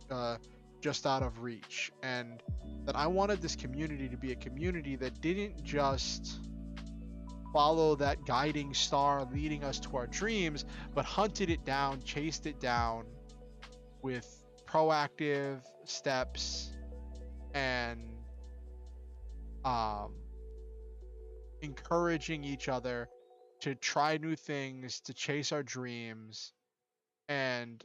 just out of reach, and that I wanted this community to be a community that didn't just follow that guiding star leading us to our dreams, but hunted it down, chased it down with proactive steps and um, encouraging each other to try new things, to chase our dreams, and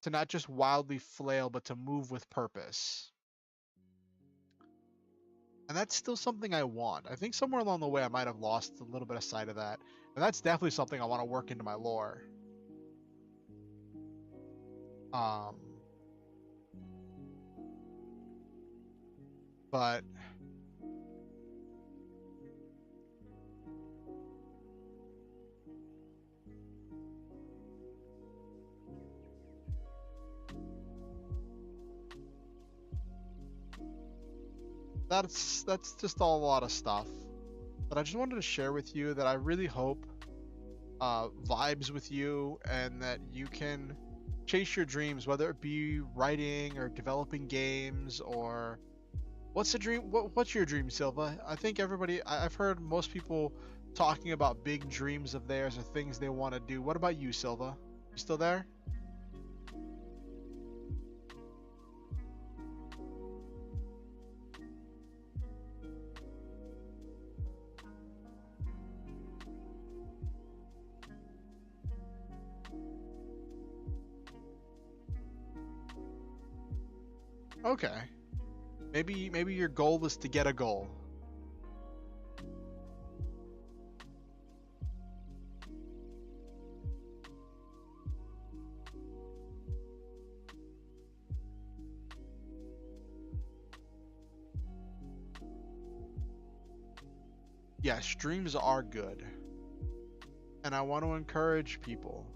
to not just wildly flail, but to move with purpose. And that's still something I want. I think somewhere along the way I might have lost a little bit of sight of that. And that's definitely something I want to work into my lore. Um, but that's just a lot of stuff. But I just wanted to share with you that I really hope vibes with you and that you can chase your dreams, whether it be writing or developing games or what's the dream? What's your dream, Silva? I think I've heard most people talking about big dreams of theirs or things they want to do. What about you, Silva? You still there? Okay. Maybe your goal is to get a goal. Yes, dreams are good. And I want to encourage people.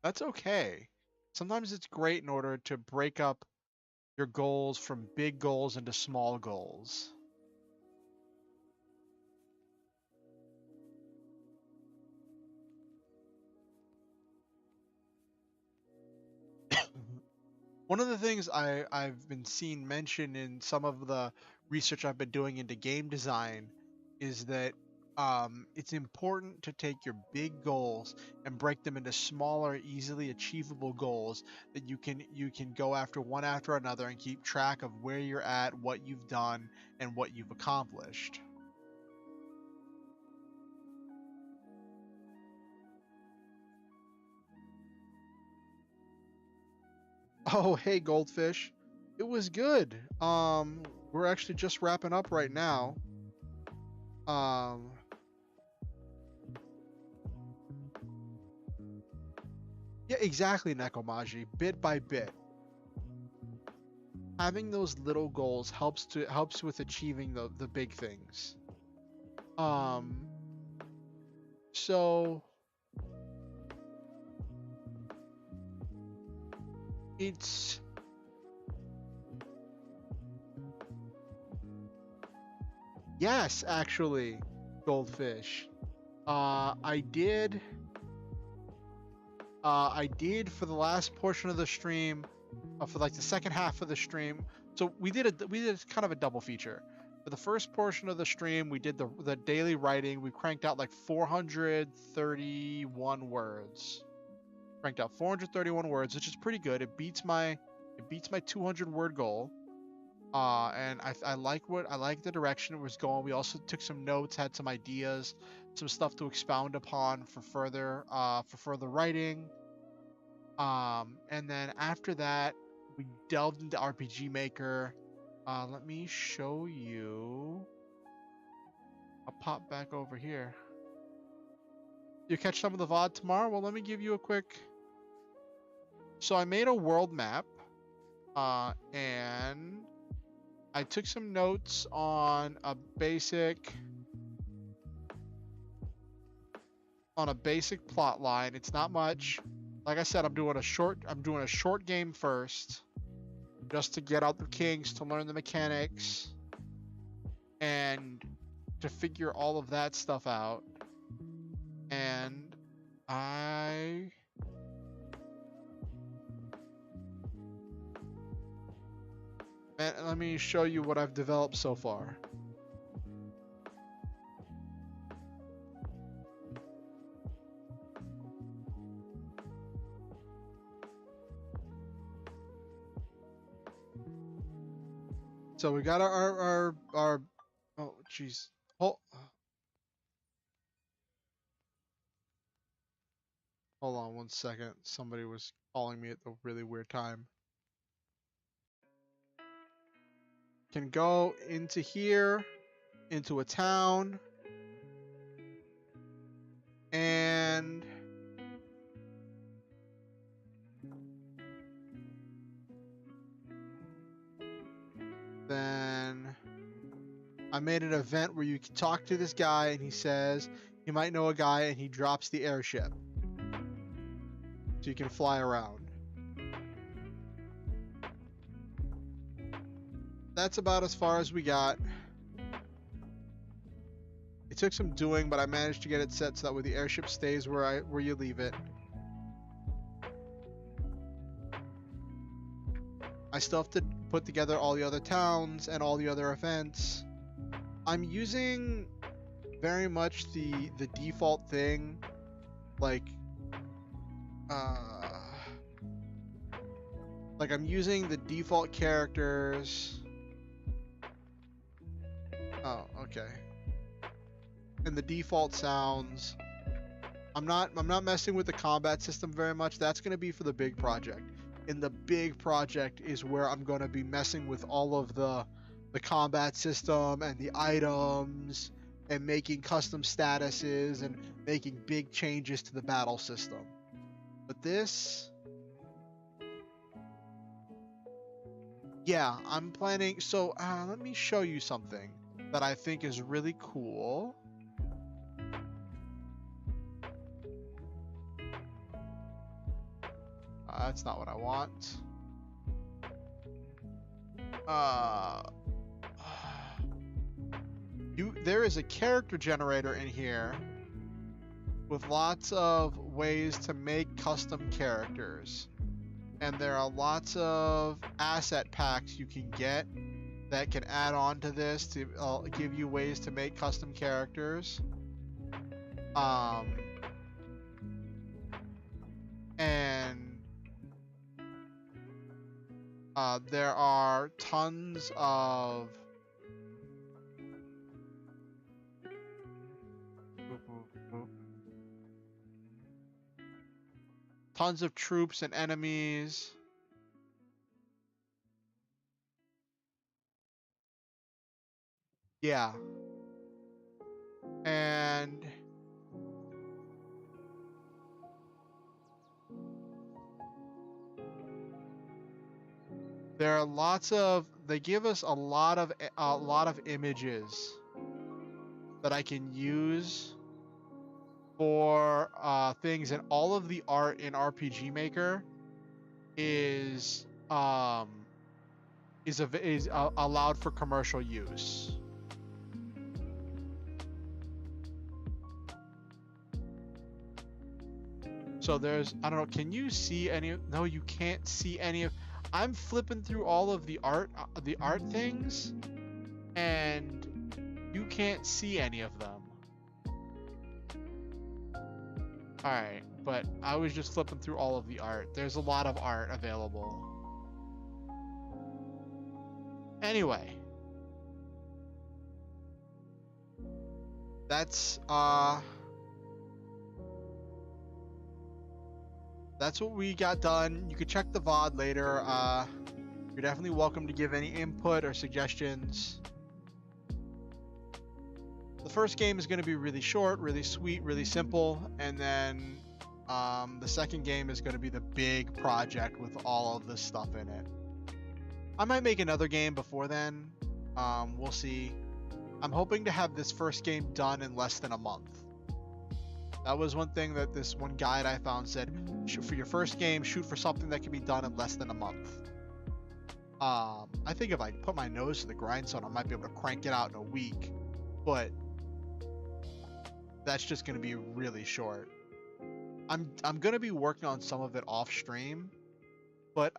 That's okay. Sometimes it's great in order to break up your goals from big goals into small goals. One of the things I've been seeing mentioned in some of the research I've been doing into game design is that it's important to take your big goals and break them into smaller, easily achievable goals that you can go after another and keep track of where you're at, what you've done, and what you've accomplished. Oh, hey, Goldfish. It was good. We're actually just wrapping up right now. Um, yeah, exactly, Nekomaji. Bit by bit. Having those little goals helps with achieving the big things. Um, so it's yes, actually, Goldfish. I did. I did for the last portion of the stream, for like the second half of the stream. So we did kind of a double feature. For the first portion of the stream, we did the daily writing. We cranked out like 431 words. Cranked out 431 words, which is pretty good. It beats my 200 word goal. And I like the direction it was going. We also took some notes, had some ideas, some stuff to expound upon for further writing. And then after that, we delved into RPG Maker. Let me show you. I'll pop back over here. You catch some of the VOD tomorrow? Well, let me give you a quick. So I made a world map, and I took some notes on a basic plot line. It's not much. Like I said, I'm doing a short game first, just to get out the kinks, to learn the mechanics, and to figure all of that stuff out. And let me show you what I've developed so far. So we got our oh jeez. Hold on 1 second. Somebody was calling me at a really weird time. Can go into here, into a town, and then I made an event where you can talk to this guy and he says you might know a guy, and he drops the airship so you can fly around. That's about as far as we got. It took some doing, but I managed to get it set so that way the airship stays where you leave it. I still have to put together all the other towns and all the other events. I'm using very much the default thing, like I'm using the default characters. Oh, okay. And the default sounds. I'm not messing with the combat system very much. That's going to be for the big project. In the big project is where I'm going to be messing with all of the combat system and the items and making custom statuses and making big changes to the battle system. But this, yeah, I'm planning. So let me show you something that I think is really cool. That's not what I want. There is a character generator in here with lots of ways to make custom characters. and there are lots of asset packs you can get that can add on to this to give you ways to make custom characters. And there are tons of troops and enemies. Yeah. And there are lots of, they give us a lot of images that I can use for things, and all of the art in RPG Maker is allowed for commercial use. So there's, I don't know, can you see any? No, you can't see any of. I'm flipping through all of the art things, and you can't see any of them. All right, but I was just flipping through all of the art. There's a lot of art available. Anyway, that's what we got done. You could check the VOD later. You're definitely welcome to give any input or suggestions. The first game is going to be really short, really sweet, really simple, and then the second game is going to be the big project with all of this stuff in it. I might make another game before then. We'll see. I'm hoping to have this first game done in less than a month. That was one thing that this one guide I found said, for your first game, shoot for something that can be done in less than a month. I think if I put my nose to the grindstone, I might be able to crank it out in a week, but that's just going to be really short. I'm going to be working on some of it off stream, but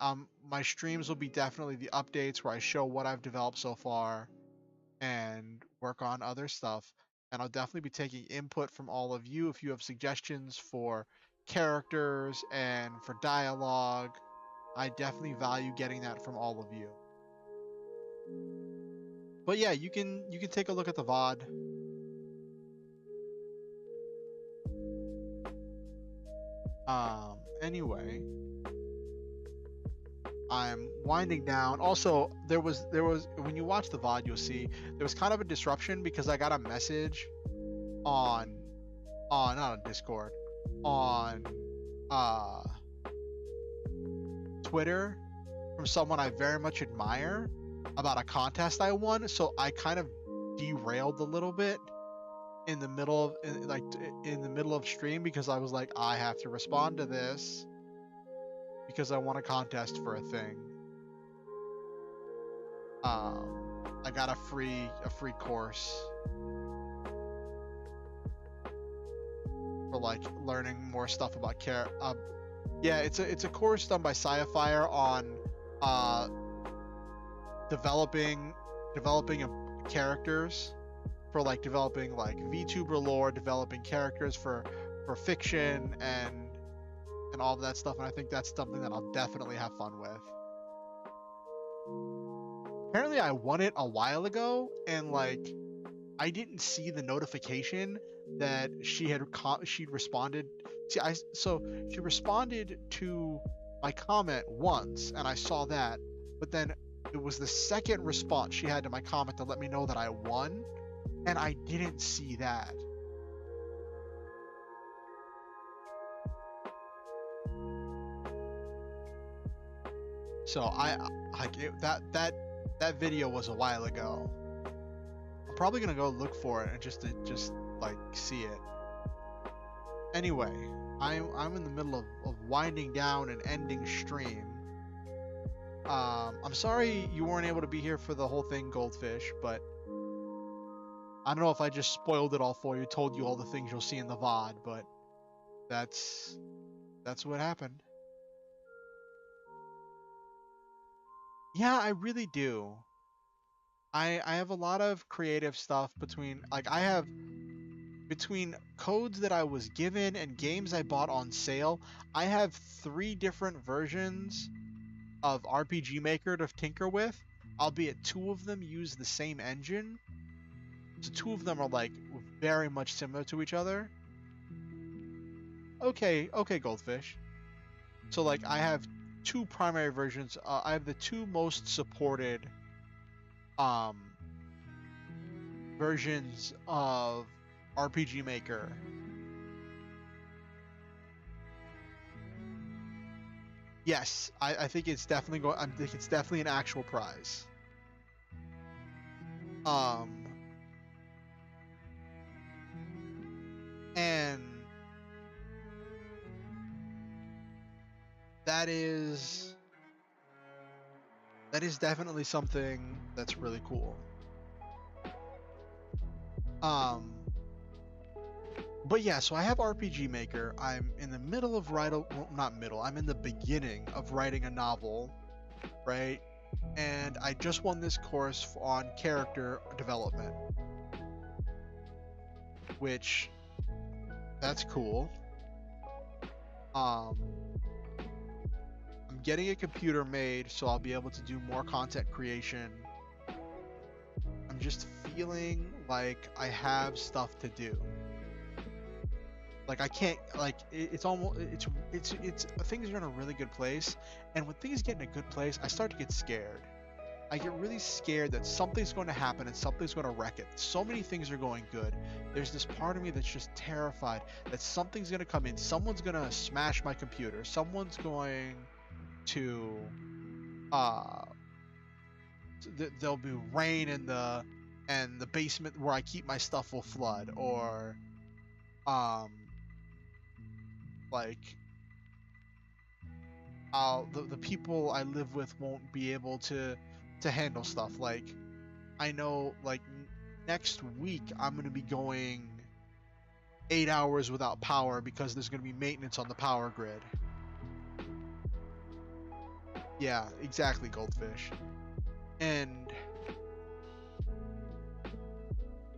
my streams will be definitely the updates where I show what I've developed so far and work on other stuff. And I'll definitely be taking input from all of you if you have suggestions for characters and for dialogue. I definitely value getting that from all of you. But yeah, you can take a look at the VOD. Anyway, I'm winding down. Also, there was when you watch the VOD, you'll see there was kind of a disruption because I got a message on not on Discord, on Twitter from someone I very much admire about a contest I won. So I kind of derailed a little bit in the middle of stream because I was like, I have to respond to this because I won a contest for a thing. I got a free course for like learning more stuff about yeah, it's a course done by Sci-Fire on developing characters for like developing like VTuber lore, developing characters for fiction and all of that stuff, and I think that's something that I'll definitely have fun with. Apparently I won it a while ago, and like I didn't see the notification that she'd responded. So she responded to my comment once, and I saw that, but then it was the second response she had to my comment to let me know that I won, and I didn't see that. So that video was a while ago. I'm probably gonna go look for it and just like see it. Anyway, I'm in the middle of winding down and ending stream. I'm sorry you weren't able to be here for the whole thing, Goldfish, but I don't know if I just spoiled it all for you, told you all the things you'll see in the VOD, but that's what happened. Yeah, I really do. I have a lot of creative stuff between like I have between codes that I was given and games I bought on sale. I have three different versions of RPG Maker to tinker with, albeit two of them use the same engine. So two of them are like very much similar to each other. Okay, okay, Goldfish. So like I have two primary versions. I have the two most supported um versions of RPG Maker. Yes, I think it's definitely going. I think it's definitely an actual prize. Um, and that is that is definitely something that's really cool. Um, but yeah, so I have RPG Maker. I'm in the middle of well, not middle. I'm in the beginning of writing a novel, right? And I just won this course on character development, which that's cool. Um, I'm getting a computer made so I'll be able to do more content creation. I'm just feeling like I have stuff to do. Like I can't like it's almost it's things are in a really good place, and when things get in a good place, I start to get scared. I get really scared that something's going to happen and something's going to wreck it. So many things are going good. There's this part of me that's just terrified that something's going to come in. Someone's going to smash my computer. Someone's going to uh there'll be rain in the basement where I keep my stuff will flood, or um like the people I live with won't be able to handle stuff. Like I know like next week I'm going to be going 8 hours without power because there's going to be maintenance on the power grid. Yeah, exactly, Goldfish. And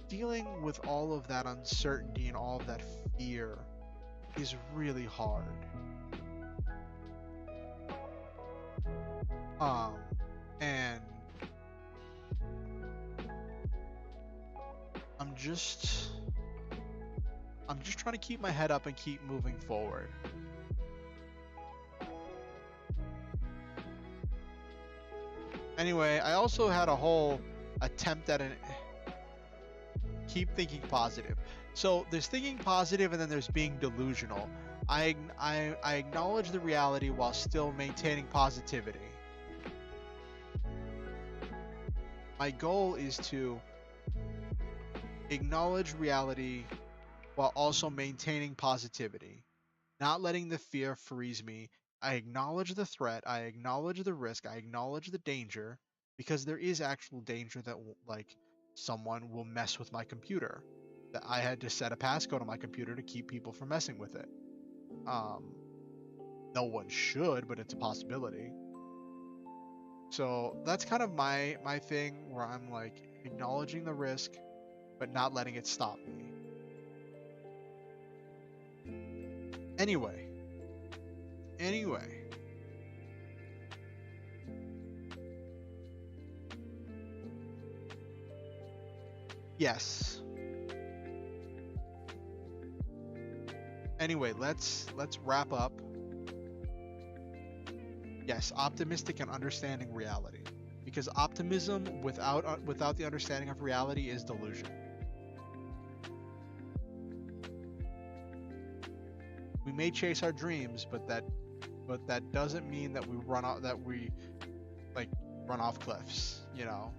dealing with all of that uncertainty and all of that fear is really hard. Um, and I'm just I'm just trying to keep my head up and keep moving forward. Anyway, I also had a whole attempt at an keep thinking positive. So there's thinking positive and then there's being delusional. I acknowledge the reality while still maintaining positivity. My goal is to acknowledge reality while also maintaining positivity, not letting the fear freeze me. I acknowledge the threat, I acknowledge the risk, I acknowledge the danger, because there is actual danger that like someone will mess with my computer. That I had to set a passcode on my computer to keep people from messing with it. Um, no one should, but it's a possibility. So that's kind of my thing where I'm like acknowledging the risk, but not letting it stop me. Anyway, anyway, yes. Anyway, let's wrap up. Yes, optimistic and understanding reality, because optimism without the understanding of reality is delusion. We may chase our dreams, but that doesn't mean that we like run off cliffs. You know,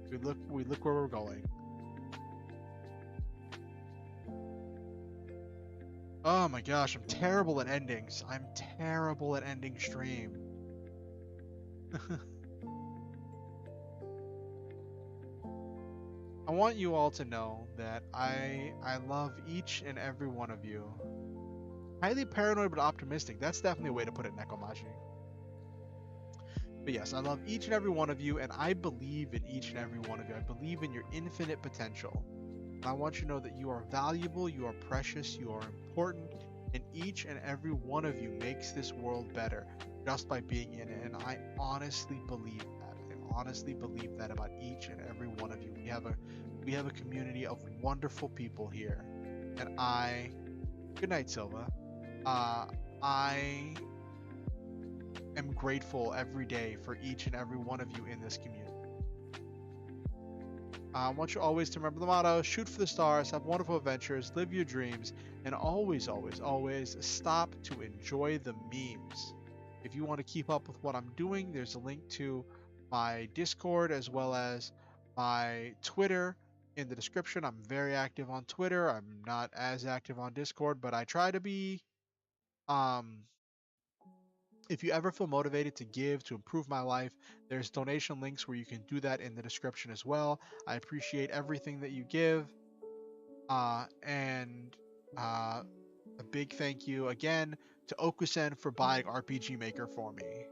we look where we're going. Oh my gosh, I'm terrible at endings. I'm terrible at ending stream. I want you all to know that I love each and every one of you. Highly paranoid but optimistic. That's definitely a way to put it, Nekomachi. But yes, I love each and every one of you, and I believe in each and every one of you. I believe in your infinite potential. And I want you to know that you are valuable, you are precious, you are important, and each and every one of you makes this world better just by being in it. And I honestly believe that. I honestly believe that about each and every one of you. We have a community of wonderful people here. And good night, Silva. I am grateful every day for each and every one of you in this community. I want you always to remember the motto: shoot for the stars, have wonderful adventures, live your dreams, and always, always, always stop to enjoy the memes. If you want to keep up with what I'm doing, there's a link to my Discord as well as my Twitter in the description. I'm very active on Twitter. I'm not as active on Discord, but I try to be. Um, if you ever feel motivated to give to improve my life, there's donation links where you can do that in the description as well. I appreciate everything that you give. And a big thank you again to Okusen for buying RPG Maker for me,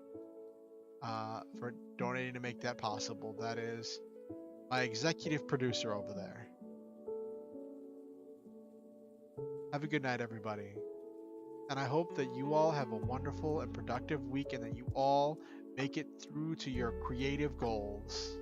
for donating to make that possible. That is my executive producer over there. Have a good night, everybody. And I hope that you all have a wonderful and productive week and that you all make it through to your creative goals.